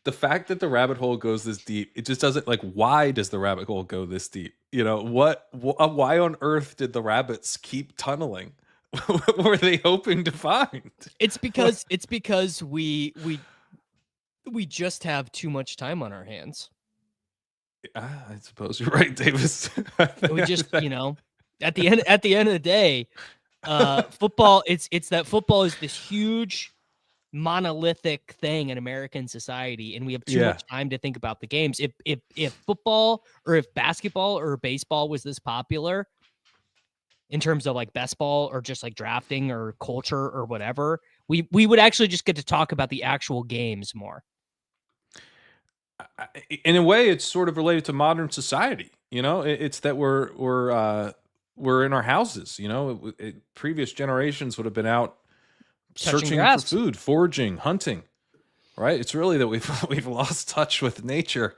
the fact that the rabbit hole goes this deep. It just doesn't why does the rabbit hole go this deep? Why on earth did the rabbits keep tunneling? What were they hoping to find? It's because we just have too much time on our hands. I suppose you're right, Davis. We just, at the end of the day, football. It's that football is this huge monolithic thing in American society, and we have too much time to think about the games. If football or if basketball or baseball was this popular in terms of best ball or just drafting or culture or whatever, we would actually just get to talk about the actual games more. In a way, it's sort of related to modern society. It's that we're in our houses. Previous generations would have been out searching for food, foraging, hunting, right? It's really that we've lost touch with nature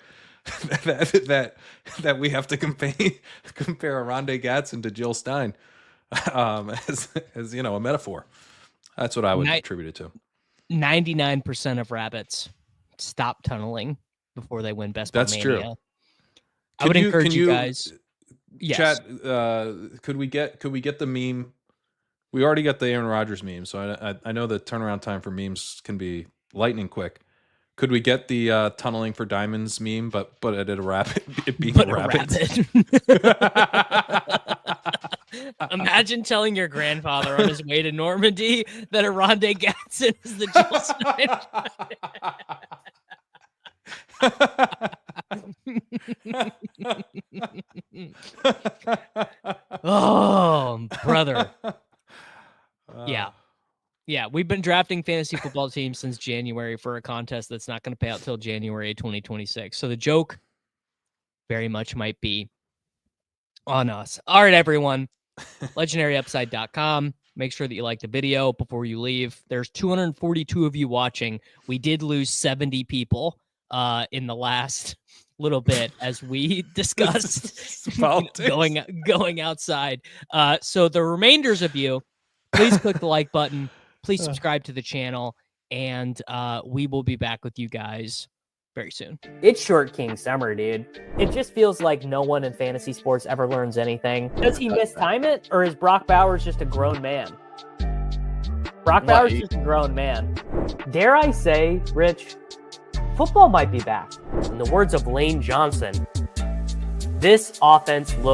that we have to compare Aronde Gadsden to Jill Stein as a metaphor. That's what I would attribute it to. 99% of rabbits stop tunneling before they win Best Ball Mania. That's true. I would encourage you guys. Chat, could we get the meme? We already got the Aaron Rodgers meme, so I know the turnaround time for memes can be lightning quick. Could we get the tunneling for diamonds meme, but it at a rabbit? It being a rabbit. Imagine telling your grandfather on his way to Normandy that Aronde Gadsden is the Jill Stein. Oh, brother. Yeah, we've been drafting fantasy football teams since January for a contest that's not going to pay out till January 2026. So the joke very much might be on us. All right, everyone. LegendaryUpside.com. Make sure that you like the video before you leave. There's 242 of you watching. We did lose 70 people in the last little bit as we discussed going outside. So the remainders of you, please click the like button. Please subscribe to the channel, and we will be back with you guys very soon. It's Short King Summer, dude. It just feels like no one in fantasy sports ever learns anything. Does he mistime it, or is Brock Bowers just a grown man? Brock Bowers is just a grown man. Dare I say, Rich, football might be back. In the words of Lane Johnson, this offense looks